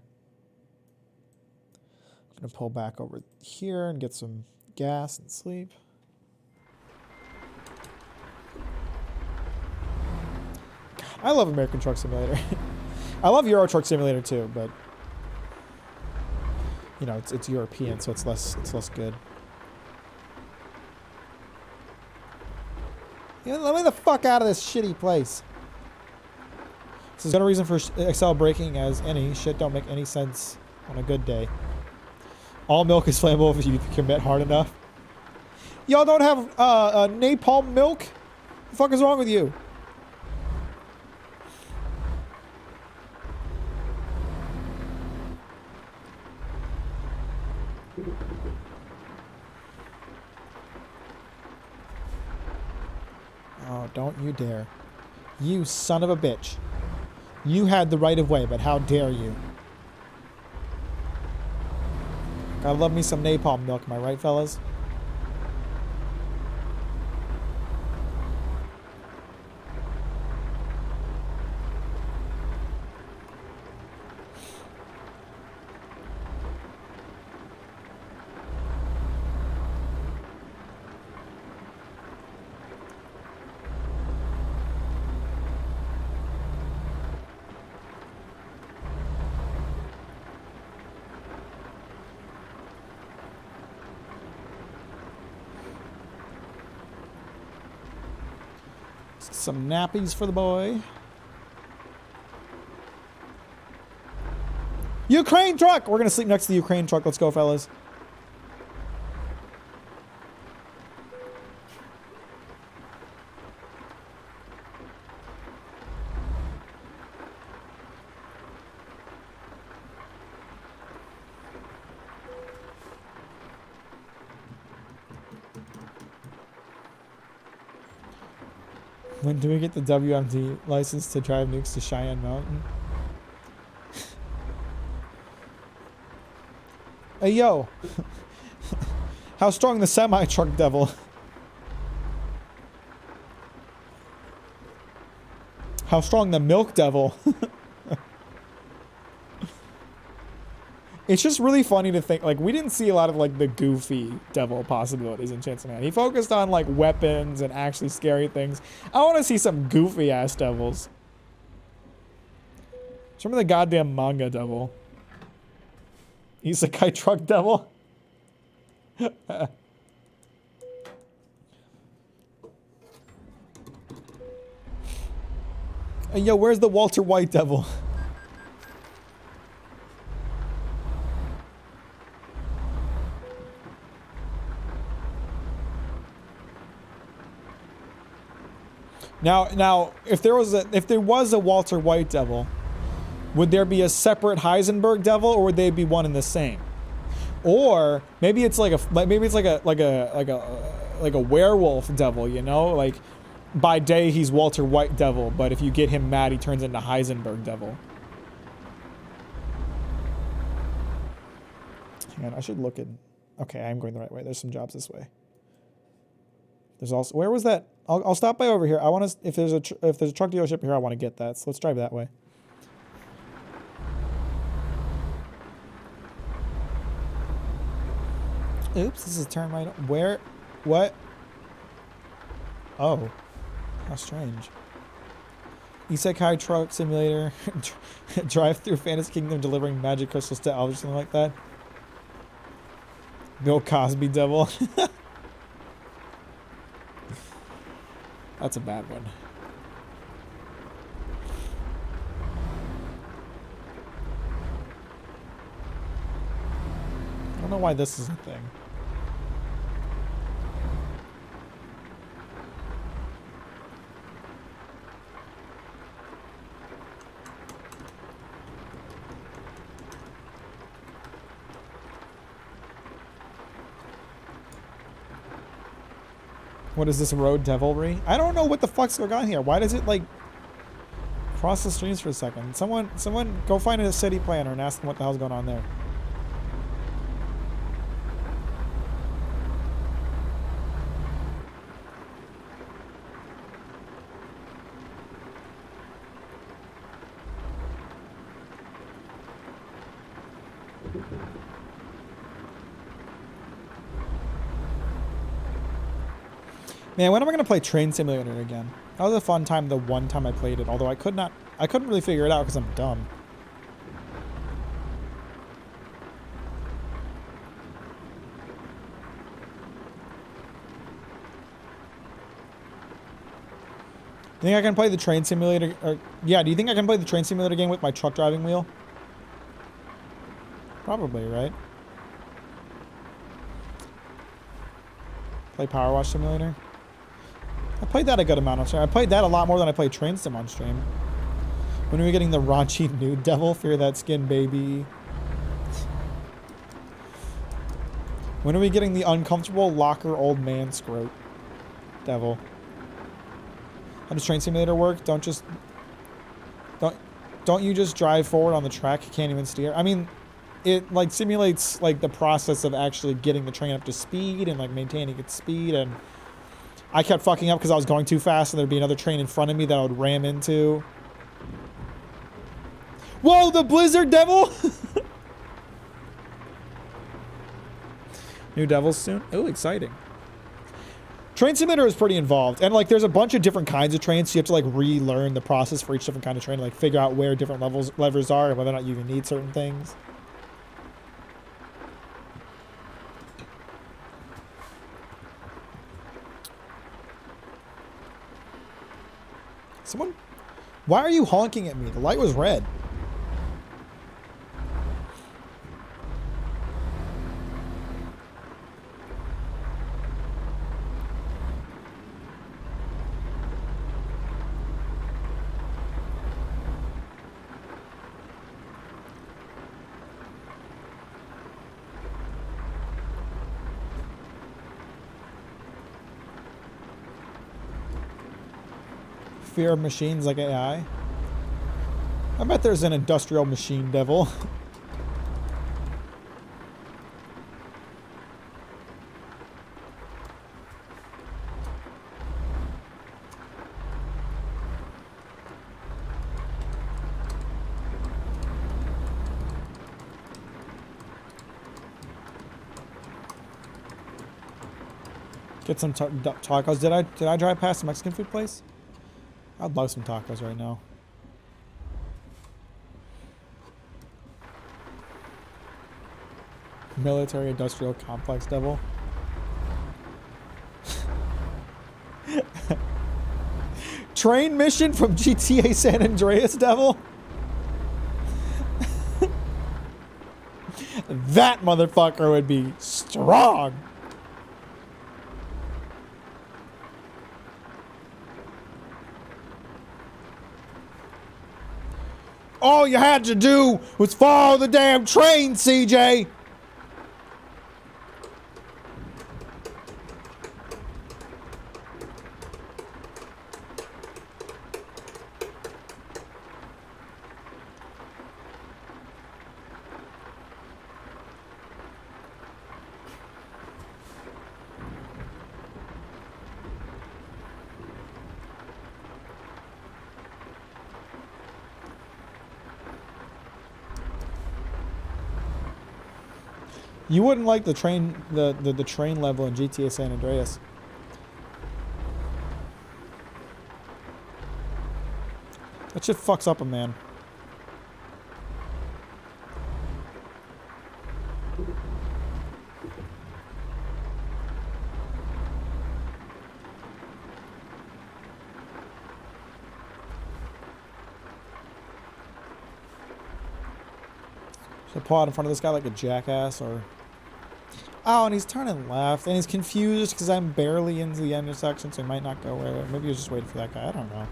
I'm gonna pull back over here and get some gas and sleep. I love American Truck Simulator. I love Euro Truck Simulator too, but you know, it's European, so it's less good. Yeah, let me the fuck out of this shitty place. This is got a reason for Excel breaking as any. Shit don't make any sense on a good day. All milk is flammable if you commit hard enough. Y'all don't have napalm milk? What the fuck is wrong with you? Oh, don't you dare. You son of a bitch. You had the right of way, but how dare you? Gotta love me some napalm milk, am I right, fellas? Some nappies for the boy. Ukraine truck! We're gonna sleep next to the Ukraine truck. Let's go, fellas. When do we get the WMD license to drive nukes to Cheyenne Mountain? Hey, yo. How strong the semi-truck devil? How strong the milk devil? It's just really funny to think, like, we didn't see a lot of, like, the goofy devil possibilities in Chainsaw Man. He focused on, like, weapons and actually scary things. I want to see some goofy-ass devils. Just remember the goddamn manga devil. Isekai truck devil. Hey, yo, where's the Walter White devil? Now, if there was a Walter White devil, would there be a separate Heisenberg devil, or would they be one and the same? Or maybe it's like a werewolf devil, you know? Like by day he's Walter White devil, but if you get him mad, he turns into Heisenberg devil. Hang on, I should look in. Okay, I'm going the right way. There's some jobs this way. There's also, where was that? I'll stop by over here. I want to, if there's a truck dealership here, I want to get that. So let's drive that way. Oops, this is a turn right. Where? What? Oh, how strange. Isekai Truck Simulator. Drive through Fantasy Kingdom delivering magic crystals to Elvis, something like that. Bill Cosby devil. That's a bad one. I don't know why this is a thing. What is this, road devilry? I don't know what the fuck's going on here. Why does it, like, cross the streams for a second? Someone go find a city planner and ask them what the hell's going on there. Man, when am I gonna play Train Simulator again? That was a fun time the one time I played it, although I couldn't really figure it out because I'm dumb. Do you think I can play the Train Simulator? Yeah, do you think I can play the Train Simulator game with my truck driving wheel? Probably, right? Play Power Wash Simulator? I played that a good amount on stream. I played that a lot more than I played Train Sim on stream. When are we getting the raunchy nude devil? Fear that skin, baby. When are we getting the uncomfortable locker old man scrote devil? How does Train Simulator work? Don't you just drive forward on the track? You can't even steer. I mean, it like simulates like the process of actually getting the train up to speed and like maintaining its speed, and I kept fucking up because I was going too fast and there'd be another train in front of me that I would ram into. Whoa, the Blizzard Devil! New devils soon? Oh, exciting. Train Simulator is pretty involved. And like there's a bunch of different kinds of trains, so you have to like relearn the process for each different kind of train, like figure out where different levers are and whether or not you even need certain things. Someone, why are you honking at me? The light was red. Fear of machines like AI. I bet there's an industrial machine devil. Get some tacos. Did I drive past the Mexican food place? I'd love some tacos right now. Military industrial complex devil. Train mission from GTA San Andreas devil. That motherfucker would be strong. All you had to do was follow the damn train, CJ. You wouldn't like the train, the train level in GTA San Andreas. That shit fucks up a man. Should I pull out in front of this guy like a jackass or... Oh, and he's turning left, and he's confused because I'm barely into the intersection, so he might not go where. Maybe he was just waiting for that guy. I don't know.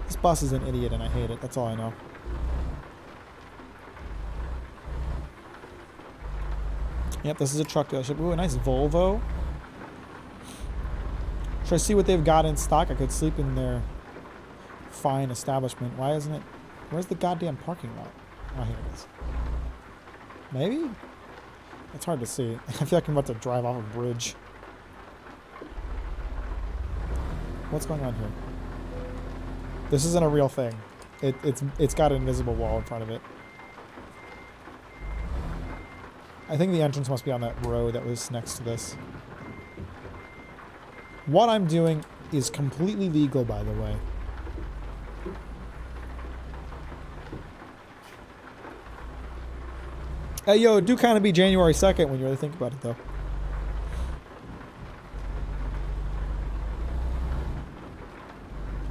This bus is an idiot, and I hate it. That's all I know. Yep, this is a truck dealership. Ooh, a nice Volvo. Should I see what they've got in stock? I could sleep in their fine establishment. Why isn't it... Where's the goddamn parking lot? Oh, here it is. Maybe? It's hard to see. I feel like I'm about to drive off a bridge. What's going on here? This isn't a real thing. It's got an invisible wall in front of it. I think the entrance must be on that road that was next to this. What I'm doing is completely legal, by the way. Hey, yo, it do kind of be January 2nd when you really think about it, though.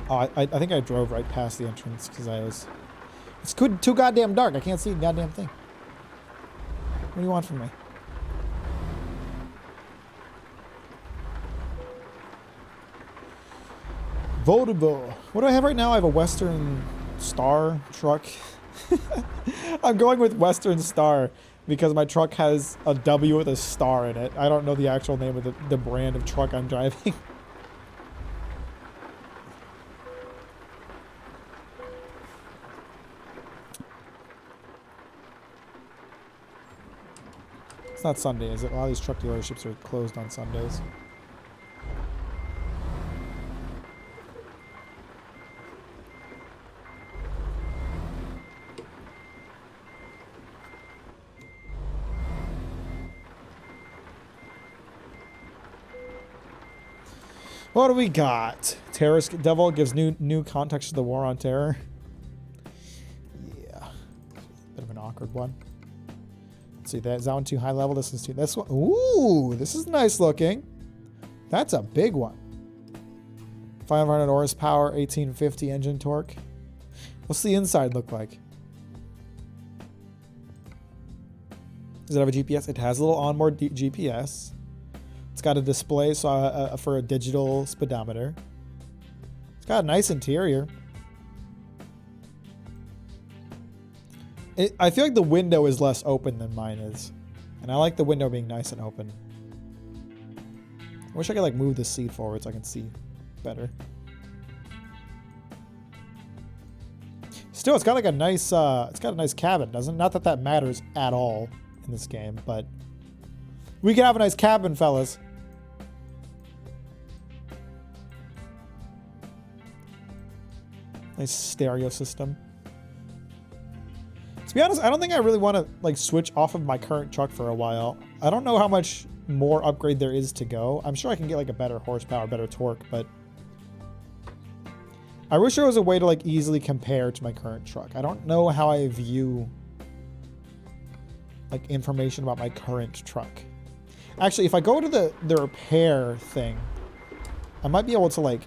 Oh, I think I drove right past the entrance because I was... It's too goddamn dark. I can't see the goddamn thing. What do you want from me? Votable. What do I have right now? I have a Western Star truck. I'm going with Western Star because my truck has a W with a star in it. I don't know the actual name of the brand of truck I'm driving. It's not Sunday, is it? A lot of these truck dealerships are closed on Sundays. What do we got? Terrorist Devil gives new context to the war on terror. Yeah. Bit of an awkward one. Let's see, is that one too high level? This is too... This one... Ooh, this is nice looking. That's a big one. 500 horsepower, 1850 engine torque. What's the inside look like? Does it have a GPS? It has a little onboard GPS. It's got a display for a digital speedometer. It's got a nice interior. I feel like the window is less open than mine is. And I like the window being nice and open. I wish I could like move the seat forward so I can see better. Still, it's got like a nice cabin, doesn't it? Not that that matters at all in this game, but we can have a nice cabin, fellas. Nice stereo system. To be honest, I don't think I really want to like switch off of my current truck for a while. I don't know how much more upgrade there is to go. I'm sure I can get like a better horsepower, better torque, but I wish there was a way to like easily compare to my current truck. I don't know how I view like information about my current truck. Actually, if I go to the repair thing, I might be able to like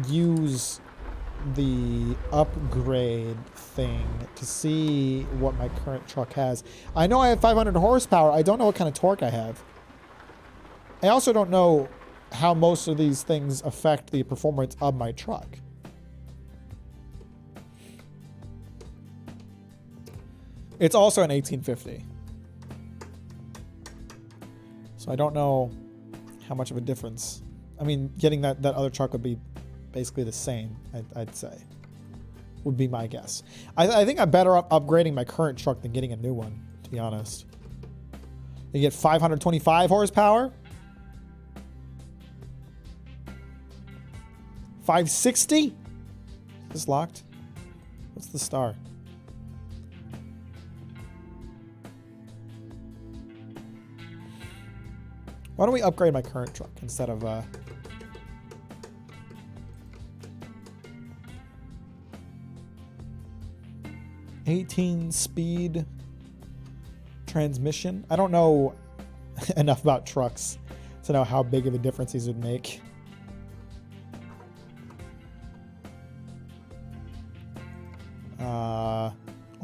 use the upgrade thing to see what my current truck has. I know I have 500 horsepower. I don't know what kind of torque I have. I also don't know how most of these things affect the performance of my truck. It's also an 1850. So I don't know how much of a difference. I mean, getting that other truck would be basically the same, I'd say. Would be my guess. I think I'm better off upgrading my current truck than getting a new one, to be honest. You get 525 horsepower. 560? Is this locked? What's the star? Why don't we upgrade my current truck instead of 18-speed transmission? I don't know enough about trucks to know how big of a difference these would make.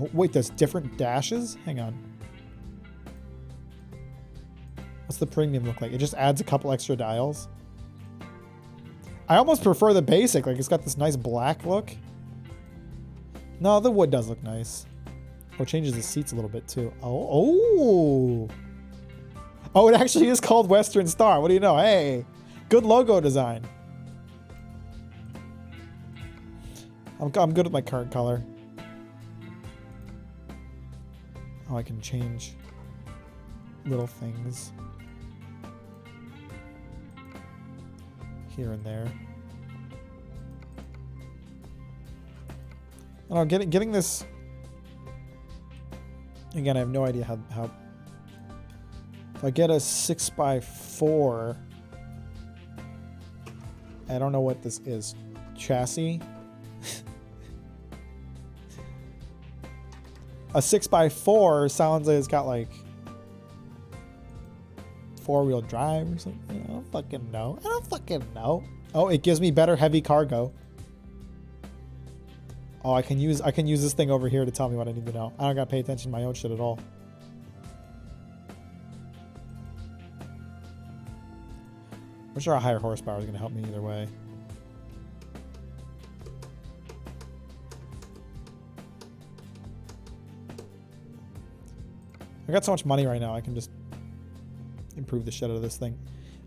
Oh, wait, there's different dashes? Hang on. What's the premium look like? It just adds a couple extra dials. I almost prefer the basic. Like, it's got this nice black look. No, the wood does look nice. Oh, it changes the seats a little bit, too. Oh. Oh, it actually is called Western Star. What do you know? Hey, good logo design. I'm good with my current color. Oh, I can change little things here and there. I don't know, getting this again. I have no idea how. If I get a 6x4, I don't know what this is. Chassis. A 6x4 sounds like it's got like 4-wheel drive or something. I don't fucking know. I don't fucking know. Oh, it gives me better heavy cargo. Oh, I can use this thing over here to tell me what I need to know. I don't gotta pay attention to my own shit at all. I'm sure a higher horsepower is gonna help me either way. I got so much money right now, I can just improve the shit out of this thing.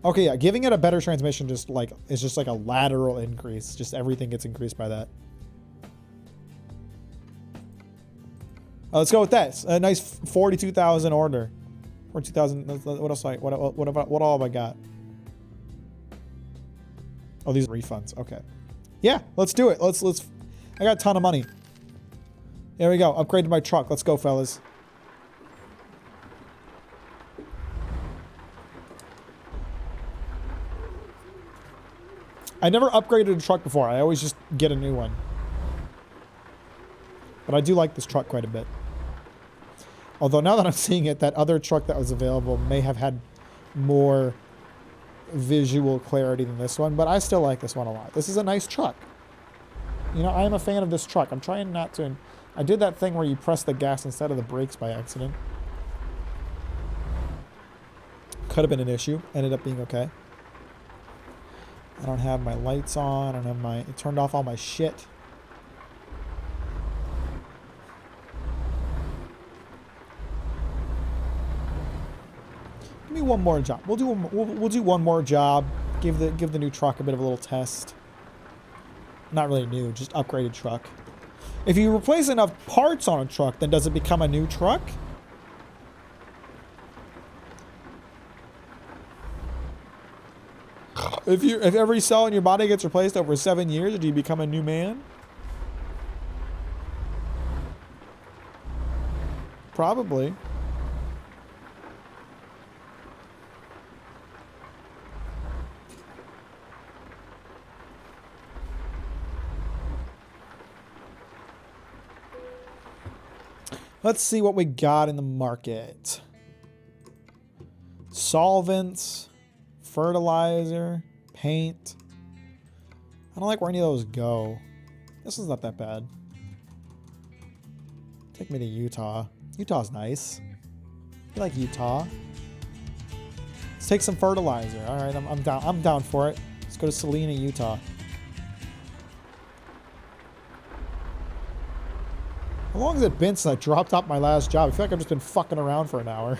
Okay, yeah, giving it a better transmission is just like a lateral increase. Just everything gets increased by that. Let's go with that. A nice 42,000 order. 42,000. What else? What all have I got? Oh, these are refunds. Okay. Yeah, let's do it. Let's. I got a ton of money. There we go. Upgraded my truck. Let's go, fellas. I never upgraded a truck before. I always just get a new one. But I do like this truck quite a bit. Although now that I'm seeing it, that other truck that was available may have had more visual clarity than this one, but I still like this one a lot. This is a nice truck. You know, I am a fan of this truck. I'm trying not to... I did that thing where you press the gas instead of the brakes by accident. Could have been an issue. Ended up being okay. I don't have my lights on. I don't have my... It turned off all my shit. Give me one more job. We'll do one more job. Give the new truck a bit of a little test. Not really new, just upgraded truck. If you replace enough parts on a truck, then does it become a new truck? If every cell in your body gets replaced over 7 years, do you become a new man? Probably. Let's see what we got in the market. Solvents, fertilizer, paint. I don't like where any of those go. This is not that bad. Take me to Utah. Utah's nice. I like Utah. Let's take some fertilizer. All right, I'm down. I'm down for it. Let's go to Salina, Utah. How long has it been since I dropped out my last job? I feel like I've just been fucking around for an hour.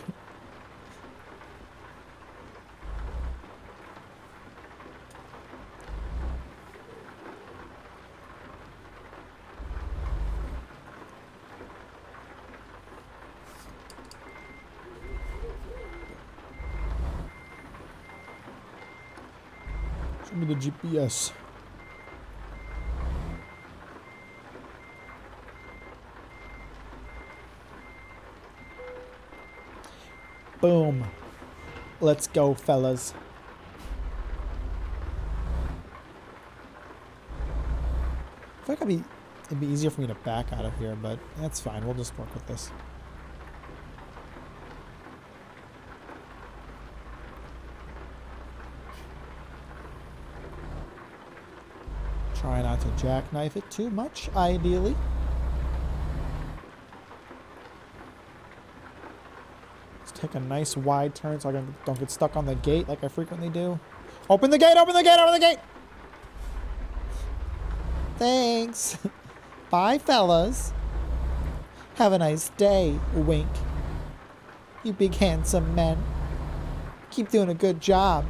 Show me the GPS. Boom. Let's go, fellas. I feel like it'd be easier for me to back out of here, but that's fine. We'll just work with this. Try not to jackknife it too much, ideally. Take a nice wide turn so I don't get stuck on the gate like I frequently do. Open the gate, open the gate, open the gate! Thanks. Bye, fellas. Have a nice day, wink. You big handsome men. Keep doing a good job.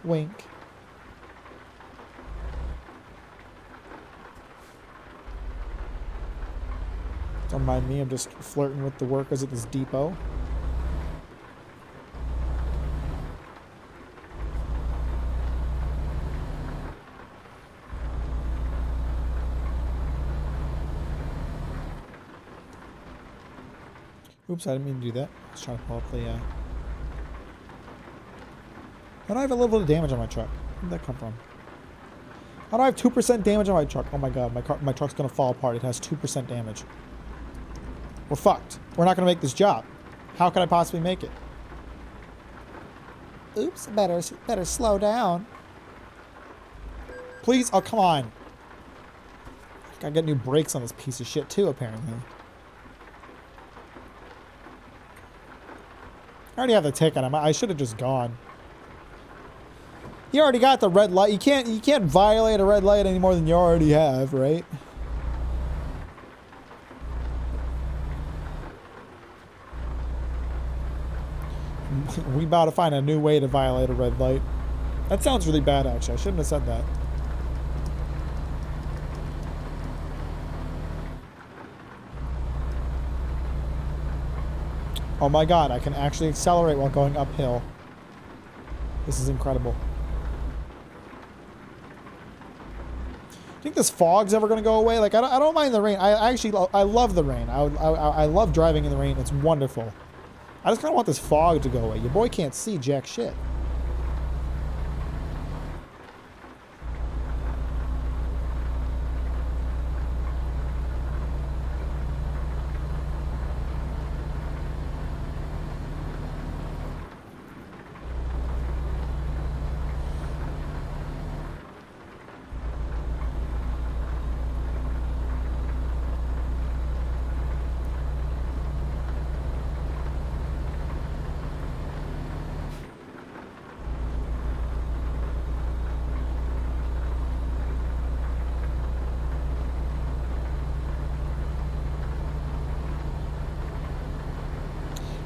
Wink. Don't mind me, I'm just flirting with the workers at this depot. Oops, I didn't mean to do that. I was trying to pull up the, How do I have a little bit of damage on my truck? Where did that come from? How do I have 2% damage on my truck? Oh my god, my truck's gonna fall apart. It has 2% damage. We're fucked. We're not gonna make this job. How could I possibly make it? Oops, better slow down. Please, oh come on. Gotta get new brakes on this piece of shit too, apparently. I already have the ticket. I should have just gone. You already got the red light. You can't violate a red light any more than you already have, right? We about to find a new way to violate a red light. That sounds really bad, actually. I shouldn't have said that. Oh my god, I can actually accelerate while going uphill. This is incredible. I think this fog's ever going to go away. Like, I don't mind the rain. I love the rain. I love driving in the rain. It's wonderful. I just kind of want this fog to go away. Your boy can't see jack shit.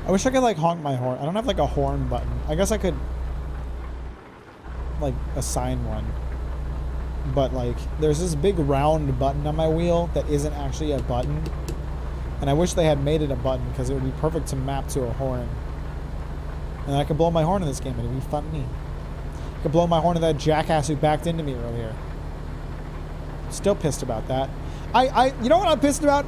I wish I could, like, honk my horn. I don't have, like, a horn button. I guess I could, like, assign one. But, like, there's this big round button on my wheel that isn't actually a button. And I wish they had made it a button because it would be perfect to map to a horn. And I could blow my horn in this game and it'd be funny. I could blow my horn at that jackass who backed into me earlier. Still pissed about that. You know what I'm pissed about?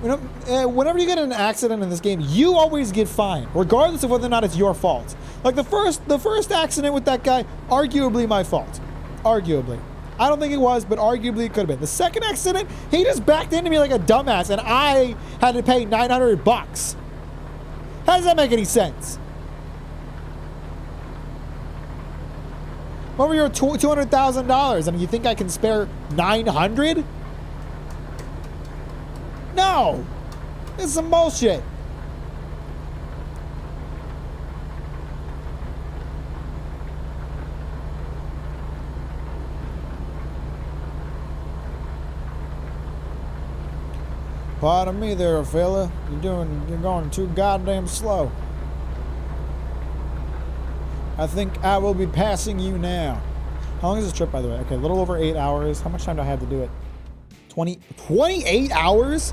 You know, whenever you get in an accident in this game, you always get fined, regardless of whether or not it's your fault. Like the first accident with that guy, arguably my fault. Arguably. I don't think it was, but arguably it could have been. The second accident, he just backed into me like a dumbass, and I had to pay $900. How does that make any sense? Over your $200,000, and you think I can spare $900? No! This is some bullshit. Pardon me there, fella. You're going too goddamn slow. I think I will be passing you now. How long is this trip, by the way? Okay, a little over 8 hours. How much time do I have to do it? 28 hours?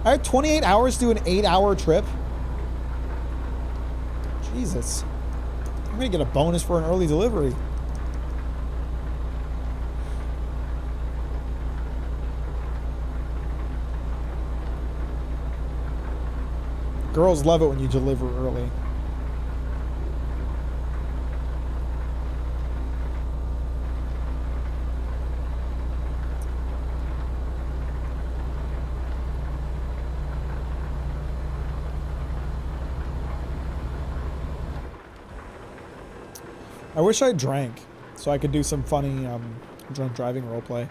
I have 28 hours to do an 8-hour trip? Jesus. I'm gonna get a bonus for an early delivery. Girls love it when you deliver early. I wish I drank so I could do some funny drunk driving roleplay.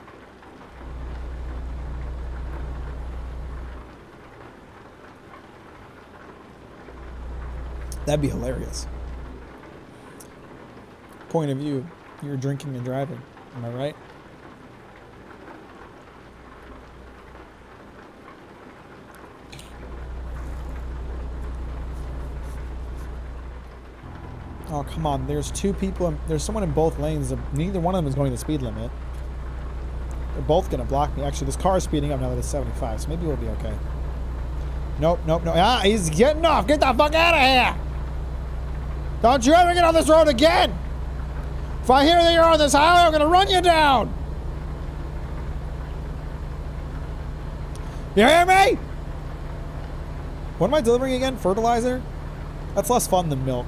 That'd be hilarious. Point of view, you're drinking and driving. Am I right? Oh, come on. There's two people. There's someone in both lanes. Neither one of them is going the speed limit. They're both going to block me. Actually, this car is speeding up now that it's 75, so maybe we'll be okay. Nope, nope, no. Ah, he's getting off. Get the fuck out of here. Don't you ever get on this road again. If I hear that you're on this highway, I'm going to run you down. You hear me? What am I delivering again? Fertilizer? That's less fun than milk.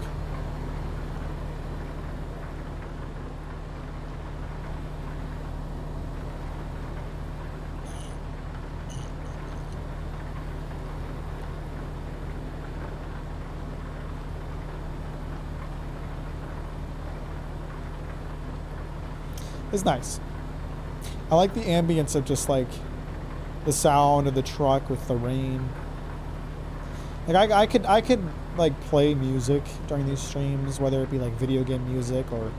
It's nice. I like the ambience of just like the sound of the truck with the rain. Like I could like play music during these streams, whether it be like video game music or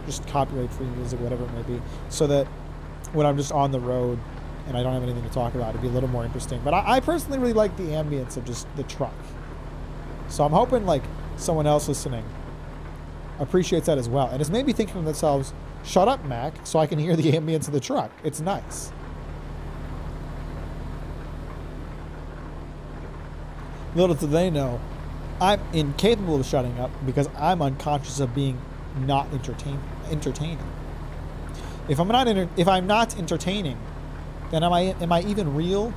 just copyright free music, whatever it may be, so that when I'm just on the road and I don't have anything to talk about, it'd be a little more interesting. But I personally really like the ambience of just the truck. So I'm hoping like someone else listening appreciates that as well. And it's made me thinking to themselves, shut up, Mac, so I can hear the ambience of the truck. It's nice. Little do they know, I'm incapable of shutting up because I'm unconscious of being not entertaining. If I'm not entertaining, then am I even real?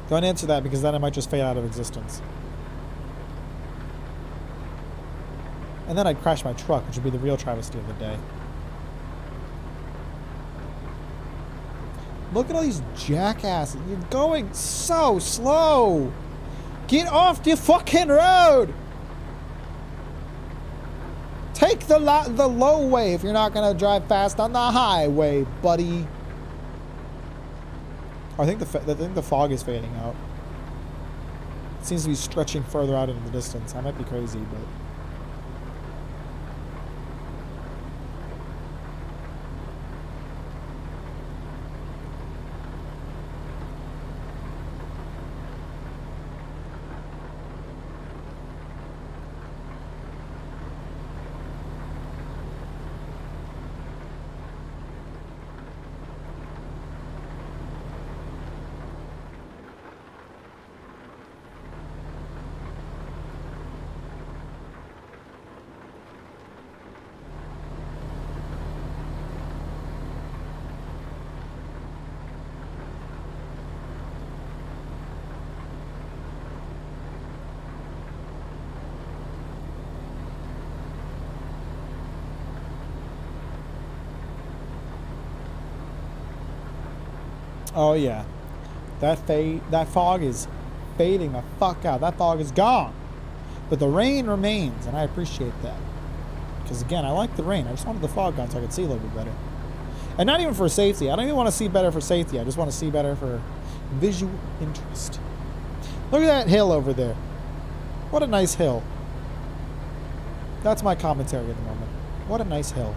Don't answer that, because then I might just fade out of existence. And then I'd crash my truck, which would be the real travesty of the day. Look at all these jackasses. You're going so slow. Get off the fucking road. Take the low way if you're not going to drive fast on the highway, buddy. I think the fog is fading out. It seems to be stretching further out into the distance. I might be crazy, but... Oh yeah, that fog is fading the fuck out. That fog is gone, but the rain remains, and I appreciate that. Because again, I like the rain. I just wanted the fog gone so I could see a little bit better, and not even for safety. I don't even want to see better for safety. I just want to see better for visual interest. Look at that hill over there. What a nice hill. That's my commentary at the moment. What a nice hill.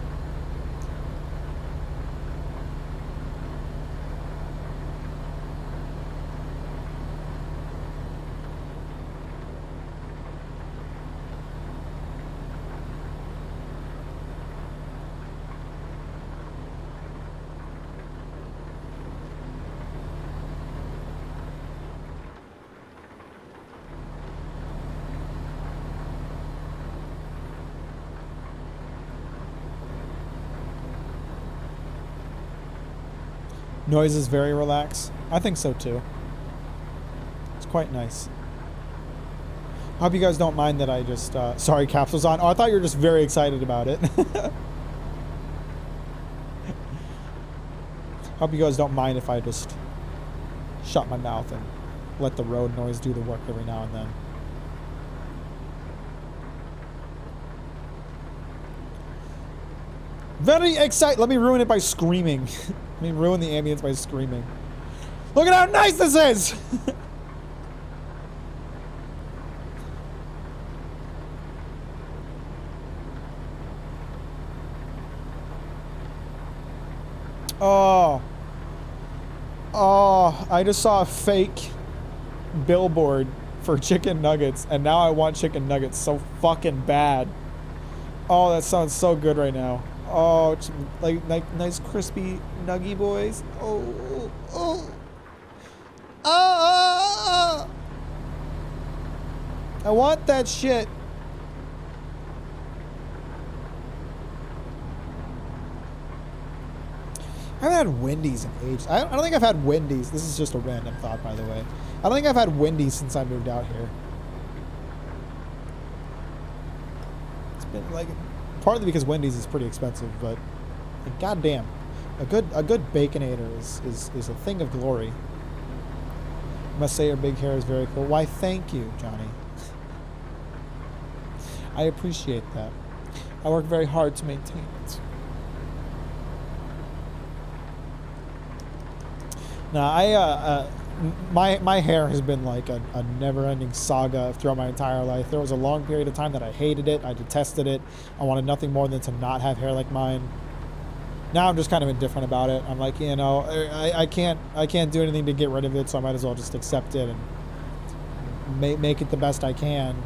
Noise is very relaxed. I think so too. It's quite nice. I hope you guys don't mind that I just... sorry, Capsule's on. Oh, I thought you were just very excited about it. Hope you guys don't mind if I just shut my mouth and let the road noise do the work every now and then. Very excited. Let me ruin it by screaming. Let me ruin the ambience by screaming. Look at how nice this is! Oh. Oh, I just saw a fake billboard for chicken nuggets, and now I want chicken nuggets so fucking bad. Oh, that sounds so good right now. Oh, it's like nice crispy nuggy boys. Oh, oh. Ah! I want that shit. I haven't had Wendy's in ages. I don't think I've had Wendy's. This is just a random thought, by the way. I don't think I've had Wendy's since I moved out here. It's been like, partly because Wendy's is pretty expensive, but like, goddamn, a good Baconator is a thing of glory. I must say your big hair is very cool. Why, thank you, Johnny. I appreciate that. I work very hard to maintain it. Now, my hair has been like a never-ending saga throughout my entire life. There was a long period of time that I hated it. I detested it. I wanted nothing more than to not have hair like mine. Now I'm just kind of indifferent about it. I'm like, you know, I can't do anything to get rid of it, so I might as well just accept it and make it the best I can.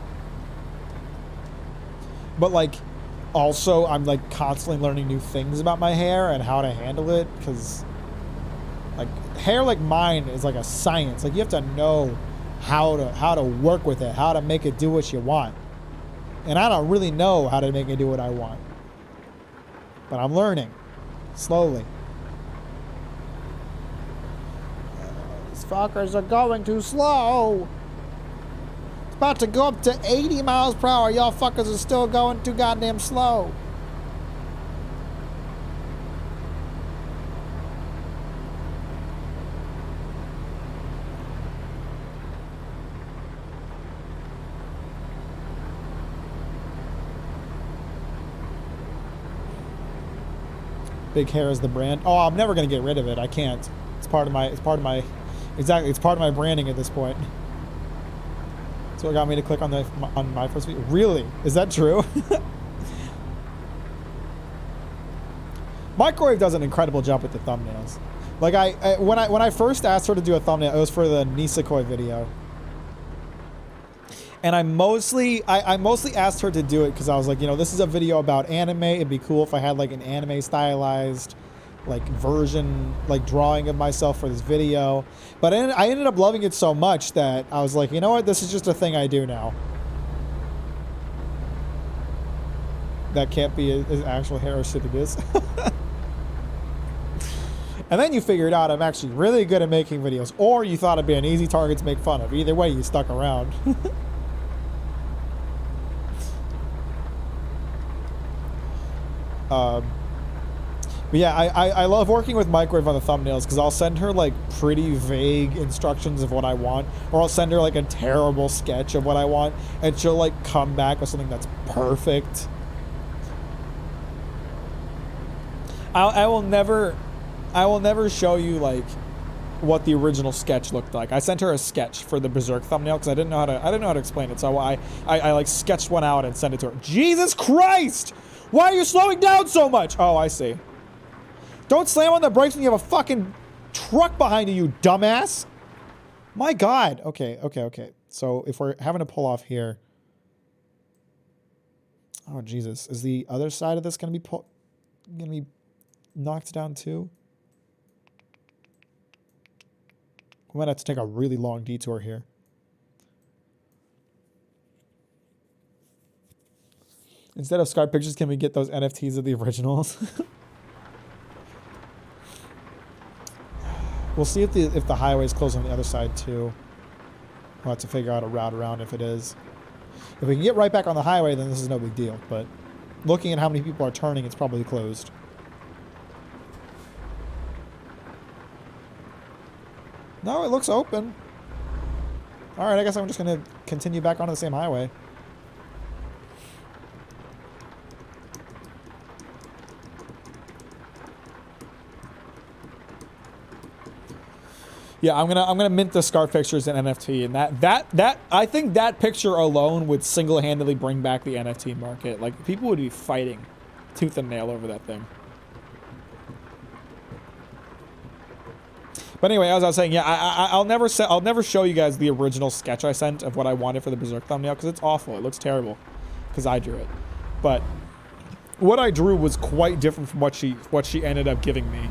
But like, also I'm like constantly learning new things about my hair and how to handle it, because like hair like mine is like a science. Like you have to know how to work with it, how to make it do what you want. And I don't really know how to make it do what I want. But I'm learning slowly. These fuckers are going too slow. It's about to go up to 80 miles per hour. Y'all fuckers are still going too goddamn slow. Big hair is the brand. Oh, I'm never gonna get rid of it. I can't. It's part of my branding at this point. That's what got me to click on my first video. Really? Is that true? Microwave does an incredible job with the thumbnails. Like when I first asked her to do a thumbnail, it was for the Nisekoi video. And I mostly asked her to do it because I was like, you know, this is a video about anime. It'd be cool if I had like an anime stylized like version, like drawing of myself for this video. But I ended up loving it so much that I was like, you know what? This is just a thing I do now. That can't be as actual hair as shit it is. And then you figured out I'm actually really good at making videos, or you thought it'd be an easy target to make fun of. Either way, you stuck around. But yeah, I love working with Microwave on the thumbnails because I'll send her like pretty vague instructions of what I want, or I'll send her like a terrible sketch of what I want, and she'll like come back with something that's perfect. I will never show you like what the original sketch looked like. I sent her a sketch for the Berserk thumbnail because I didn't know how to explain it. So I like sketched one out and sent it to her. Jesus Christ! Why are you slowing down so much? Oh, I see. Don't slam on the brakes when you have a fucking truck behind you, you dumbass. My God. Okay. So if we're having to pull off here. Oh, Jesus. Is the other side of this going to be knocked down too? We might have to take a really long detour here. Instead of Skype pictures, can we get those NFTs of the originals? We'll see if the highway is closed on the other side too. We'll have to figure out a route around if it is. If we can get right back on the highway, then this is no big deal. But looking at how many people are turning, it's probably closed. No, it looks open. All right, I guess I'm just going to continue back onto the same highway. Yeah, I'm gonna mint the scarf pictures in NFT, and that I think that picture alone would single-handedly bring back the NFT market. Like people would be fighting tooth and nail over that thing. But anyway, as I was saying, yeah, I'll never show you guys the original sketch I sent of what I wanted for the Berserk thumbnail because it's awful. It looks terrible because I drew it. But what I drew was quite different from what she ended up giving me,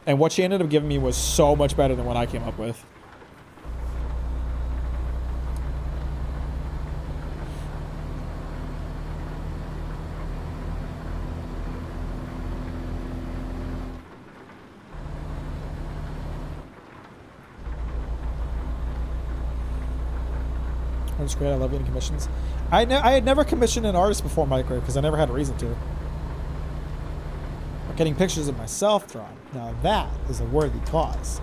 and what she ended up giving me was so much better than what I came up with. That's great. I love getting commissions. I had never commissioned an artist before my career because I never had a reason to. But getting pictures of myself drawn, now that is a worthy cause.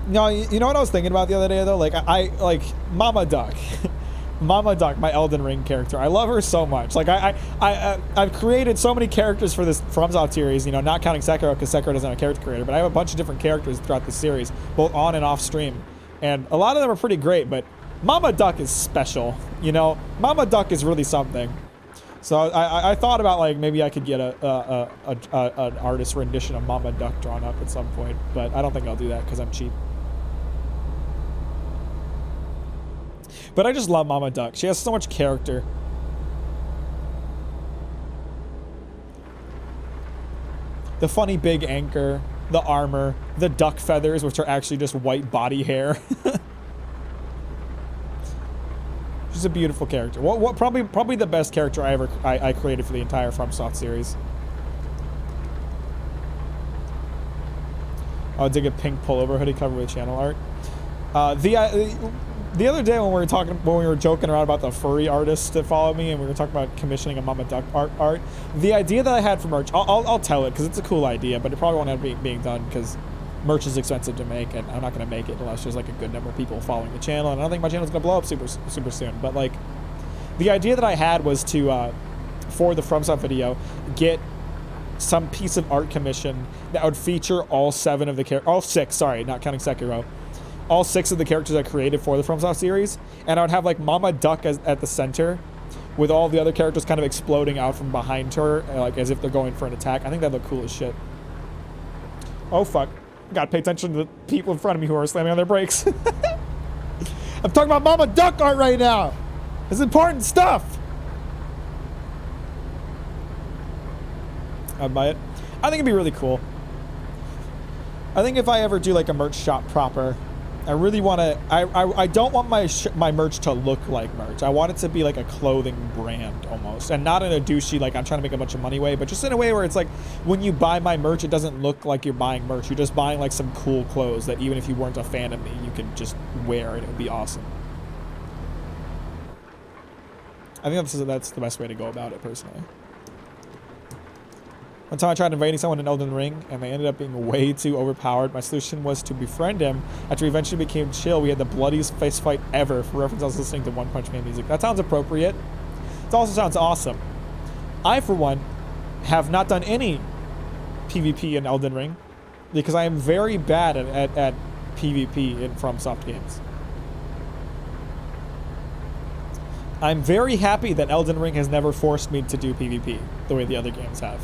No, you know what I was thinking about the other day though? Like I like Mama Duck. Mama Duck, my Elden Ring character. I love her so much. Like I've created so many characters for this FromSoft series, you know, not counting Sekiro because Sekiro doesn't have a character creator, but I have a bunch of different characters throughout the series, both on and off stream. And a lot of them are pretty great, but Mama Duck is special, you know? Mama Duck is really something. So I thought about like maybe I could get an artist rendition of Mama Duck drawn up at some point, but I don't think I'll do that because I'm cheap. But I just love Mama Duck. She has so much character. The funny big anchor, the armor, the duck feathers, which are actually just white body hair. She's a beautiful character. What probably the best character I created for the entire FromSoft series. I'll dig a pink pullover hoodie cover with channel art. The other day when we were joking around about the furry artists that follow me, and we were talking about commissioning a Mama Duck art, the idea that I had for merch, I'll tell it because it's a cool idea, but it probably won't end up being done because merch is expensive to make, and I'm not going to make it unless there's like a good number of people following the channel, and I don't think my channel's going to blow up super soon. But like, the idea that I had was to, for the FromSoft video, get some piece of art commission that would feature all six, sorry, not counting Sekiro. All 6 of the characters I created for the FromSoft series, and I would have like Mama Duck at the center, with all the other characters kind of exploding out from behind her, like as if they're going for an attack. I think that'd look cool as shit. Oh fuck! Gotta pay attention to the people in front of me who are slamming on their brakes. I'm talking about Mama Duck art right now. It's important stuff. I'd buy it. I think it'd be really cool. I think if I ever do like a merch shop proper, I really want to, I don't want my merch to look like merch. I want it to be like a clothing brand almost, and not in a douchey, like I'm trying to make a bunch of money way, but just in a way where it's like, when you buy my merch, it doesn't look like you're buying merch. You're just buying like some cool clothes that even if you weren't a fan of me, you could just wear and it would be awesome. I think that's the best way to go about it personally. One time I tried invading someone in Elden Ring, and they ended up being way too overpowered. My solution was to befriend him. After he eventually became chill, we had the bloodiest face fight ever. For reference, I was listening to One Punch Man music. That sounds appropriate. It also sounds awesome. I, for one, have not done any PvP in Elden Ring, because I am very bad at PvP in FromSoft games. I'm very happy that Elden Ring has never forced me to do PvP the way the other games have.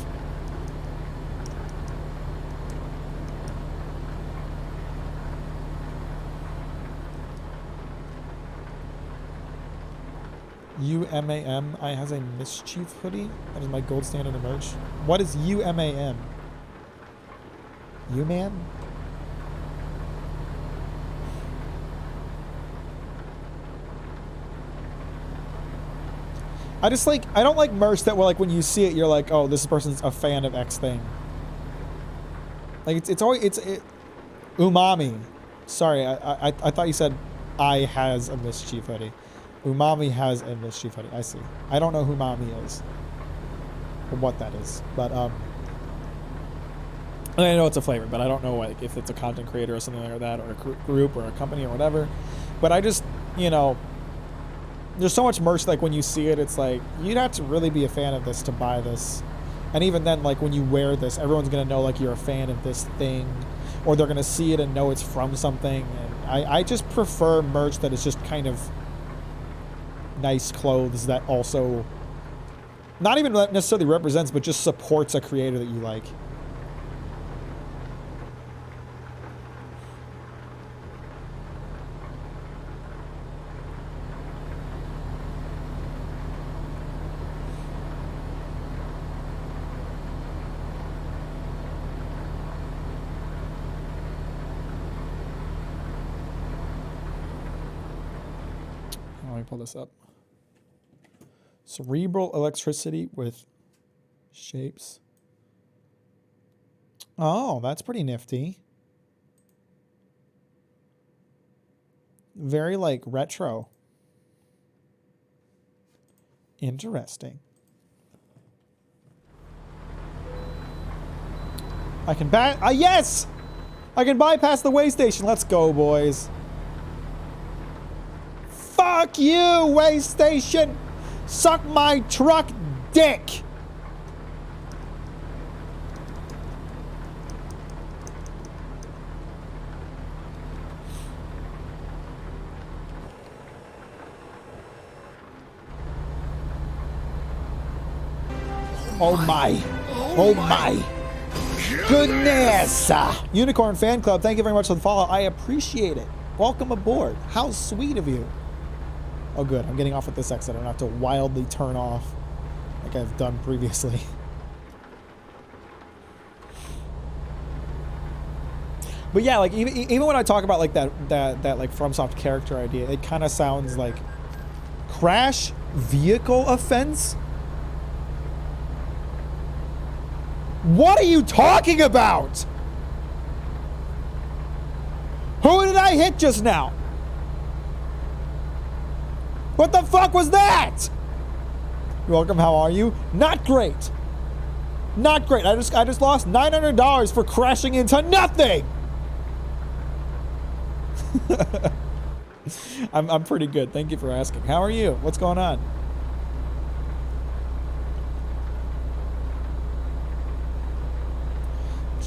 UMAM, I has a Mischief hoodie. That is my gold standard of merch. What is UMAM? UMAN? I just like, I don't like merch that, well, like when you see it, you're like, oh, this person's a fan of X thing. Like it's always, Umami. Sorry, I thought you said I has a Mischief hoodie. Umami has a Mischief hoodie. I see. I don't know who Umami is, or what that is, but I know it's a flavor, but I don't know like if it's a content creator or something like that, or a group or a company or whatever. But I just, you know, there's so much merch, like when you see it, it's like you'd have to really be a fan of this to buy this. And even then, like when you wear this, everyone's gonna know like you're a fan of this thing, or they're gonna see it and know it's from something. And I just prefer merch that is just kind of nice clothes that also not even necessarily represents, but just supports a creator that you like. pull this up. Cerebral electricity with shapes. Oh, that's pretty nifty. Very like retro. Interesting. I can yes! I can bypass the way station. Let's go, boys. Fuck you, way station. Suck my truck dick. Oh my. Oh my. Goodness. Unicorn Fan Club, thank you very much for the follow. I appreciate it. Welcome aboard. How sweet of you. Oh good, I'm getting off at this exit. I don't have to wildly turn off like I've done previously. But yeah, like even when I talk about like that like FromSoft character idea, it kind of sounds like crash vehicle offense. What are you talking about? Who did I hit just now? What the fuck was that? You're welcome, how are you? Not great. Not great. I just lost $900 for crashing into nothing. I'm pretty good. Thank you for asking. How are you? What's going on?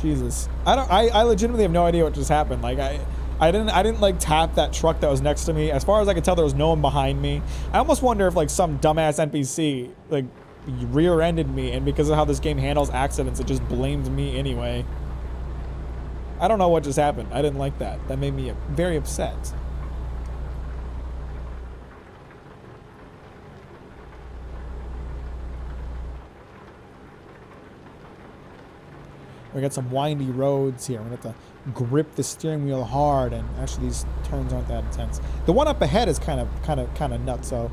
Jesus. I legitimately have no idea what just happened. Like I didn't like tap that truck that was next to me. As far as I could tell, there was no one behind me. I almost wonder if like some dumbass NPC like rear-ended me, and because of how this game handles accidents, it just blamed me anyway. I don't know what just happened. I didn't like that. That made me very upset. We got some windy roads here. We're gonna have to grip the steering wheel hard, and actually these turns aren't that intense. The one up ahead is kind of nutso.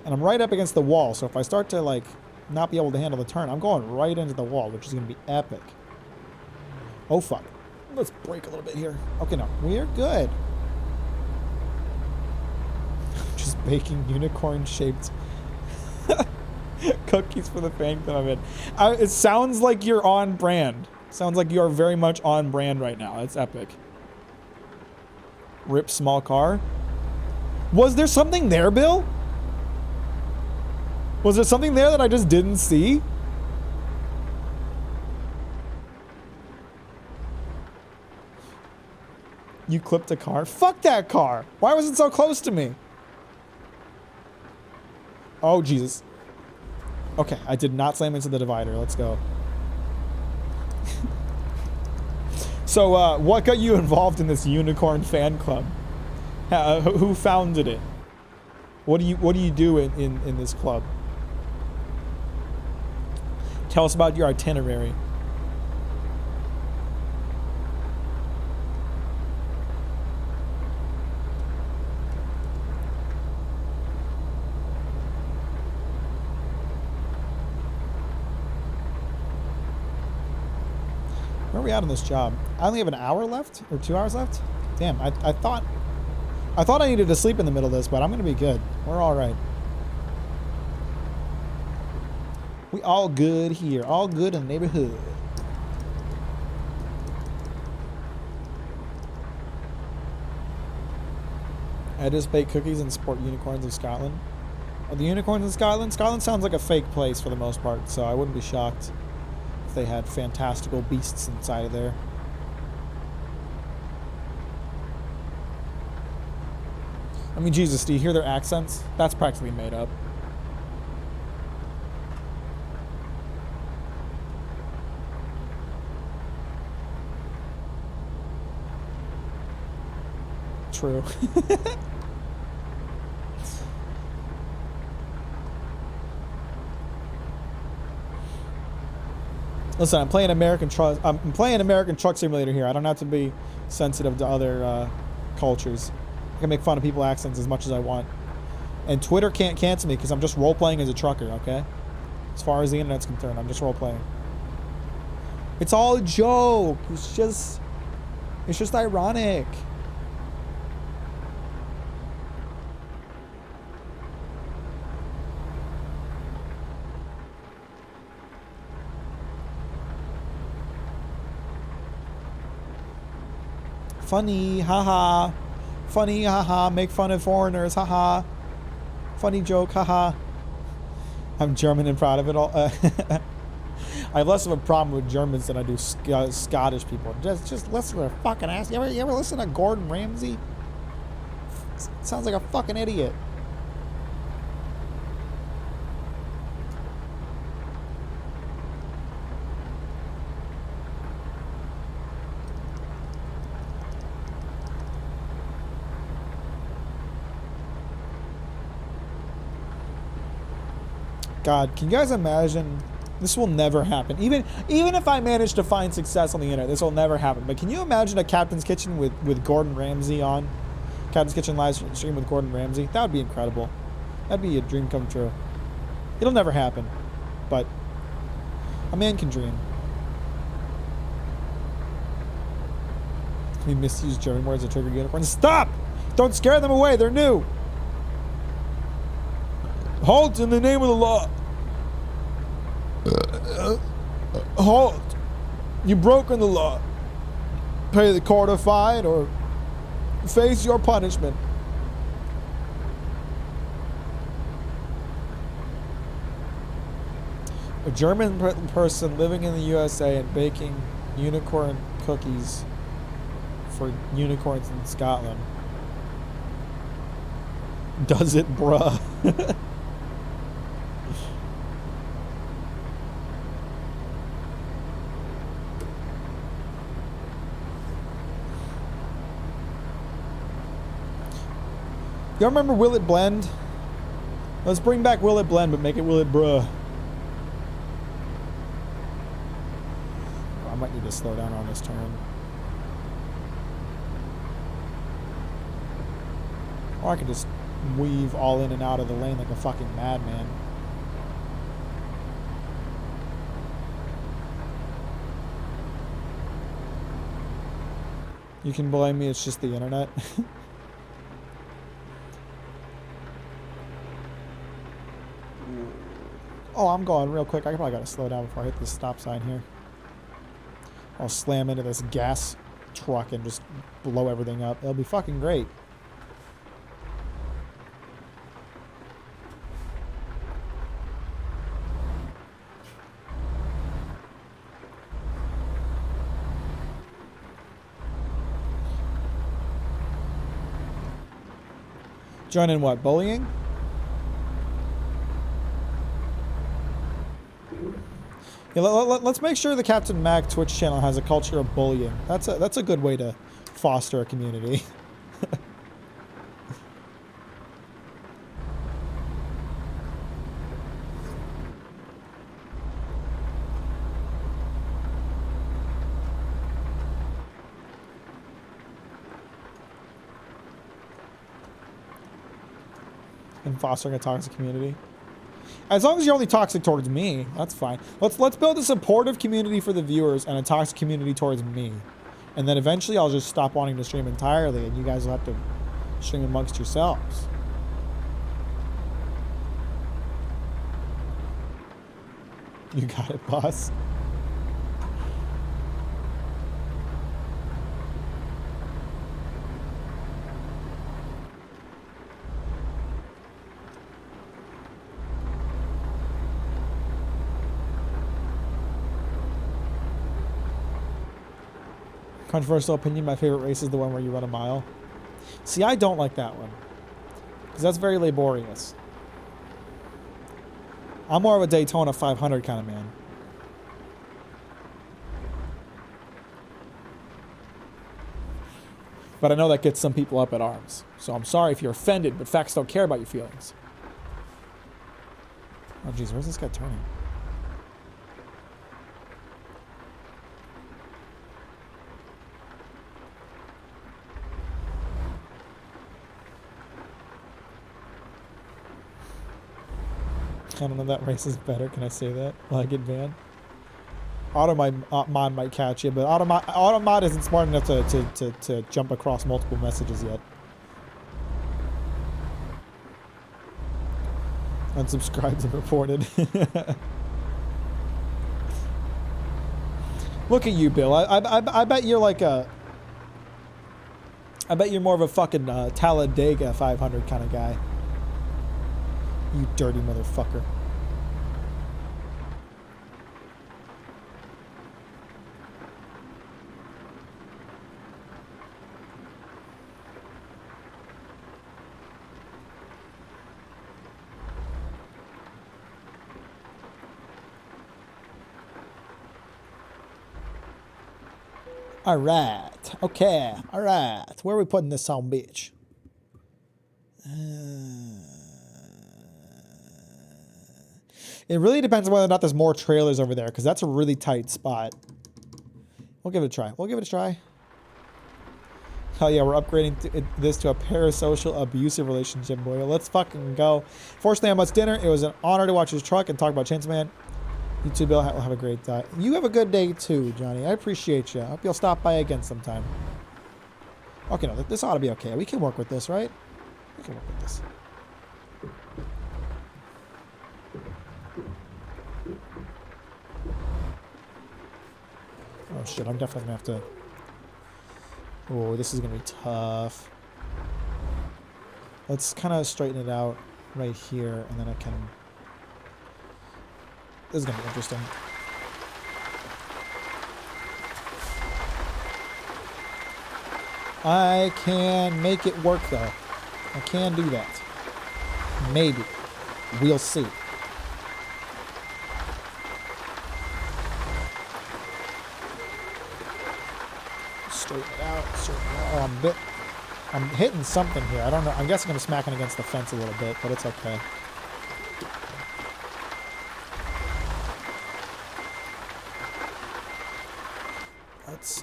And I'm right up against the wall, so if I start to like not be able to handle the turn, I'm going right into the wall, which is gonna be epic. Oh fuck. Let's brake a little bit here. Okay, no, we're good. Just baking unicorn-shaped cookies for the fan club I'm in. It sounds like you're on brand. Sounds like you're very much on brand right now. That's epic. Rip small car. Was there something there, Bill? Was there something there that I just didn't see? You clipped a car? Fuck that car. Why was it so close to me? Oh, Jesus. Okay, I did not slam into the divider. Let's go. So, what got you involved in this unicorn fan club? Who founded it? What do you do in this club? Tell us about your itinerary. Where are we at on this job? I only have an hour left or 2 hours left. Damn, I thought I needed to sleep in the middle of this, but I'm gonna be good. We're all right. We all good here. All good in the neighborhood. I just bake cookies and support unicorns of Scotland. Are the unicorns in Scotland? Scotland sounds like a fake place for the most part, so I wouldn't be shocked if they had fantastical beasts inside of there. I mean, Jesus, do you hear their accents? That's practically made up. True. Listen, I'm playing American Truck Simulator here. I don't have to be sensitive to other cultures. I can make fun of people's accents as much as I want. And Twitter can't cancel me because I'm just role-playing as a trucker, okay? As far as the internet's concerned, I'm just role-playing. It's all a joke. It's just ironic. Funny, haha. Funny, haha. Make fun of foreigners, haha. Funny joke, haha. I'm German and proud of it all. I have less of a problem with Germans than I do Scottish people. Just listen to their fucking ass. You ever listen to Gordon Ramsay? Sounds like a fucking idiot. God, can you guys imagine? This will never happen. Even if I manage to find success on the internet, this will never happen. But can you imagine a Captain's Kitchen with Gordon Ramsay on? Captain's Kitchen live stream with Gordon Ramsay? That would be incredible. That'd be a dream come true. It'll never happen. But a man can dream. We misuse German words to trigger unicorns. Stop! Don't scare them away. They're new. Halt in the name of the law. Halt. You've broken the law. Pay the court a fine or face your punishment. A German person living in the USA and baking unicorn cookies for unicorns in Scotland. Does it, bruh? Y'all remember Will It Blend? Let's bring back Will It Blend, but make it Will It Bruh. I might need to slow down on this turn. Or I could just weave all in and out of the lane like a fucking madman. You can blame me, it's just the internet. Oh, I'm going real quick. I probably gotta slow down before I hit this stop sign here. I'll slam into this gas truck and just blow everything up. It'll be fucking great. Join in what? Bullying? Yeah, let's make sure the Captain Mac Twitch channel has a culture of bullying. That's a good way to foster a community. And fostering a toxic community. As long as you're only toxic towards me, that's fine. Let's build a supportive community for the viewers and a toxic community towards me. And then eventually I'll just stop wanting to stream entirely and you guys will have to stream amongst yourselves. You got it, boss. Controversial opinion, my favorite race is the one where you run a mile. See, I don't like that one. Because that's very laborious. I'm more of a Daytona 500 kind of man. But I know that gets some people up at arms. So I'm sorry if you're offended, but facts don't care about your feelings. Oh jeez, where's this guy turning? I don't know if that race is better. Can I say that? Will I get banned? Automod might catch you, but Automod isn't smart enough to jump across multiple messages yet. Unsubscribed and reported. Look at you, Bill. I bet you're like a... I bet you're more of a fucking Talladega 500 kind of guy. You dirty motherfucker. All right. Okay. All right. Where are we putting this on, bitch? It really depends on whether or not there's more trailers over there, because that's a really tight spot. We'll give it a try. We'll give it a try. Hell yeah, we're upgrading this to a parasocial abusive relationship, boy. Let's fucking go. Fortunately, I'm at dinner. It was an honor to watch his truck and talk about Chainsaw Man. You too, Bill. Have a great day. You have a good day too, Johnny. I appreciate you. I hope you'll stop by again sometime. Okay, no, this ought to be okay. We can work with this, right? We can work with this. Oh shit, I'm definitely gonna have to... Oh, this is gonna be tough. Let's kind of straighten it out right here, and then I can... This is gonna be interesting. I can make it work though. I can do that. Maybe. We'll see. Straighten it out. Straighten it out. Oh, I'm hitting something here. I don't know. I guess I'm gonna smack it against the fence a little bit, but it's okay.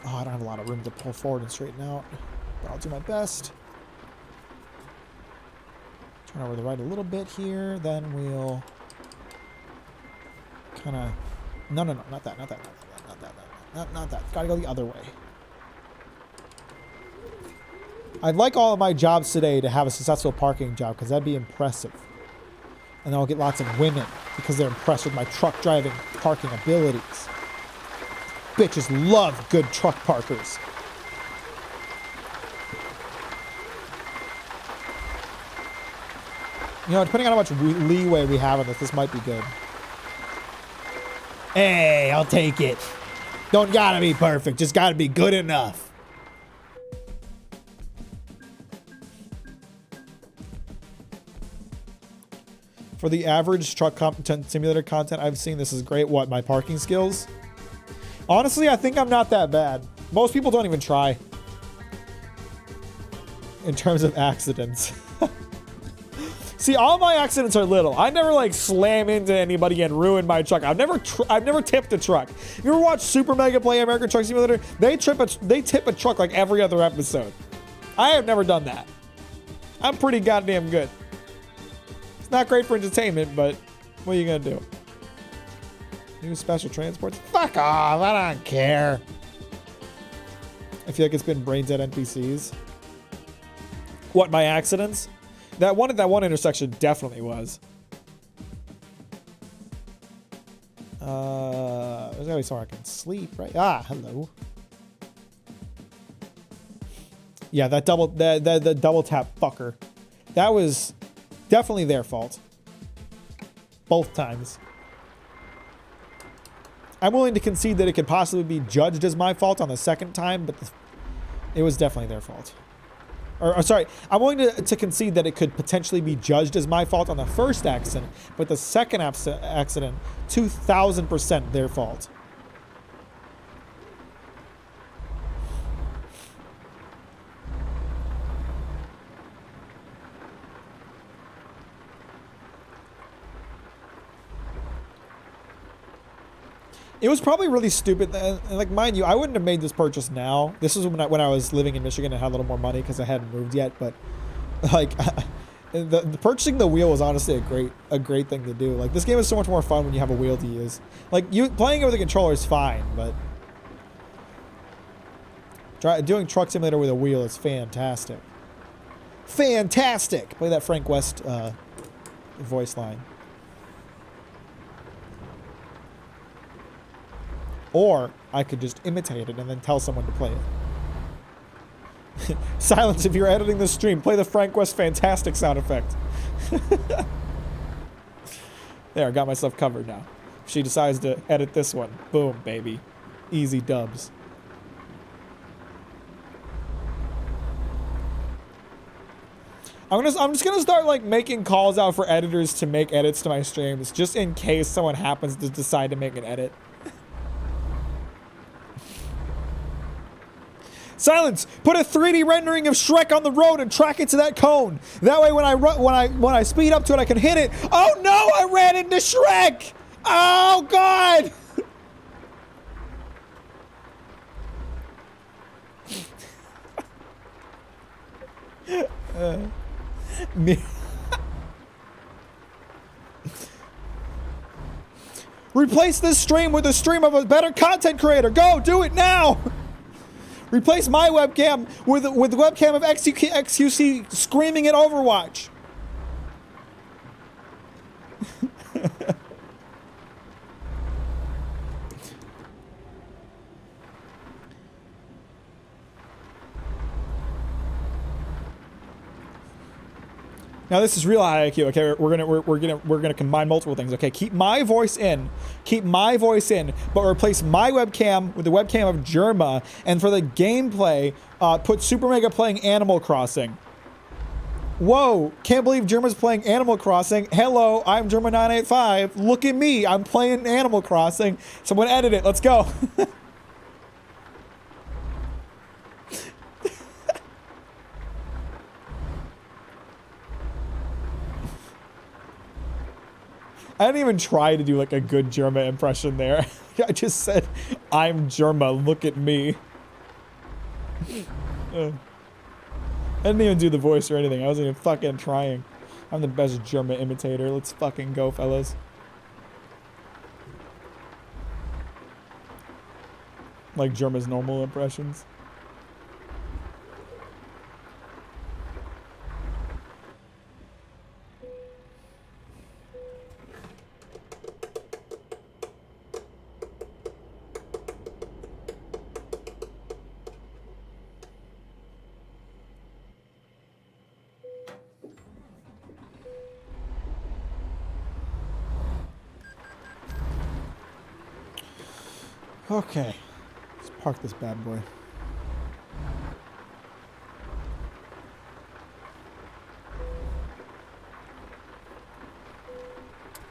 Oh, I don't have a lot of room to pull forward and straighten out, but I'll do my best. Turn over the right a little bit here, then we'll kind of... No, not that. Not that. Gotta go the other way. I'd like all of my jobs today to have a successful parking job, because that'd be impressive. And then I'll get lots of women, because they're impressed with my truck driving parking abilities. Bitches love good truck parkers. You know, depending on how much leeway we have on this might be good. Hey, I'll take it. Don't gotta be perfect, just gotta be good enough. For the average truck simulator content I've seen, this is great. What, my parking skills? Honestly, I think I'm not that bad. Most people don't even try. In terms of accidents. See, all my accidents are little. I never like slam into anybody and ruin my truck. I've never tipped a truck. You ever watch Super Mega Play American Truck Simulator? They tip a truck like every other episode. I have never done that. I'm pretty goddamn good. It's not great for entertainment, but what are you gonna do? New special transports? Fuck off, I don't care. I feel like it's been brain dead NPCs. What, my accidents? That one at that one intersection definitely was. There's gotta be somewhere I can sleep, right? Ah, hello. Yeah, that the double tap fucker. That was definitely their fault. Both times. I'm willing to concede that it could possibly be judged as my fault on the second time, but it was definitely their fault. Or sorry, I'm willing to concede that it could potentially be judged as my fault on the first accident, but the second accident, 2,000% their fault. It was probably really stupid. And like, mind you, I wouldn't have made this purchase now. This was when I was living in Michigan and had a little more money because I hadn't moved yet. But like, The purchasing the wheel was honestly a great thing to do. Like, this game is so much more fun when you have a wheel to use. Like, you playing it with a controller is fine, but doing Truck Simulator with a wheel is fantastic. Fantastic! Play that Frank West voice line. Or I could just imitate it and then tell someone to play it. Silence, if you're editing the stream, play the Frank West fantastic sound effect. There, I got myself covered now. If she decides to edit this one, boom, baby. Easy dubs. I'm just gonna start like making calls out for editors to make edits to my streams, just in case someone happens to decide to make an edit. Silence! Put a 3D rendering of Shrek on the road and track it to that cone. That way, when I speed up to it, I can hit it. Oh no! I ran into Shrek! Oh God! Replace this stream with a stream of a better content creator. Go, do it now! Replace my webcam with the webcam of XQC screaming at Overwatch. Now this is real high IQ. Okay, we're gonna combine multiple things. Okay, keep my voice in, but replace my webcam with the webcam of Jerma, and for the gameplay, put Super Mega playing Animal Crossing. Whoa! Can't believe Jerma's playing Animal Crossing. Hello, I'm Jerma985. Look at me, I'm playing Animal Crossing. Someone edit it. Let's go. I didn't even try to do like a good Jerma impression there. I just said, I'm Jerma, look at me. I didn't even do the voice or anything. I wasn't even fucking trying. I'm the best Jerma imitator. Let's fucking go, fellas. Like Jerma's normal impressions. Okay, let's park this bad boy.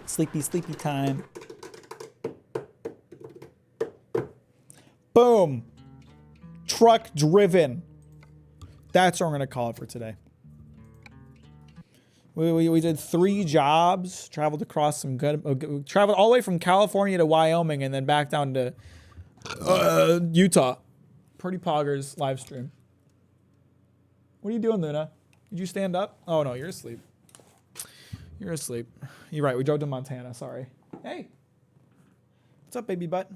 Sleepy, sleepy time. Boom. Truck driven. That's what we're going to call it for today. We did 3 jobs, traveled across some good, traveled all the way from California to Wyoming and then back down to Utah. Pretty poggers live stream. What are you doing, Luna? Did you stand up? Oh no, you're asleep. You're asleep. You're right, we drove to Montana, sorry. Hey. What's up, baby butt?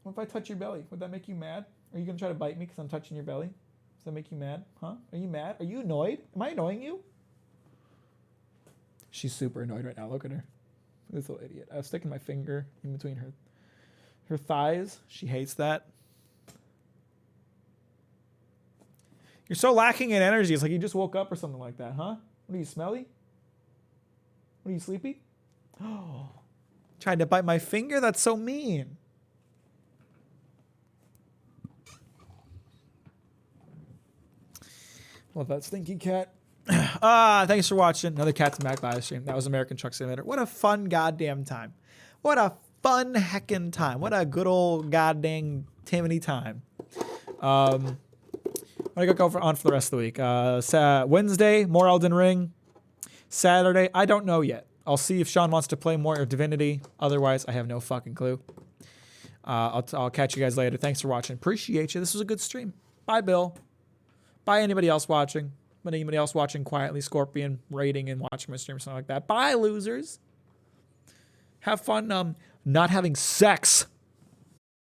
What if I touch your belly? Would that make you mad? Are you gonna try to bite me because I'm touching your belly? Does that make you mad? Huh? Are you mad? Are you annoyed? Am I annoying you? She's super annoyed right now. Look at her. This little idiot. I was sticking my finger in between her thighs. She hates that. You're so lacking in energy. It's like you just woke up or something like that, huh? What are you, smelly? What are you, sleepy? Oh, tried to bite my finger? That's so mean. Love that stinky cat. Thanks for watching another Cats and Mac live stream. That was American Truck Simulator. What a fun goddamn time. What a fun heckin' time. What a good old goddamn Timony time. I'm gonna go on for the rest of the week. Wednesday, more Elden Ring. Saturday, I don't know yet. I'll see if Sean wants to play more of Divinity. Otherwise, I have no fucking clue. I'll catch you guys later. Thanks for watching. Appreciate you. This was a good stream. Bye, Bill. Bye, anybody else watching. But anybody else watching quietly, Scorpion, rating and watching my stream, something like that. Bye, losers. Have fun not having sex.